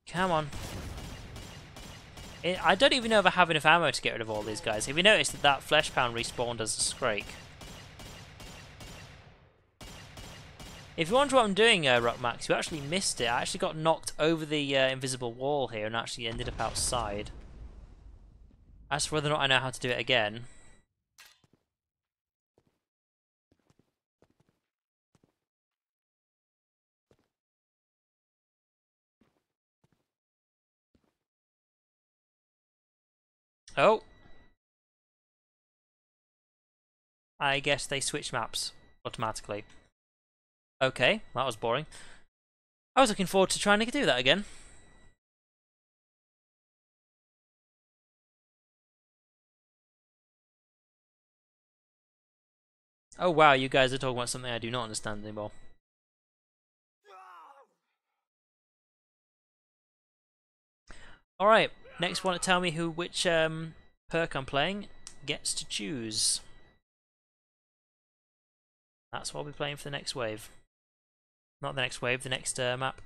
Speaker 1: Come on. I don't even know if I have enough ammo to get rid of all these guys. Have you noticed that that flesh pound respawned as a Scrake? If you wonder what I'm doing, Rockmax, you actually missed it. I actually got knocked over the invisible wall here and actually ended up outside. As for whether or not I know how to do it again... Oh! I guess they switch maps automatically. Okay, that was boring. I was looking forward to trying to do that again. Oh wow, you guys are talking about something I do not understand anymore. Alright, next one to tell me which perk I'm playing gets to choose. That's what I'll be playing for the next wave. Not the next wave, the next map.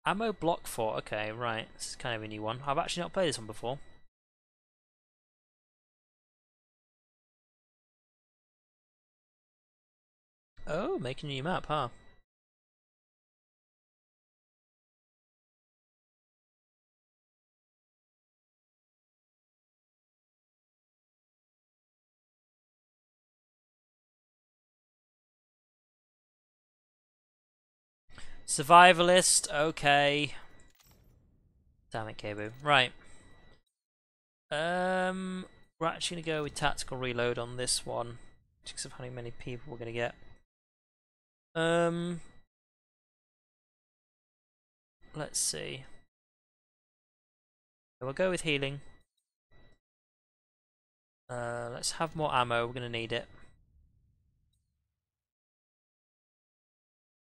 Speaker 1: Ammo block 4, okay, right. This is kind of a new one. I've actually not played this one before. Oh, making a new map, huh? Survivalist, okay. Damn it, Kebu. Right. We're actually gonna go with tactical reload on this one, because of how many people we're gonna get. Let's see. We'll go with healing. Let's have more ammo. We're gonna need it.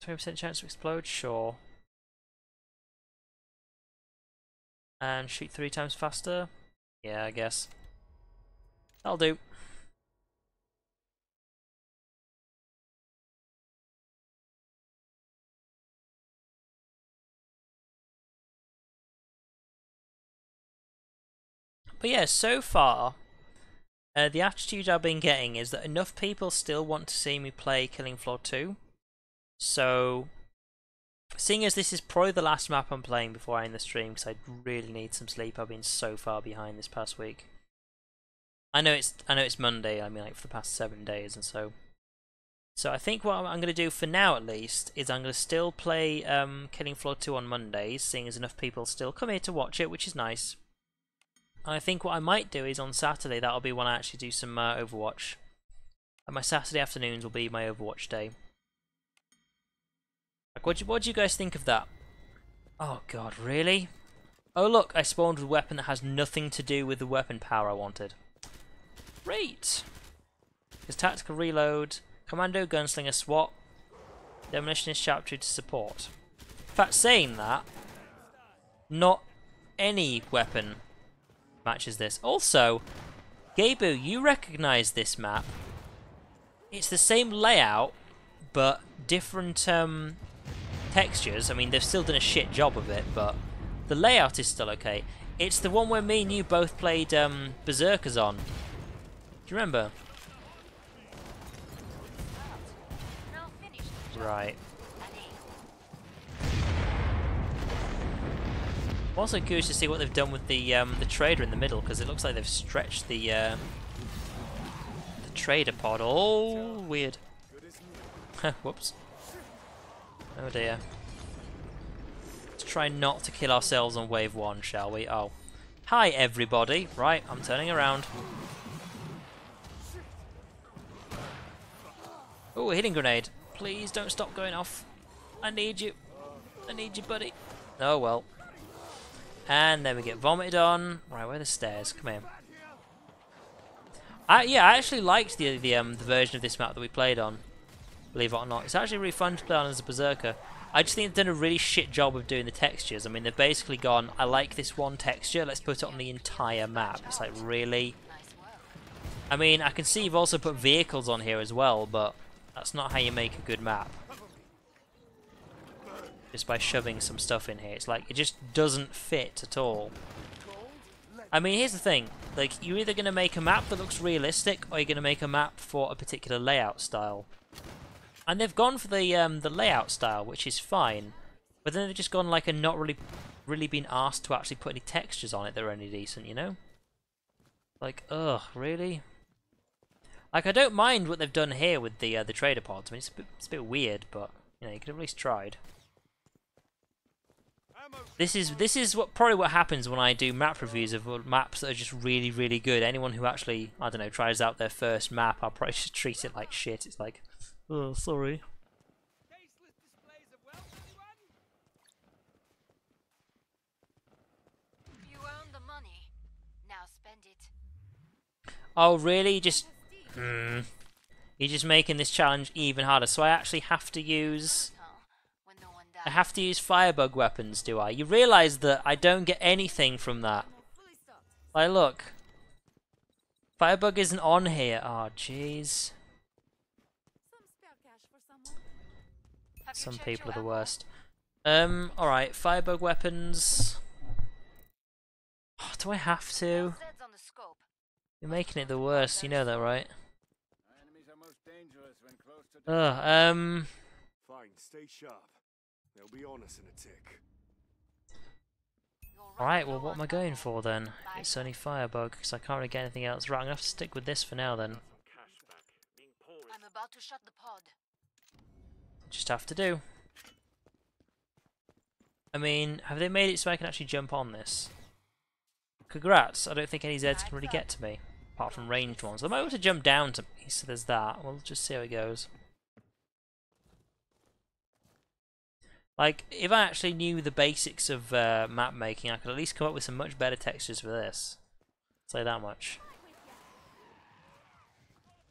Speaker 1: 20% chance to explode, sure. And shoot 3 times faster? Yeah, I guess. That'll do. But yeah, so far, the attitude I've been getting is that enough people still want to see me play Killing Floor 2. So, seeing as this is probably the last map I'm playing before I end the stream, because I really need some sleep. I've been so far behind this past week. I know it's Monday. I mean, like for the past 7 days, and so I think what I'm going to do for now, at least, is I'm going to still play Killing Floor 2 on Mondays, seeing as enough people still come here to watch it, which is nice. And I think what I might do is on Saturday, that'll be when I actually do some Overwatch. And my Saturday afternoons will be my Overwatch day. Like, what do you guys think of that? Oh god, really? Oh look, I spawned with a weapon that has nothing to do with the weapon power I wanted. Great! There's tactical reload, commando, gunslinger, SWAT, demolitionist, sharpshooter to support. In fact, saying that, not any weapon matches this. Also, Gabu, you recognise this map. It's the same layout, but different textures. I mean, they've still done a shit job of it, but the layout is still okay. It's the one where me and you both played Berserkers on. Do you remember? Right. I'm also curious to see what they've done with the trader in the middle, because it looks like they've stretched the trader pod. Oh, weird. Whoops. Oh dear. Let's try not to kill ourselves on wave 1, shall we? Oh. Hi everybody. Right, I'm turning around. Oh, a hitting grenade. Please don't stop going off. I need you. I need you, buddy. Oh well. And then we get vomited on. Right, where are the stairs? Come here. Yeah, I actually liked the version of this map that we played on. Believe it or not, it's actually really fun to play on as a Berserker. I just think they've done a really shit job of doing the textures. I mean, they've basically gone, I like this one texture, let's put it on the entire map. It's like, really? I mean, I can see you've also put vehicles on here as well, but that's not how you make a good map. Just by shoving some stuff in here. It's like, it just doesn't fit at all. I mean, here's the thing. Like, you're either going to make a map that looks realistic, or you're going to make a map for a particular layout style. And they've gone for the layout style, which is fine, but then they've just gone like and not really been asked to actually put any textures on it that are any decent, you know? Like, ugh, really? Like, I don't mind what they've done here with the trader pods. I mean, it's a bit weird, but you know, you could have at least tried. This is probably what happens when I do map reviews of maps that are just really good. Anyone who actually, I don't know, tries out their first map, I'll probably just treat it like shit. It's like, oh, sorry.
Speaker 2: You earned the money. Now spend it.
Speaker 1: Oh, really? Just, you're just making this challenge even harder. So I actually have to use.
Speaker 2: When no one
Speaker 1: I have to use firebug weapons, do I? You realise that I don't get anything from that. Like, look. Firebug isn't on here. Oh, jeez. Some people are the worst. Alright, firebug weapons. Oh, do I have to? You're making it the worst, you know that, right? Ugh,
Speaker 3: Fine, stay sharp. They'll be on us in a tick.
Speaker 1: Alright, well, what am I going for then? It's only firebug, because I can't really get anything else. Right, I'm gonna have to stick with this for now then.
Speaker 2: I'm about to shut the pod.
Speaker 1: Just have to do. I mean, have they made it so I can actually jump on this? Congrats, I don't think any Zeds can really get to me, apart from ranged ones. They might be able to jump down to me, so there's that. We'll just see how it goes. Like, if I actually knew the basics of map making, I could at least come up with some much better textures for this. I'll say that much.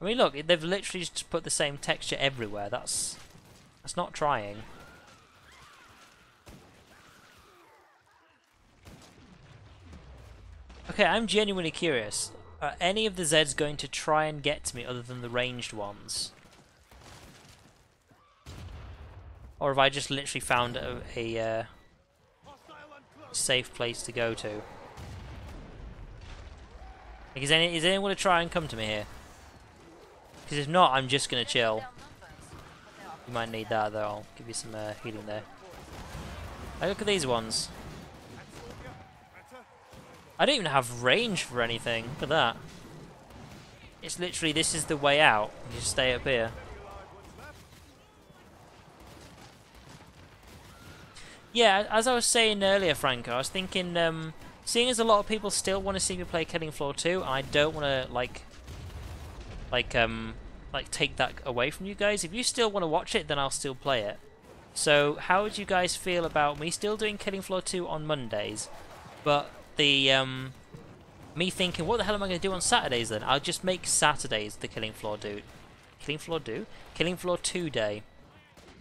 Speaker 1: I mean, look, they've literally just put the same texture everywhere. That's not trying. Okay, I'm genuinely curious. Are any of the Zeds going to try and get to me other than the ranged ones? Or have I just literally found a safe place to go to? Like, is anyone going to try and come to me here? Because if not, I'm just going to chill. You might need that though, I'll give you some healing there. Hey, look at these ones. I don't even have range for anything, look at that. It's literally, this is the way out, you just stay up here. Yeah, as I was saying earlier, Franco, I was thinking, seeing as a lot of people still want to see me play Killing Floor 2, I don't want to, like take that away from you guys. If you still want to watch it, then I'll still play it. So, how would you guys feel about me still doing Killing Floor 2 on Mondays, but the, me thinking, what the hell am I going to do on Saturdays then? I'll just make Saturdays the Killing Floor Killing Floor 2 day.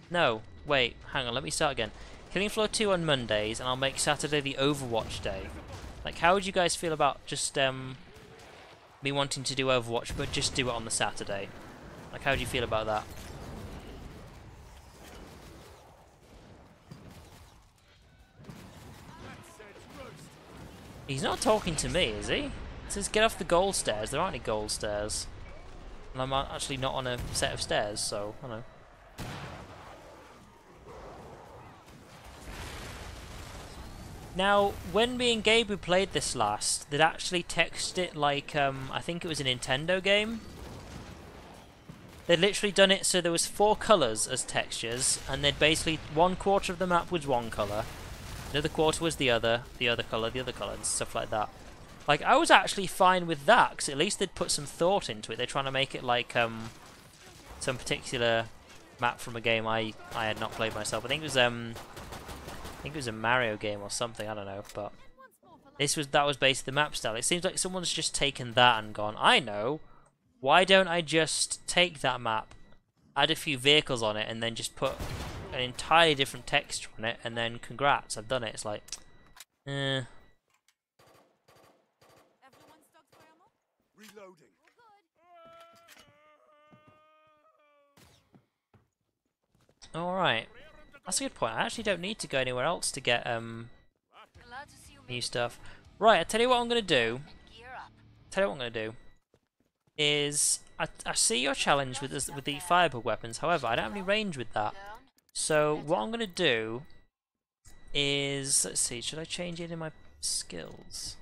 Speaker 1: No, wait, hang on, let me start again. Killing Floor 2 on Mondays, and I'll make Saturday the Overwatch day. Like, how would you guys feel about just, me wanting to do Overwatch, but just do it on the Saturday? Like, how do you feel about that? He's not talking to me, is he? He says, get off the gold stairs. There aren't any gold stairs. And I'm actually not on a set of stairs, so, I don't know. Now, when me and Gabe played this last, they'd actually texted it like, I think it was a Nintendo game. They'd literally done it so there was 4 colours as textures, and they'd basically, 1/4 of the map was one colour, another quarter was the other colour, and stuff like that. Like, I was actually fine with that, because at least they'd put some thought into it. They're trying to make it like, some particular map from a game I had not played myself. I think it was a Mario game or something, I don't know, but that was basically the map style. It seems like someone's just taken that and gone, I know, why don't I just take that map, add a few vehicles on it, and then just put an entirely different texture on it, and then congrats, I've done it. It's like,
Speaker 3: Reloading.
Speaker 1: alright. That's a good point. I actually don't need to go anywhere else to get new stuff. Right, I tell you what I'm gonna do. is I see your challenge with this, with the firebug weapons. However, I don't have any range with that.
Speaker 2: Learn.
Speaker 1: So what I'm gonna do is, let's see, should I change any of my skills?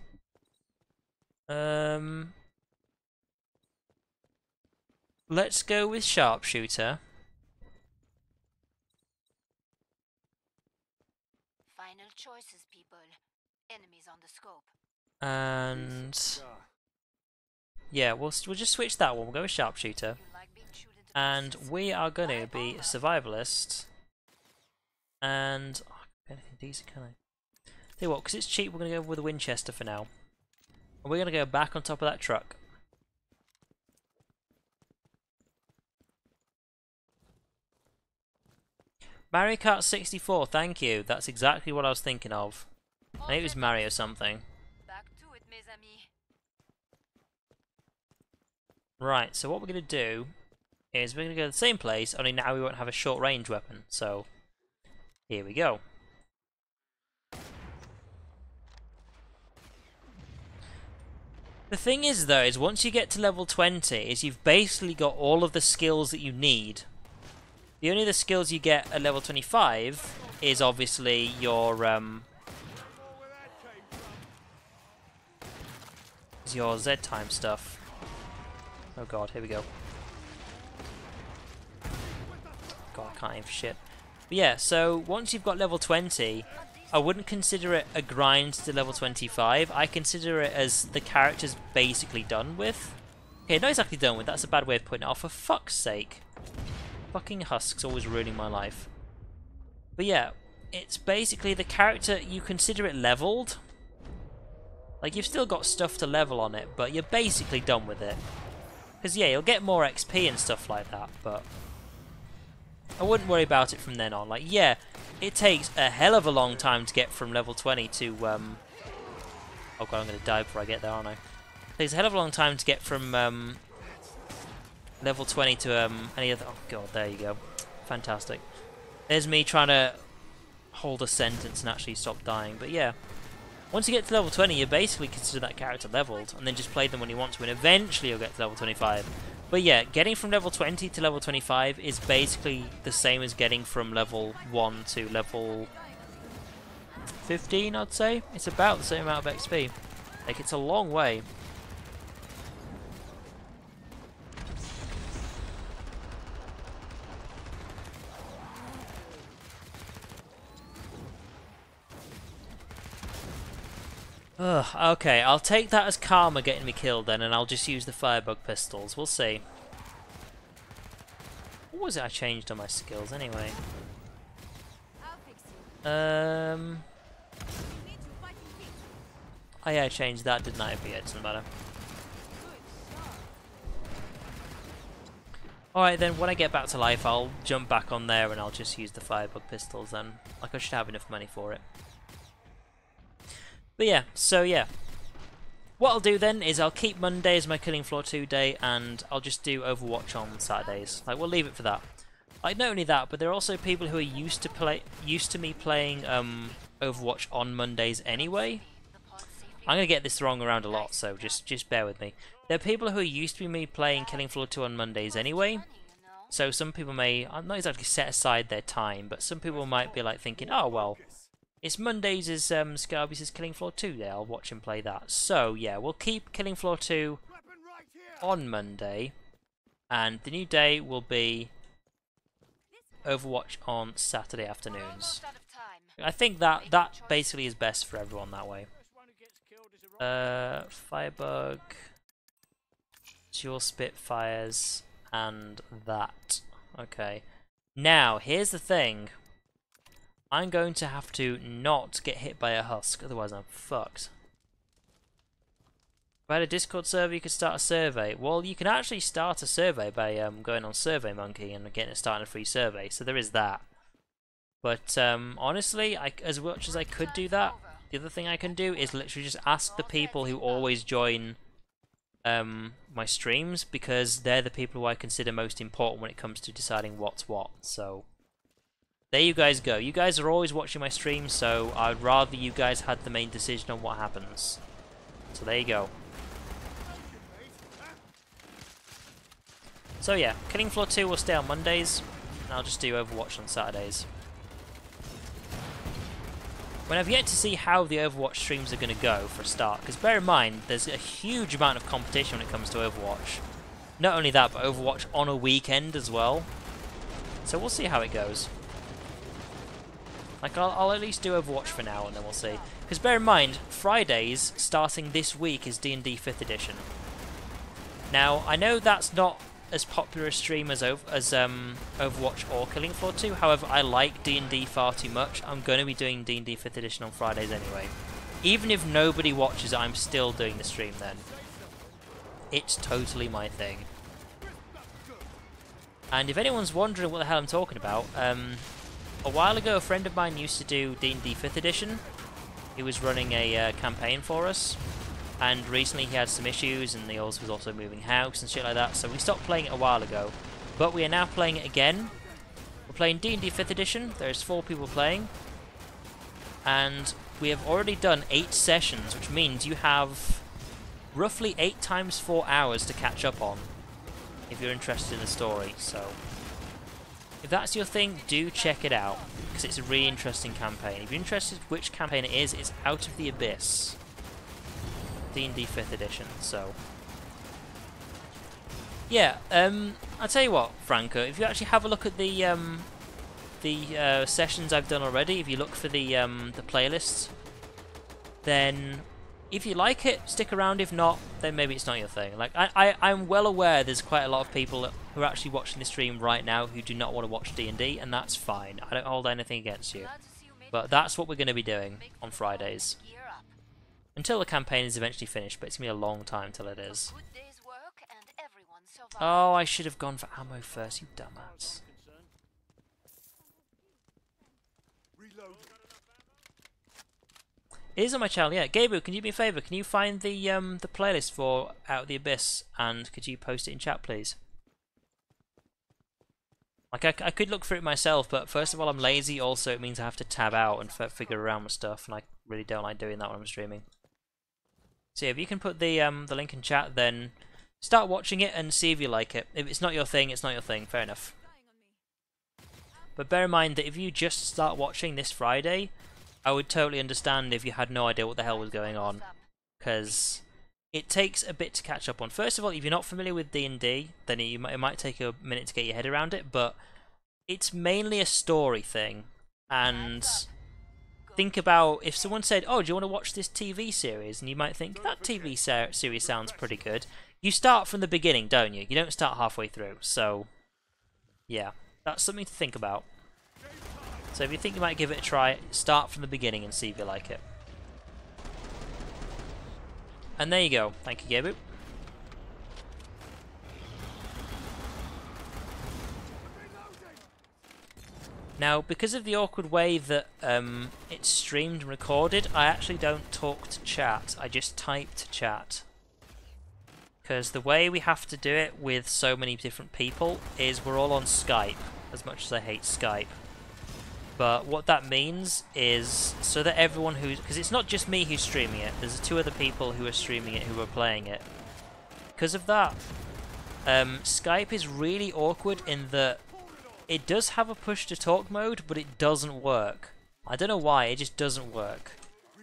Speaker 1: Let's go with sharpshooter.
Speaker 2: Final choices, people. Enemies on the scope.
Speaker 1: And yeah, we'll just switch that one. We'll go with sharpshooter,
Speaker 2: You like being chewed into
Speaker 1: and
Speaker 2: pieces?
Speaker 1: we are gonna be survivalist. And oh, anything decent, can I? Tell you what, because it's cheap, we're gonna go with a Winchester for now. And we're gonna go back on top of that truck. Mario Kart 64, thank you. That's exactly what I was thinking of. I think it was Mario something.
Speaker 2: Back to it, mes amis.
Speaker 1: Right, so what we're going to do is we're going to go to the same place, only now we won't have a short range weapon. So, here we go. The thing is though, is once you get to level 20, is you've basically got all of the skills that you need. The only other skills you get at level 25 is obviously your Z time stuff. Oh god, here we go. God, I can't aim for shit. But yeah, so once you've got level 20, I wouldn't consider it a grind to level 25. I consider it as the character's basically done with. Okay, not exactly done with, that's a bad way of putting it. Oh, for fuck's sake. Fucking husks always ruining my life. But yeah, it's basically the character, you consider it leveled. Like, you've still got stuff to level on it, but you're basically done with it. Because yeah, you'll get more XP and stuff like that, but I wouldn't worry about it from then on. Like, yeah, it takes a hell of a long time to get from level 20 to, oh god, I'm going to die before I get there, aren't I? It takes a hell of a long time to get from, level 20 to, any other... Oh god, there you go. Fantastic. There's me trying to hold a sentence and actually stop dying, but yeah. Once you get to level 20, you basically consider that character leveled, and then just play them when you want to, and eventually you'll get to level 25. But yeah, getting from level 20 to level 25 is basically the same as getting from level 1 to level 15, I'd say. It's about the same amount of XP. Like, it's a long way. Ugh, okay, I'll take that as karma getting me killed then, and I'll just use the firebug pistols. We'll see. What was it I changed on my skills anyway?
Speaker 2: I'll fix you.
Speaker 1: Oh yeah, I changed that, didn't I? But yeah, it doesn't matter. Alright then, when I get back to life, I'll jump back on there and I'll just use the firebug pistols then. Like, I should have enough money for it. But yeah, so yeah. What I'll do then is I'll keep Monday as my Killing Floor 2 day, and I'll just do Overwatch on Saturdays. Like, we'll leave it for that. Like, not only that, but there are also people who are used to me playing Overwatch on Mondays anyway. I'm gonna get this wrong around a lot, so just bear with me. There are people who are used to me playing Killing Floor 2 on Mondays anyway. So some people may, I'm not exactly set aside their time, but some people might be like thinking, oh well, it's Mondays is Scarbeus' Killing Floor 2 day, I'll watch him play that. So yeah, we'll keep Killing Floor 2 on Monday, and the new day will be Overwatch on Saturday afternoons. I think that basically is best for everyone that way. Firebug, dual Spitfires, and that. Okay. Now, here's the thing. I'm going to have to not get hit by a husk, otherwise I'm fucked. If I had a Discord server, you could start a survey. Well, you can actually start a survey by going on SurveyMonkey and getting starting a free survey, so there is that. But honestly, as much as I could do that, the other thing I can do is literally just ask the people who always join my streams, because they're the people who I consider most important when it comes to deciding what's what. So there you guys go. You guys are always watching my streams, so I'd rather you guys had the main decision on what happens. So there you go. So yeah, Killing Floor 2 will stay on Mondays, and I'll just do Overwatch on Saturdays. When I've yet to see how the Overwatch streams are going to go for a start, because bear in mind, there's a huge amount of competition when it comes to Overwatch. Not only that, but Overwatch on a weekend as well. So we'll see how it goes. Like, I'll at least do Overwatch for now, and then we'll see. Because bear in mind, Fridays, starting this week, is D&D 5th edition. Now, I know that's not as popular a stream as Overwatch or Killing Floor 2. However, I like D&D far too much. I'm going to be doing D&D 5th edition on Fridays anyway. Even if nobody watches it, I'm still doing the stream then. It's totally my thing. And if anyone's wondering what the hell I'm talking about, a while ago a friend of mine used to do D&D 5th edition. He was running a campaign for us. And recently he had some issues, and he was also moving house and shit like that, so we stopped playing it a while ago. But we are now playing it again. We're playing D&D 5th edition. There's 4 people playing. And we have already done 8 sessions, which means you have roughly 8 times 4 hours to catch up on, if you're interested in the story. So if that's your thing, do check it out, because it's a really interesting campaign. If you're interested in which campaign it is, it's Out of the Abyss. D&D 5th edition, so yeah, I'll tell you what, Franco, if you actually have a look at the sessions I've done already, if you look for the playlists, then if you like it, stick around. If not, then maybe it's not your thing. Like, I'm well aware there's quite a lot of people who are actually watching the stream right now who do not want to watch D&D, and that's fine. I don't hold anything against you. But that's what we're going to be doing on Fridays. Until the campaign is eventually finished, but it's going to be a long time till it is. Oh, I should have gone for ammo first, you dumbass. It is on my channel, yeah. Gabriel, can you do me a favour? Can you find the playlist for Out of the Abyss, and could you post it in chat, please? Like, I could look for it myself, but first of all, I'm lazy. Also, it means I have to tab out and figure around with stuff, and I really don't like doing that when I'm streaming. So yeah, if you can put the link in chat, then start watching it and see if you like it. If it's not your thing, it's not your thing. Fair enough. But bear in mind that if you just start watching this Friday, I would totally understand if you had no idea what the hell was going on, because it takes a bit to catch up on. First of all, if you're not familiar with D&D, then it might take a minute to get your head around it, but it's mainly a story thing. And think about if someone said, oh, do you want to watch this TV series? And you might think, that TV series sounds pretty good. You start from the beginning, don't you? You don't start halfway through. So, yeah, that's something to think about. So if you think you might give it a try, start from the beginning and see if you like it. And there you go. Thank you, Gabu. Now, because of the awkward way that it's streamed and recorded, I actually don't talk to chat. I just type to chat. Because the way we have to do it with so many different people is we're all on Skype, as much as I hate Skype. But what that means is, so that everyone who's... because it's not just me who's streaming it, there's 2 other people who are streaming it who are playing it. Because of that, Skype is really awkward in that it does have a push-to-talk mode, but it doesn't work. I don't know why, it just doesn't work.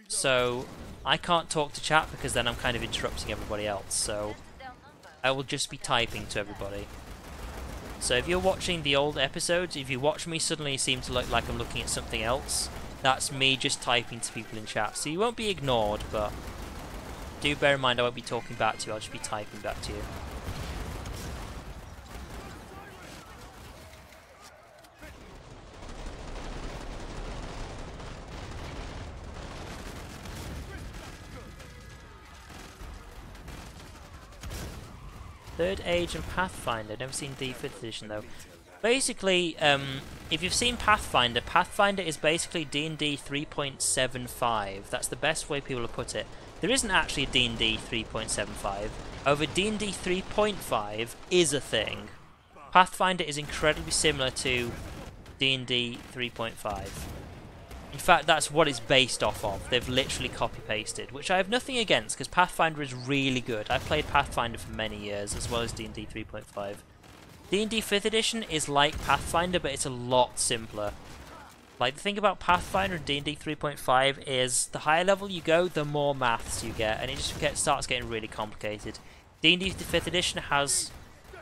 Speaker 1: So, I can't talk to chat because then I'm kind of interrupting everybody else, so I will just be typing to everybody. So if you're watching the old episodes, if you watch me suddenly seem to look like I'm looking at something else, that's me just typing to people in chat. So you won't be ignored, but do bear in mind I won't be talking back to you, I'll just be typing back to you. Third Age and Pathfinder. Never seen the 5th edition though. Basically, if you've seen Pathfinder, Pathfinder is basically D&D 3.75. That's the best way people have put it. There isn't actually a D&D 3.75. However, D&D 3.5 is a thing. Pathfinder is incredibly similar to D&D 3.5. In fact, that's what it's based off of. They've literally copy-pasted, which I have nothing against, because Pathfinder is really good. I've played Pathfinder for many years, as well as D&D 3.5. D&D 5th edition is like Pathfinder, but it's a lot simpler. Like, the thing about Pathfinder and D&D 3.5 is the higher level you go, the more maths you get, and it just starts getting really complicated. D&D 5th edition has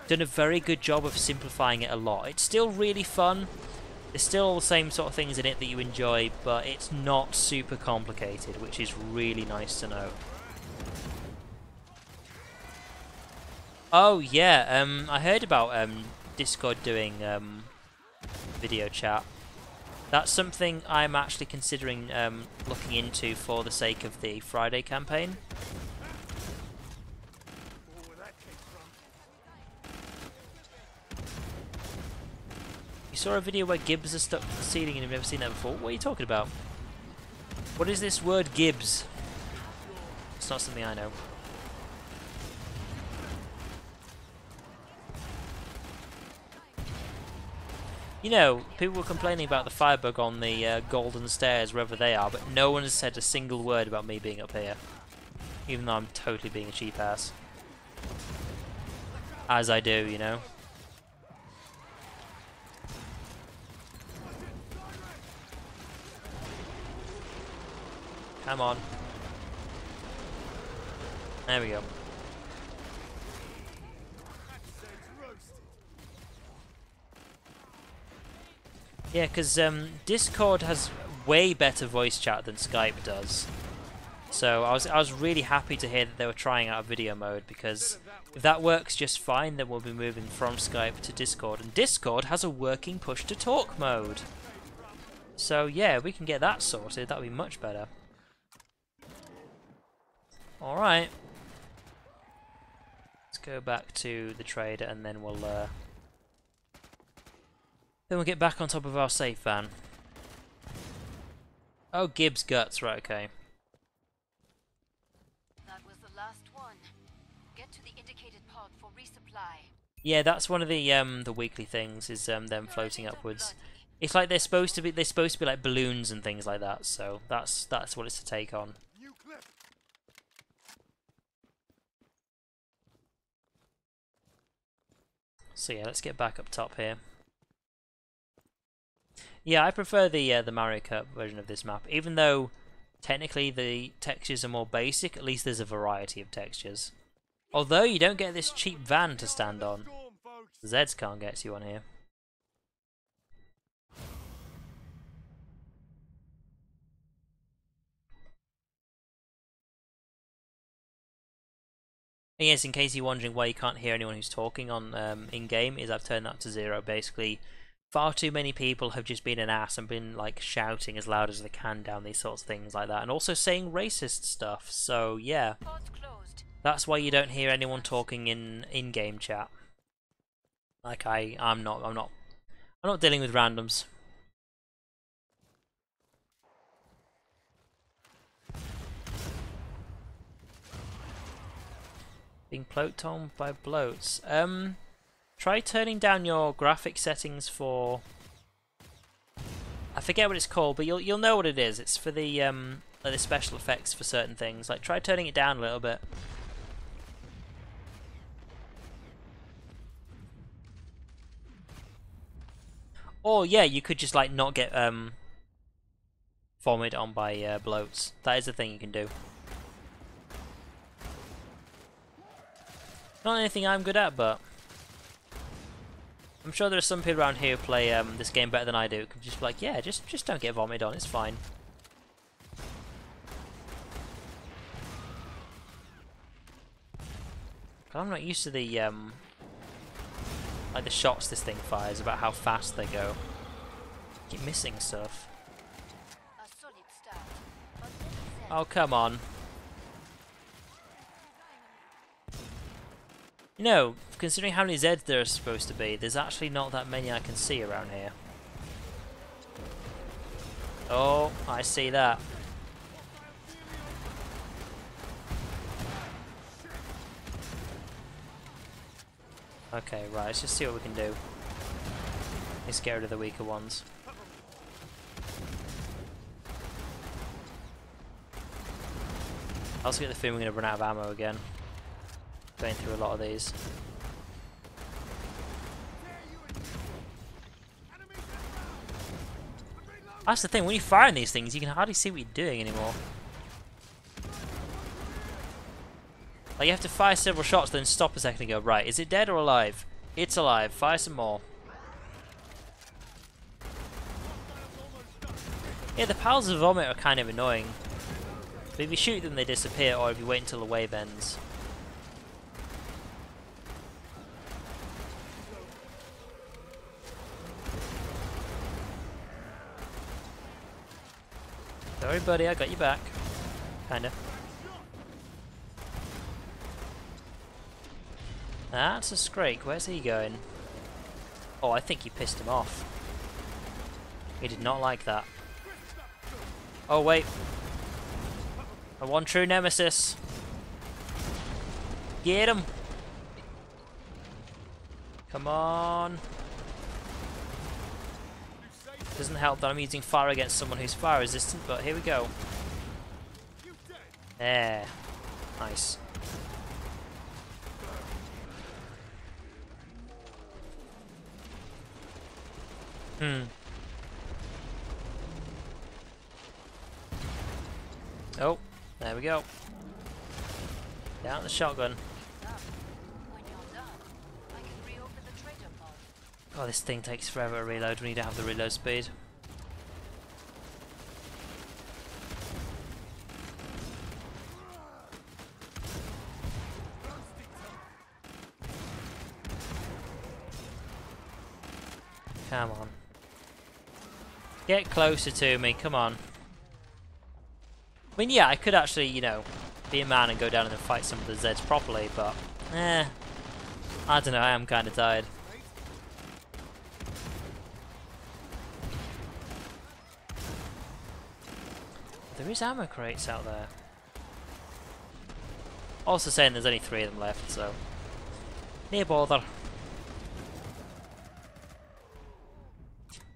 Speaker 1: done a very good job of simplifying it a lot. It's still really fun. There's still all the same sort of things in it that you enjoy, but it's not super complicated, which is really nice to know. Oh yeah, I heard about Discord doing video chat. That's something I'm actually considering looking into for the sake of the Friday campaign. You saw a video where Gibbs are stuck to the ceiling and you've never seen that before. What are you talking about? What is this word Gibbs? It's not something I know. You know, people were complaining about the firebug on the golden stairs, wherever they are, but no one has said a single word about me being up here. Even though I'm totally being a cheap ass. As I do, you know. Come on. There we go. Yeah, because Discord has way better voice chat than Skype does. So I was really happy to hear that they were trying out video mode, because if that works just fine, then we'll be moving from Skype to Discord. And Discord has a working push-to-talk mode. So yeah, we can get that sorted. That'll be much better. Alright. Let's go back to the trader and then we'll get back on top of our safe van. Oh, Gibbs guts, right, okay.
Speaker 2: That was the last one. Get to the indicated pod for resupply.
Speaker 1: Yeah, that's one of the weekly things, is them floating upwards. It's like they're supposed to be like balloons and things like that, so that's what it's to take on. So yeah, let's get back up top here. Yeah, I prefer the Mario Kart version of this map, even though technically the textures are more basic. At least there's a variety of textures. Although you don't get this cheap van to stand on. Zeds can't get you on here. And yes, in case you're wondering why you can't hear anyone who's talking on in-game, is I've turned that to 0. Basically, far too many people have just been an ass and been like shouting as loud as they can down these sorts of things like that, and also saying racist stuff. So yeah, that's why you don't hear anyone talking in-game chat. Like I'm not dealing with randoms. Being bloated on by bloats. Try turning down your graphic settings for... I forget what it's called, but you'll know what it is. It's for the like the special effects for certain things. Like, try turning it down a little bit. Or yeah, you could just like not get vomited on by bloats. That is a thing you can do. Not anything I'm good at, but I'm sure there are some people around here who play this game better than I do. Could just be like, yeah, just don't get vomited on. It's fine. I'm not used to the like the shots this thing fires, about how fast they go. Keep missing stuff. Oh, come on. You know, considering how many Zeds there are supposed to be, there's actually not that many I can see around here. Oh, I see that. Okay, right, let's just see what we can do. Let's get rid of the weaker ones. I also get the feeling we're going to run out of ammo again. Going through a lot of these. That's the thing, when you're firing these things, you can hardly see what you're doing anymore. Like, you have to fire several shots, then stop a second and go, right, is it dead or alive? It's alive, fire some more. Yeah, the piles of vomit are kind of annoying. But if you shoot them, they disappear, or if you wait until the wave ends. Don't worry, buddy, I got you back. Kinda. That's a Scrake. Where's he going? Oh, I think he pissed him off. He did not like that. Oh, wait. A one true nemesis. Get him! Come on. Doesn't help that I'm using fire against someone who's fire resistant, but here we go. There. Nice. Oh, there we go. Down the shotgun.
Speaker 2: When you're done, I can reopen the trader pod.
Speaker 1: Oh, this thing takes forever to reload. We need to have the reload speed. Come on. Get closer to me, come on. I mean, yeah, I could actually, you know, be a man and go down and then fight some of the Zeds properly, but I don't know, I am kind of tired. There is ammo crates out there. Also saying there's only 3 of them left, so no bother.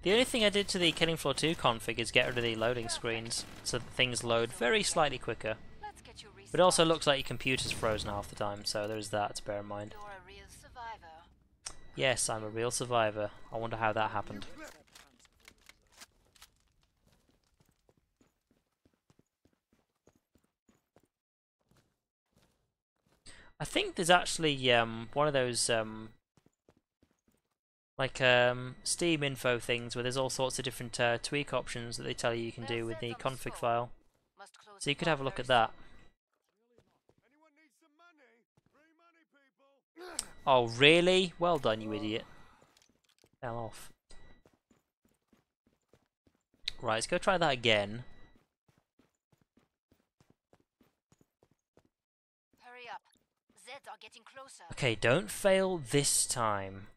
Speaker 1: The only thing I did to the Killing Floor 2 config is get rid of the loading screens, so that things load very slightly quicker.
Speaker 2: Let's get you
Speaker 1: But it also looks like your computer's frozen half the time, so there's that to bear in mind.
Speaker 2: You're a real survivor.
Speaker 1: Yes, I'm a real survivor. I wonder how that happened. I think there's actually one of those Steam info things where there's all sorts of different tweak options that they tell you can do with the config file.
Speaker 2: Must close
Speaker 1: So you
Speaker 2: the
Speaker 1: could
Speaker 2: pod
Speaker 1: have a look
Speaker 2: very
Speaker 1: at that.
Speaker 3: Anyone need some money? Free money, people.
Speaker 1: Oh, really? Well done, you idiot. Fell off. Right, let's go try that again.
Speaker 2: Hurry up. Zeds are getting closer.
Speaker 1: Okay, don't fail this time.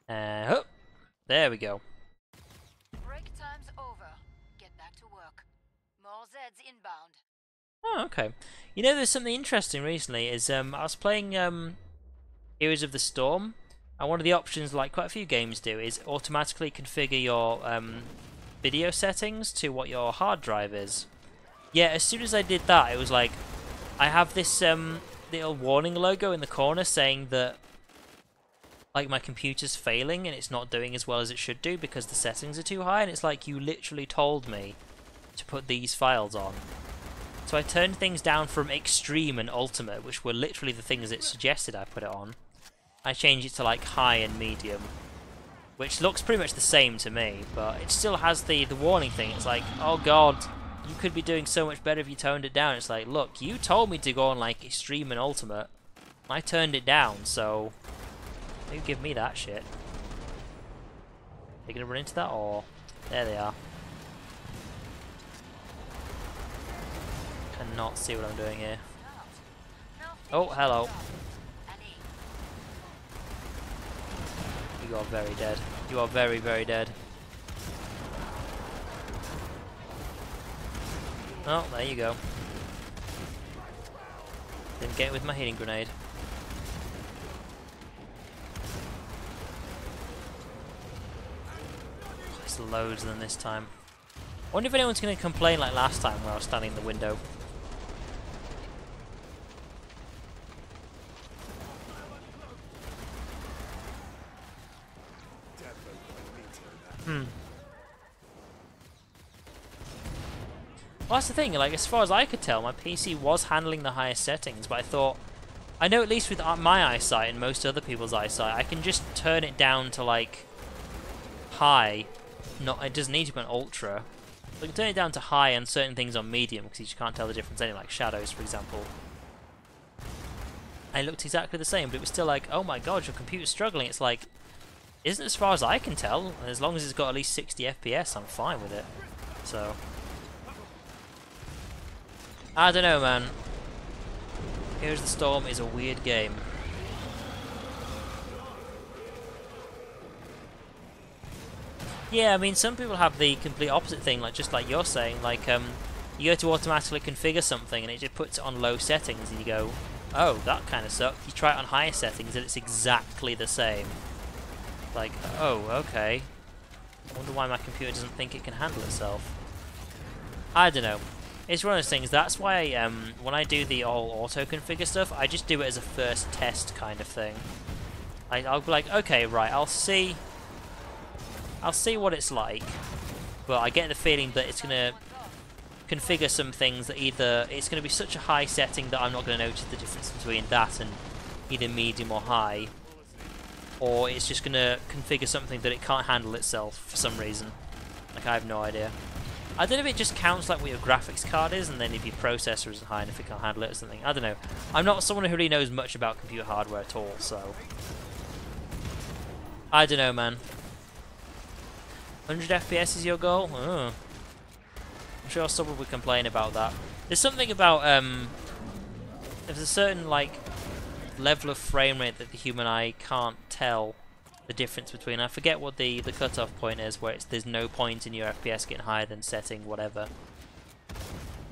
Speaker 1: Oh, there we go.
Speaker 2: Break time's over. Get back to work. More Zeds inbound.
Speaker 1: Oh, okay. You know, there's something interesting recently. Is I was playing Heroes of the Storm, and one of the options, like quite a few games do, is automatically configure your video settings to what your hard drive is. Yeah, as soon as I did that, it was like I have this little warning logo in the corner saying that like my computer's failing and it's not doing as well as it should do because the settings are too high, and it's like, you literally told me to put these files on. So I turned things down from extreme and ultimate, which were literally the things it suggested I put it on. I changed it to like high and medium, which looks pretty much the same to me, but it still has the warning thing. It's like, oh god, you could be doing so much better if you toned it down. It's like, look, you told me to go on like extreme and ultimate. I turned it down, so you give me that shit. Are you gonna run into that, or there they are? Cannot see what I'm doing here. Oh, hello. You are very dead. You are very, very dead. Oh, there you go. Didn't get it with my healing grenade. There's loads of them this time. I wonder if anyone's going to complain like last time where I was standing in the window. Well, that's the thing, like, as far as I could tell, my PC was handling the highest settings, but I thought, I know at least with my eyesight and most other people's eyesight, I can just turn it down to, like, high. It doesn't need to be on ultra. I can turn it down to high and certain things on medium, because you just can't tell the difference anyway, like shadows, for example. And it looked exactly the same, but it was still like, oh my god, your computer's struggling. It's like, isn't as far as I can tell. As long as it's got at least 60 FPS, I'm fine with it. So, I don't know, man. Here's the Storm is a weird game. Yeah, I mean, some people have the complete opposite thing, like just like you're saying, like you go to automatically configure something and it just puts it on low settings, and you go, oh, that kind of sucks. You try it on higher settings and it's exactly the same. Like, oh, okay. I wonder why my computer doesn't think it can handle itself. I don't know. It's one of those things. That's why when I do the all auto configure stuff, I just do it as a first test kind of thing. Like, I'll be like, okay, right, I'll see what it's like, but I get the feeling that it's gonna configure some things that either it's gonna be such a high setting that I'm not gonna notice the difference between that and either medium or high, or it's just gonna configure something that it can't handle itself for some reason. Like, I have no idea. I don't know if it just counts like what your graphics card is, and then if your processor isn't high enough it can't handle it or something. I don't know. I'm not someone who really knows much about computer hardware at all, so I don't know, man. 100 FPS is your goal? Oh. I'm sure someone would complain about that. There's something about there's a certain like level of frame rate that the human eye can't tell the difference between. I forget what the cutoff point is, where there's no point in your FPS getting higher than setting whatever.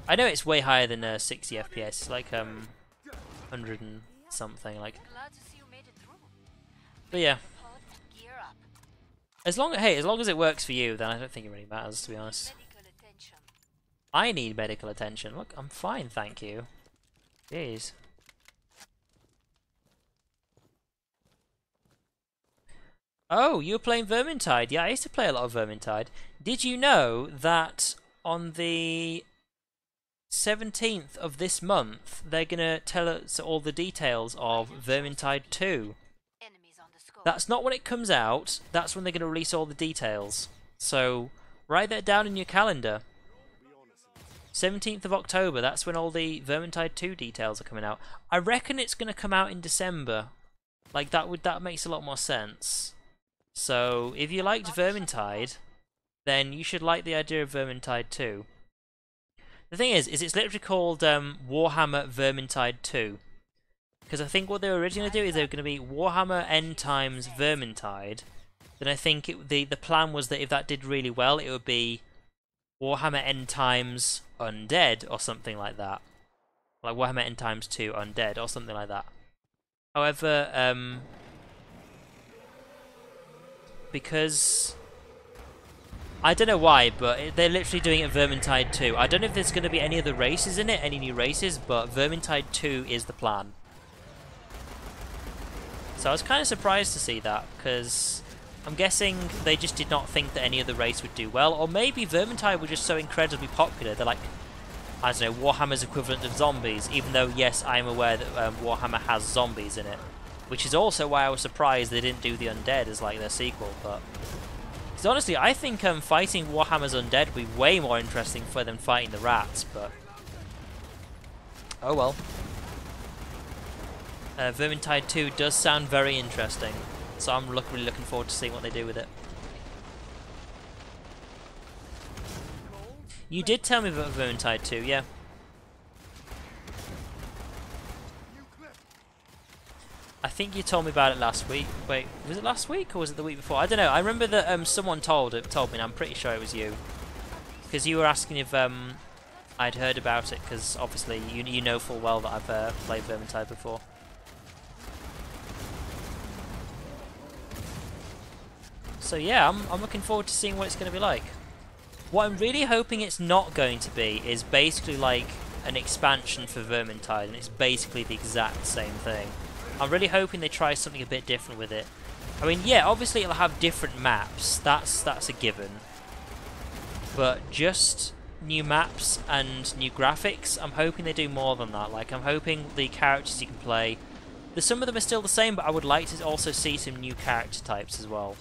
Speaker 1: I know it's way higher than 60 FPS. It's like 100 and something like.
Speaker 2: Glad to see you made it through.
Speaker 1: But yeah.
Speaker 2: Gear up.
Speaker 1: As long as it works for you, then I don't think it really matters, to be honest.
Speaker 2: Medical attention.
Speaker 1: I need medical attention. Look, I'm fine, thank you. Jeez. Oh, you were playing Vermintide. Yeah, I used to play a lot of Vermintide. Did you know that on the 17th of this month, they're going to tell us all the details of Vermintide 2?
Speaker 2: Enemies on the scope.
Speaker 1: That's not when it comes out. That's when they're going to release all the details. So, write that down in your calendar. 17th of October, that's when all the Vermintide 2 details are coming out. I reckon it's going to come out in December. Like, that makes a lot more sense. So, if you liked Vermintide, then you should like the idea of Vermintide 2. The thing is it's literally called Warhammer Vermintide 2. Because I think what they were originally going to do is they were going to be Warhammer End Times Vermintide. Then I think the plan was that if that did really well, it would be Warhammer End Times Undead or something like that. Like Warhammer End Times 2 Undead or something like that. However, because I don't know why, but they're literally doing it Vermintide 2. I don't know if there's going to be any other races in it, any new races, but Vermintide 2 is the plan. So I was kind of surprised to see that, because I'm guessing they just did not think that any other race would do well, or maybe Vermintide were just so incredibly popular, they're like, I don't know, Warhammer's equivalent of zombies, even though, yes, I am aware that Warhammer has zombies in it. Which is also why I was surprised they didn't do the Undead as like their sequel, but... Because honestly, I think fighting Warhammer's Undead would be way more interesting for than fighting the rats, but... Oh well. Vermintide 2 does sound very interesting, so I'm really looking forward to seeing what they do with it. You did tell me about Vermintide 2, yeah. I think you told me about it last week. Wait, was it last week or was it the week before? I don't know. I remember that someone told me, and I'm pretty sure it was you. Because you were asking if I'd heard about it, because obviously you know full well that I've played Vermintide before. So yeah, I'm looking forward to seeing what it's going to be like. What I'm really hoping it's not going to be is basically like an expansion for Vermintide, and it's basically the exact same thing. I'm really hoping they try something a bit different with it. I mean, yeah, obviously it'll have different maps. That's a given. But just new maps and new graphics, I'm hoping they do more than that. Like, I'm hoping the characters you can play, some of them are still the same, but I would like to also see some new character types as well.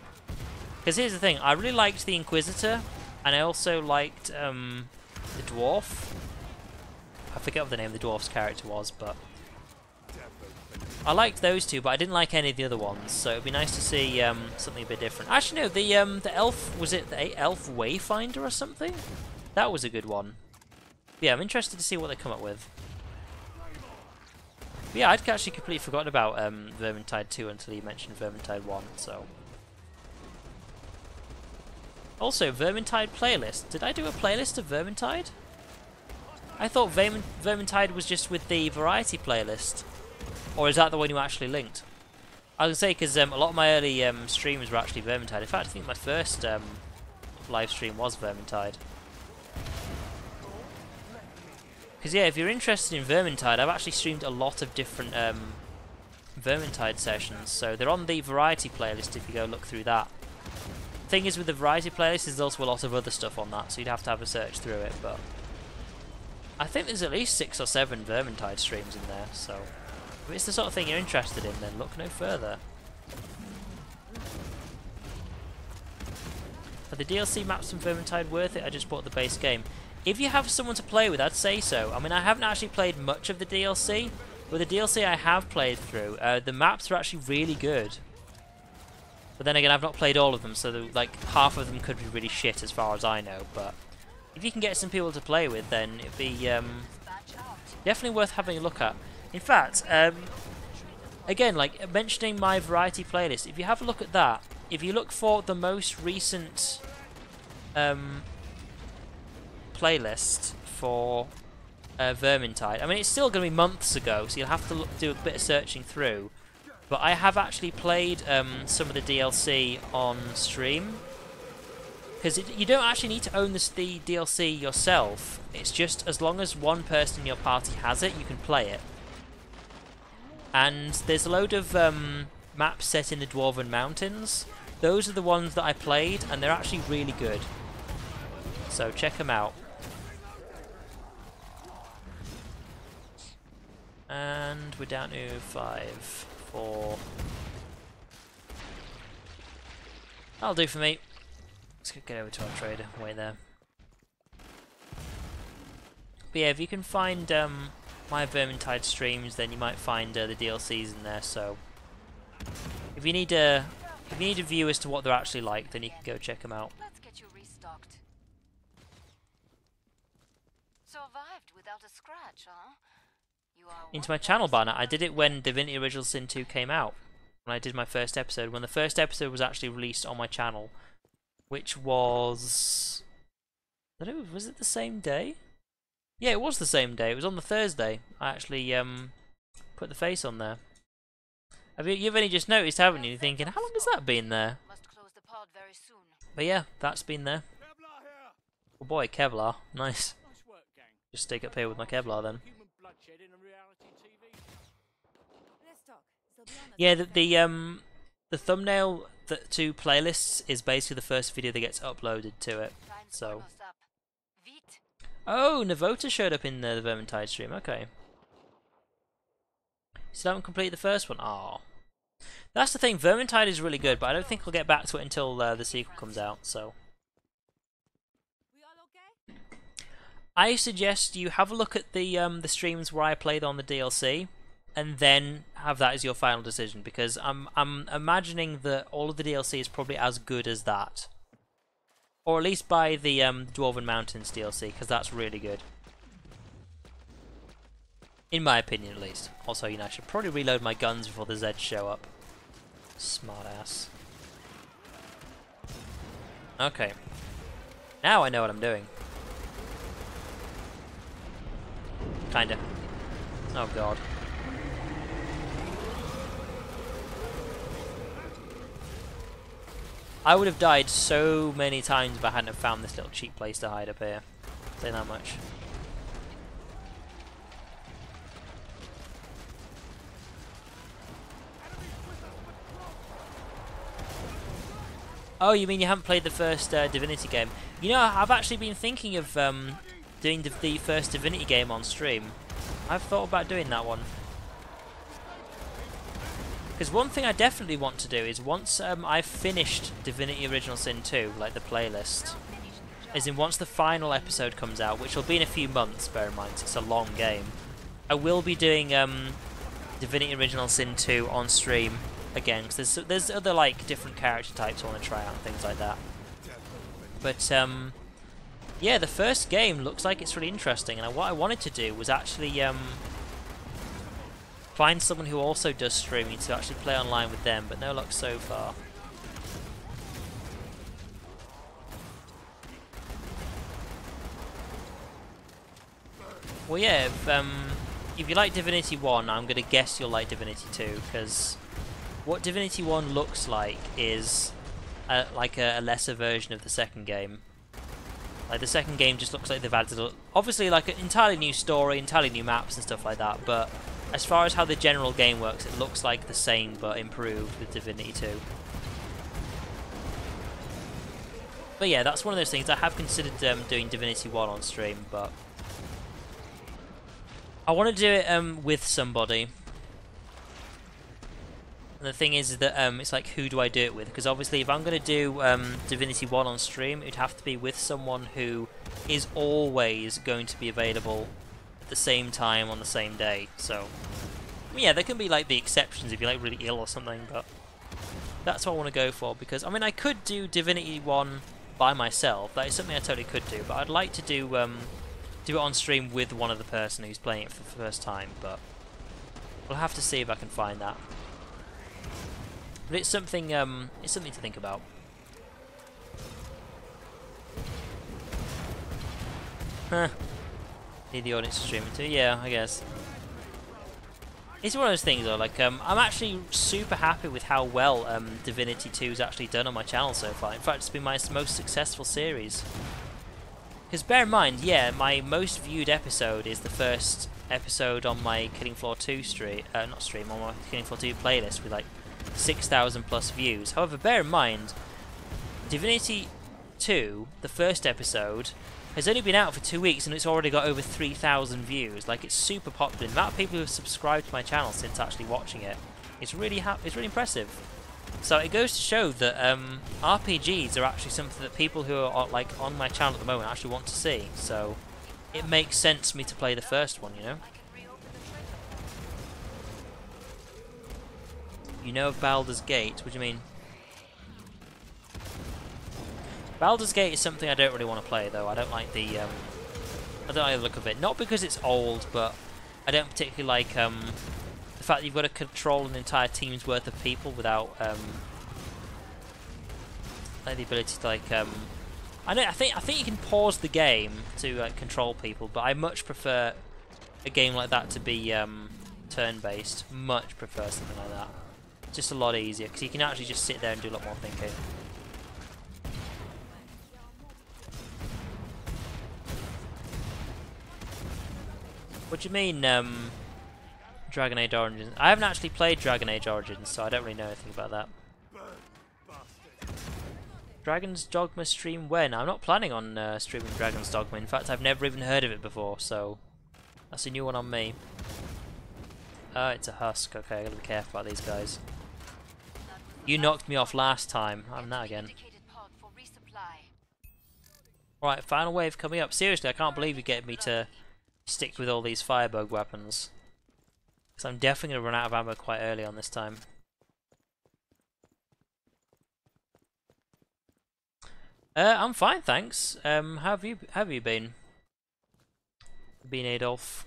Speaker 1: Because here's the thing, I really liked the Inquisitor, and I also liked the Dwarf. I forget what the name of the Dwarf's character was, but I liked those two, but I didn't like any of the other ones, so it'd be nice to see something a bit different. Actually, no, the elf, was it the elf Wayfinder or something? That was a good one. Yeah, I'm interested to see what they come up with. But yeah, I'd actually completely forgotten about Vermintide 2 until you mentioned Vermintide 1, so. Also, Vermintide playlist. Did I do a playlist of Vermintide? I thought Vermintide was just with the variety playlist. Or is that the one you actually linked? I was going to say, because a lot of my early streams were actually Vermintide. In fact, I think my first live stream was Vermintide. Because yeah, if you're interested in Vermintide, I've actually streamed a lot of different Vermintide sessions. So they're on the variety playlist if you go look through that. Thing is, with the variety playlist, there's also a lot of other stuff on that, so you'd have to have a search through it. But I think there's at least 6 or 7 Vermintide streams in there, so if it's the sort of thing you're interested in, then look no further. Are the DLC maps from Vermintide worth it? I just bought the base game. If you have someone to play with, I'd say so. I mean, I haven't actually played much of the DLC, but the DLC I have played through, the maps are actually really good. But then again, I've not played all of them, so like half of them could be really shit as far as I know. But if you can get some people to play with, then it'd be definitely worth having a look at. In fact, again, like mentioning my variety playlist, if you have a look at that, if you look for the most recent playlist for Vermintide, I mean, it's still going to be months ago, so you'll have to do a bit of searching through. But I have actually played some of the DLC on stream. Because you don't actually need to own the DLC yourself. It's just as long as one person in your party has it, you can play it. And there's a load of maps set in the Dwarven Mountains. Those are the ones that I played, and they're actually really good. So check them out. And we're down to 5, 4. That'll do for me. Let's get over to our trader. Way there. But yeah, if you can find my Vermintide streams, then you might find the DLCs in there. So if you need a view as to what they're actually like, then you can go check them out.
Speaker 2: Let's get you restocked. Survived without a scratch, huh? You are
Speaker 1: Into my channel banner. I did it when Divinity Original Sin 2 came out. When I did my first episode. When the first episode was actually released on my channel. Which was... I don't know, was it the same day? Yeah, it was the same day. It was on the Thursday. I actually put the face on there. You've only just noticed, haven't you? You're thinking, how long has that been there?
Speaker 2: must close the pod very soon.
Speaker 1: But yeah, that's been there.
Speaker 3: Kevlar here.
Speaker 1: Oh boy, Kevlar. Nice.
Speaker 5: Nice work, gang.
Speaker 1: Just stick up here with my Kevlar then.
Speaker 5: Human bloodshed in a reality TV.
Speaker 6: Let's talk. So be honest.
Speaker 1: Yeah, the thumbnail to playlists is basically the first video that gets uploaded to it.
Speaker 2: Time's
Speaker 1: So.
Speaker 2: almost up. Vite.
Speaker 1: Oh, Navota showed up in the Vermintide stream. Okay. Still haven't completed the first one. Oh, that's the thing. Vermintide is really good, but I don't think we'll get back to it until the sequel comes out. So.
Speaker 6: We all okay?
Speaker 1: I suggest you have a look at the streams where I played on the DLC, and then have that as your final decision, because I'm imagining that all of the DLC is probably as good as that, or at least by the Dwarven Mountains DLC, because that's really good, in my opinion at least. Also, you know, I should probably reload my guns before the Zeds show up. Smart ass. Okay, now I know what I'm doing. Kinda. Oh god. I would have died so many times if I hadn't have found this little cheap place to hide up here. Say that much. Oh, you mean you haven't played the first Divinity game? You know, I've actually been thinking of doing the first Divinity game on stream. I've thought about doing that one. Because one thing I definitely want to do is once I've finished Divinity Original Sin 2, like the playlist, as in once the final episode comes out, which will be in a few months, bear in mind, it's a long game, I will be doing Divinity Original Sin 2 on stream again, because there's other like different character types I want to try out and things like that. But yeah, the first game looks like it's really interesting, and what I wanted to do was actually find someone who also does streaming to actually play online with them, but no luck so far. Well, yeah, if you like Divinity 1, I'm going to guess you'll like Divinity 2, because what Divinity 1 looks like is like a lesser version of the second game. Like, the second game just looks like they've added, obviously, like an entirely new story, entirely new maps and stuff like that, but as far as how the general game works, it looks like the same, but improved with Divinity 2. But yeah, that's one of those things. I have considered doing Divinity 1 on stream, but I want to do it with somebody. And the thing is that it's like, who do I do it with? Because obviously if I'm going to do Divinity 1 on stream, it'd have to be with someone who is always going to be available at the same time on the same day. So yeah, there can be like the exceptions if you're like really ill or something, but that's what I want to go for. Because I mean, I could do Divinity 1 by myself. That is something I totally could do, but I'd like to do it on stream with one other person who's playing it for the first time, but we'll have to see if I can find that. But it's something to think about. Huh. Need the audience to stream it too? Yeah, I guess. It's one of those things though, like, I'm actually super happy with how well Divinity 2's actually done on my channel so far. In fact, it's been my most successful series. Because bear in mind, yeah, my most viewed episode is the first episode on my Killing Floor 2 on my Killing Floor 2 playlist with like 6,000 plus views. However, bear in mind, Divinity 2, the first episode, has only been out for 2 weeks and it's already got over 3,000 views. Like, it's super popular. The amount of people who have subscribed to my channel since actually watching it, it's really impressive. So it goes to show that RPGs are actually something that people who are like on my channel at the moment actually want to see. So it makes sense for me to play the first one, you know. You know of Baldur's Gate? What do you mean? Baldur's Gate is something I don't really want to play, though. I don't like the look of it. Not because it's old, but I don't particularly like the fact that you've got to control an entire team's worth of people without like the ability to like I think you can pause the game to like control people, but I much prefer a game like that to be turn-based. Much prefer something like that. Just a lot easier because you can actually just sit there and do a lot more thinking. What do you mean, Dragon Age Origins? I haven't actually played Dragon Age Origins, so I don't really know anything about that. Dragon's Dogma stream when? I'm not planning on streaming Dragon's Dogma. In fact, I've never even heard of it before, so that's a new one on me. It's a husk. Okay, I gotta be careful about these guys. You knocked me off last time. I'm that again. Right, final wave coming up. Seriously, I can't believe you get me to stick with all these firebug weapons. Because I'm definitely going to run out of ammo quite early on this time. I'm fine, thanks. How have you been? Adolf?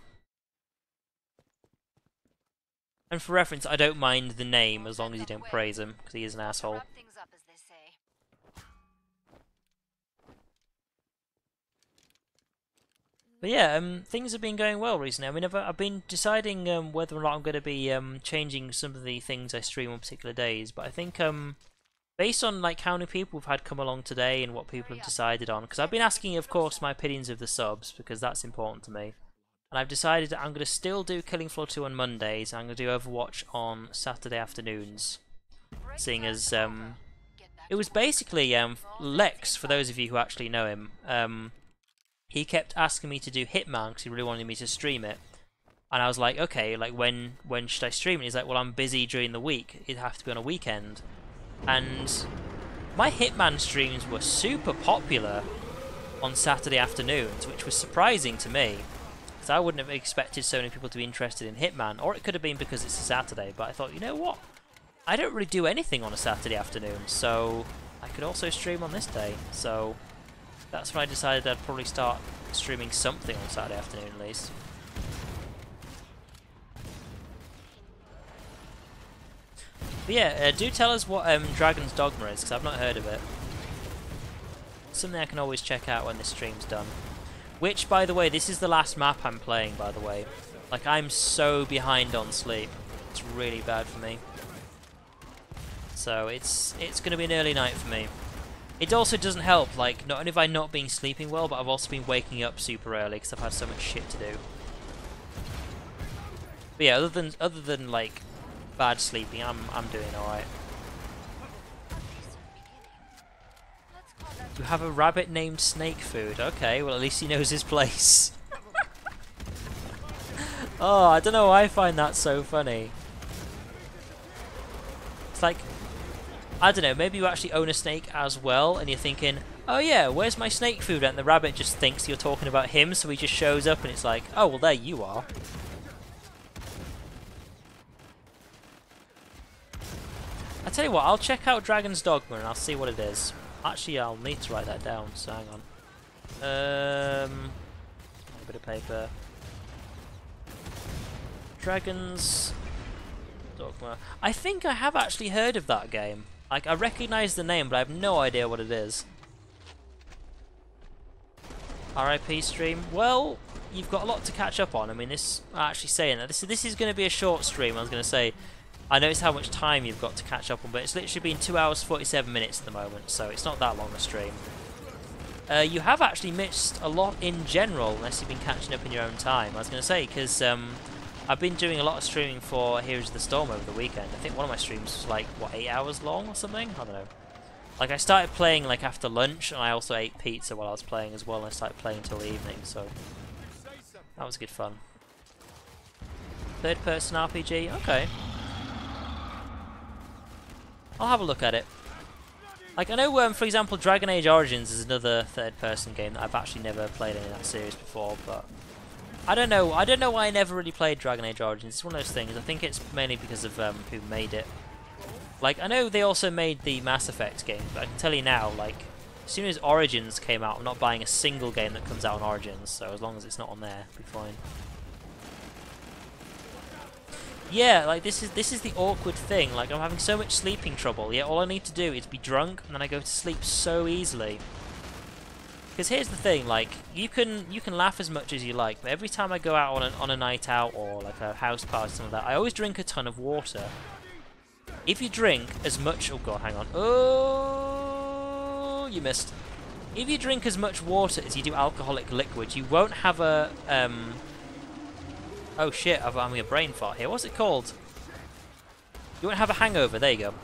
Speaker 1: And for reference, I don't mind the name as long as you don't praise him, because he is an asshole. But yeah, things have been going well recently. I mean, I've been deciding whether or not I'm going to be changing some of the things I stream on particular days. But I think based on like how many people we've had come along today and what people have decided on, because I've been asking, of course, my opinions of the subs because that's important to me. And I've decided that I'm going to still do Killing Floor 2 on Mondays. And I'm going to do Overwatch on Saturday afternoons, seeing as it was basically Lex, for those of you who actually know him. he kept asking me to do Hitman because he really wanted me to stream it. And I was like, okay, like when should I stream it? He's like, well, I'm busy during the week. It'd have to be on a weekend. And my Hitman streams were super popular on Saturday afternoons, which was surprising to me. Because I wouldn't have expected so many people to be interested in Hitman. Or it could have been because it's a Saturday. But I thought, you know what? I don't really do anything on a Saturday afternoon. So I could also stream on this day. So that's when I decided I'd probably start streaming something on Saturday afternoon at least. But yeah, do tell us what Dragon's Dogma is, because I've not heard of it. Something I can always check out when this stream's done. Which, by the way, this is the last map I'm playing, by the way. Like, I'm so behind on sleep. It's really bad for me. So, it's going to be an early night for me. It also doesn't help, like, not only have I not been sleeping well, but I've also been waking up super early, because I've had so much shit to do. But yeah, other than like, bad sleeping, I'm doing alright. You have a rabbit named Snake Food. Okay, well at least he knows his place. Oh, I don't know why I find that so funny. It's like, I don't know, maybe you actually own a snake as well, and you're thinking, oh yeah, where's my snake food? And the rabbit just thinks you're talking about him, so he just shows up and it's like, oh, well there you are. I tell you what, I'll check out Dragon's Dogma and I'll see what it is. Actually, I'll need to write that down, so hang on. A bit of paper. Dragon's Dogma. I think I have actually heard of that game. Like, I recognise the name, but I have no idea what it is. RIP stream. Well, you've got a lot to catch up on. I mean, actually saying that this is going to be a short stream. I was going to say, I noticed how much time you've got to catch up on, but it's literally been 2 hours 47 minutes at the moment, so it's not that long a stream. You have actually missed a lot in general, unless you've been catching up in your own time. I was going to say, because I've been doing a lot of streaming for Heroes of the Storm over the weekend. I think one of my streams was like, what, 8 hours long or something? I don't know. Like, I started playing like after lunch, and I also ate pizza while I was playing as well, and I started playing until the evening, so that was good fun. Third-person RPG? Okay. I'll have a look at it. Like, I know, for example, Dragon Age Origins is another third-person game that I've actually never played in that series before, but I don't know. I don't know why I never really played Dragon Age Origins. It's one of those things. I think it's mainly because of who made it. Like, I know they also made the Mass Effect game, but I can tell you now, like, as soon as Origins came out, I'm not buying a single game that comes out on Origins, so as long as it's not on there, it'll be fine. Yeah, like, this is the awkward thing. Like, I'm having so much sleeping trouble, yet all I need to do is be drunk, and then I go to sleep so easily. Because here's the thing, like, you can laugh as much as you like, but every time I go out on a night out, or like a house party, something like that, I always drink a ton of water. If you drink as much... Oh god, hang on. Oh, you missed. If you drink as much water as you do alcoholic liquid, you won't have a... Oh shit, I'm having a brain fart here. What's it called? You won't have a hangover, there you go.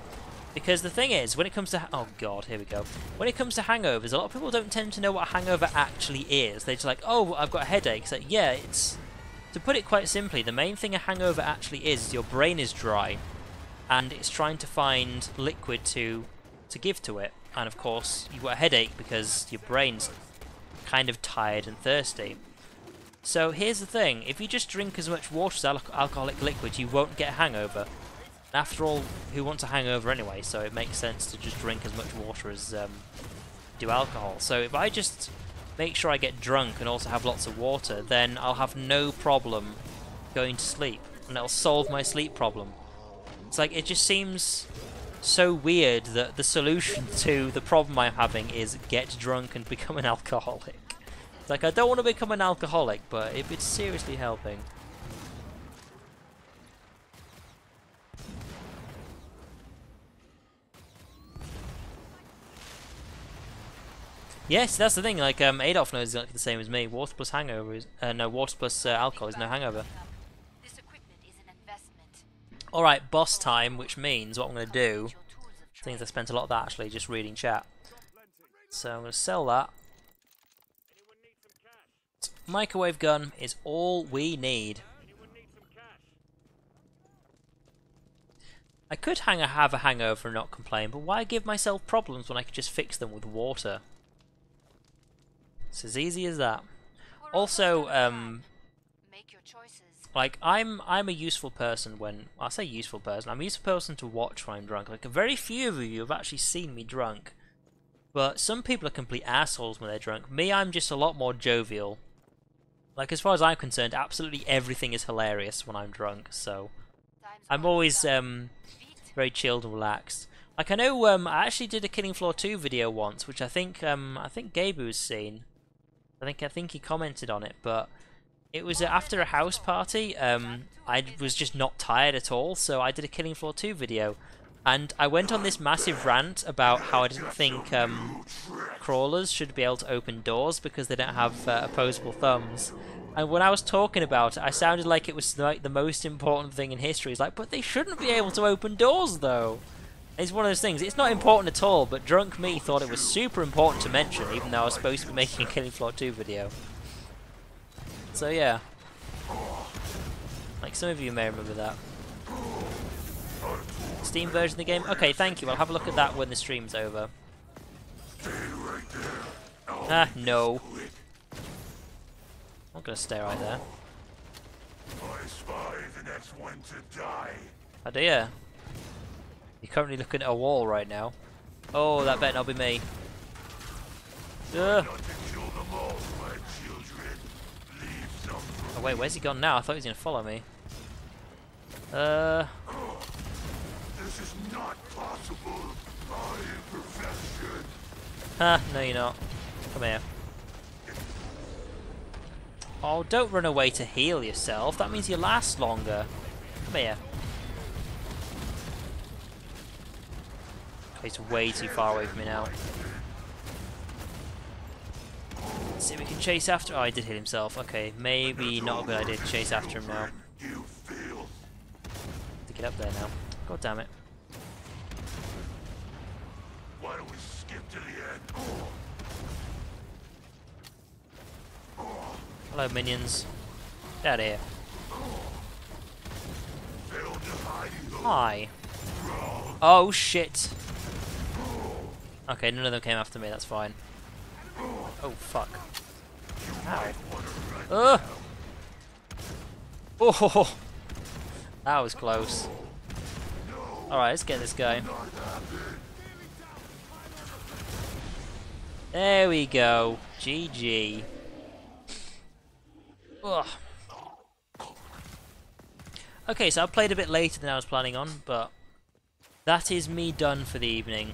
Speaker 1: Because the thing is, when it comes to... Oh god, here we go. When it comes to hangovers, a lot of people don't tend to know what a hangover actually is. They're just like, oh, I've got a headache. It's like, yeah, it's... To put it quite simply, the main thing a hangover actually is your brain is dry. And it's trying to find liquid to give to it. And of course, you've got a headache because your brain's kind of tired and thirsty. So here's the thing, if you just drink as much water as alcoholic liquid, you won't get a hangover. After all, who wants a hangover anyway, so it makes sense to just drink as much water as do alcohol. So if I just make sure I get drunk and also have lots of water, then I'll have no problem going to sleep, and it'll solve my sleep problem. It's like, it just seems so weird that the solution to the problem I'm having is get drunk and become an alcoholic. It's like, I don't want to become an alcoholic, but it's seriously helping. Yes, that's the thing, like, Adolf knows exactly the same as me. Water plus hangover is... no, water plus alcohol is no hangover.
Speaker 2: This equipment is an investment.
Speaker 1: Alright, boss time, which means what I'm going to do... Things I spent a lot of that, actually, just reading chat. So I'm going to sell that.
Speaker 5: Anyone need some cash?
Speaker 1: Microwave gun is all we need.
Speaker 5: Anyone need some cash?
Speaker 1: I could have a hangover and not complain, but why give myself problems when I could just fix them with water? It's as easy as that.
Speaker 2: We're
Speaker 1: Also,
Speaker 2: almost done. Make your choices.
Speaker 1: like I'm a useful person when I say useful person. I'm a useful person to watch when I'm drunk. Like very few of you have actually seen me drunk, but some people are complete assholes when they're drunk. Me, I'm just a lot more jovial. Like as far as I'm concerned, absolutely everything is hilarious when I'm drunk. So
Speaker 2: Time's
Speaker 1: I'm
Speaker 2: almost
Speaker 1: always
Speaker 2: done. Beat.
Speaker 1: very chilled and relaxed. Like I know I actually did a Killing Floor 2 video once, which I think Gabu has seen. I think he commented on it, but it was after a house party. I was just not tired at all, so I did a Killing Floor 2 video, and I went on this massive rant about how I didn't think crawlers should be able to open doors because they don't have opposable thumbs. And when I was talking about it, I sounded like it was like the most important thing in history. It's like, but they shouldn't be able to open doors, though. It's one of those things. It's not important at all, but drunk me thought it was super important to mention, even though I was supposed to be making a Killing Floor 2 video. So yeah. Like some of you may remember that. Steam version of the game? Okay, thank you. I'll have a look at that when the stream's over. Ah, no. I'm not gonna stay right there.
Speaker 4: I spy the next one to die.
Speaker 1: Oh dear. You're currently looking at a wall right now. Oh, that better not be me. Ugh.
Speaker 4: Not to kill them all, my children. Leave some for
Speaker 1: Oh wait, where's he gone now? I thought he was gonna follow me.
Speaker 4: This is not possible. I am perfection.
Speaker 1: Ha, no you're not. Come here. Oh, don't run away to heal yourself. That means you last longer. Come here. He's way too far away from me now. Let's see if we can chase after. Oh, he did hit himself. Okay, maybe not a good idea to chase after him now.
Speaker 4: You feel
Speaker 1: To get up there now. God damn it.
Speaker 4: why don't we skip to the end?
Speaker 1: Hello, minions. Get out of here.
Speaker 4: Failed to hide you.
Speaker 1: Hi. Oh, shit. Okay, none of them came after me. That's fine. Oh, fuck. Ow. Ugh. Oh, that was close. Alright, let's get this guy. There we go. GG. Ugh. Okay, so I played a bit later than I was planning on, but that is me done for the evening.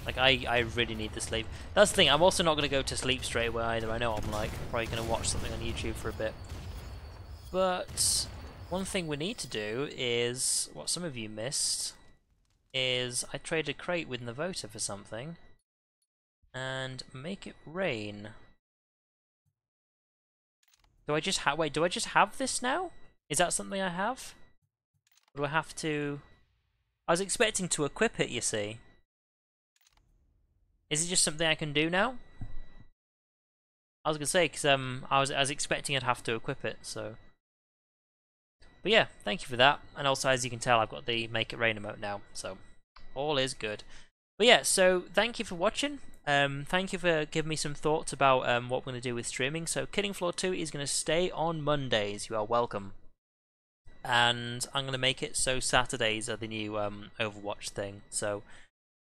Speaker 1: Like, I really need the sleep. That's the thing, I'm also not going to go to sleep straight away either. I know what I'm like. I'm probably going to watch something on YouTube for a bit. But one thing we need to do is, what some of you missed, is I traded a crate with Navota for something. And make it rain. Do I just have, wait, do I just have this now? Is that something I have? Or do I have to... I was expecting to equip it, you see. Is it just something I can do now? I was gonna say, because I was expecting I'd have to equip it, so... But yeah, thank you for that. And also, as you can tell, I've got the Make It Rain emote now, so all is good. But yeah, so thank you for watching. Thank you for giving me some thoughts about what we're going to do with streaming. So Killing Floor 2 is going to stay on Mondays. You are welcome. And I'm going to make it so Saturdays are the new Overwatch thing. So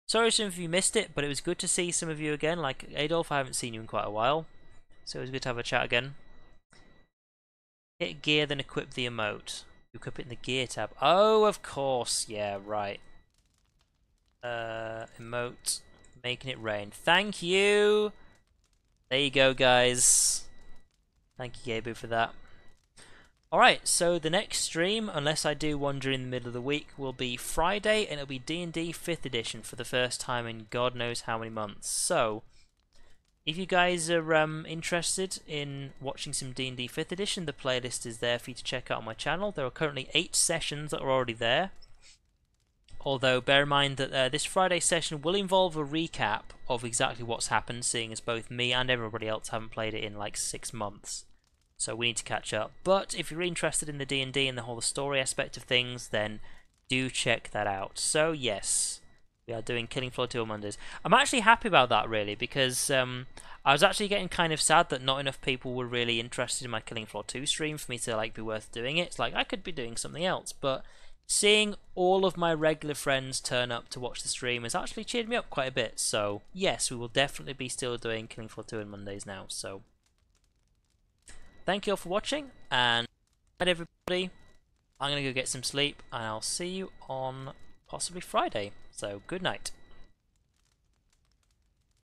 Speaker 1: sorry some of you missed it, but it was good to see some of you again. Like Adolf, I haven't seen you in quite a while. So it was good to have a chat again. Hit gear, then equip the emote. You equip it in the gear tab. Oh, of course. Yeah, right. Emote. Making it rain. Thank you! There you go, guys. Thank you, Gabu, for that. Alright, so the next stream, unless I do one during the middle of the week, will be Friday, and it'll be D&D 5th edition for the first time in God knows how many months. So, if you guys are interested in watching some D&D 5th edition, the playlist is there for you to check out on my channel. There are currently 8 sessions that are already there. Although bear in mind that this Friday session will involve a recap of exactly what's happened, seeing as both me and everybody else haven't played it in like 6 months. So we need to catch up. But if you're interested in the D&D and the whole story aspect of things, then do check that out. So yes, we are doing Killing Floor 2 on Mondays. I'm actually happy about that, really, because I was actually getting kind of sad that not enough people were really interested in my Killing Floor 2 stream for me to like be worth doing it. It's like I could be doing something else, but seeing all of my regular friends turn up to watch the stream has actually cheered me up quite a bit. So yes, we will definitely be still doing Killing Floor 2 on Mondays now. So thank you all for watching, and good night everybody. I'm going to go get some sleep, and I'll see you on possibly Friday. So good night.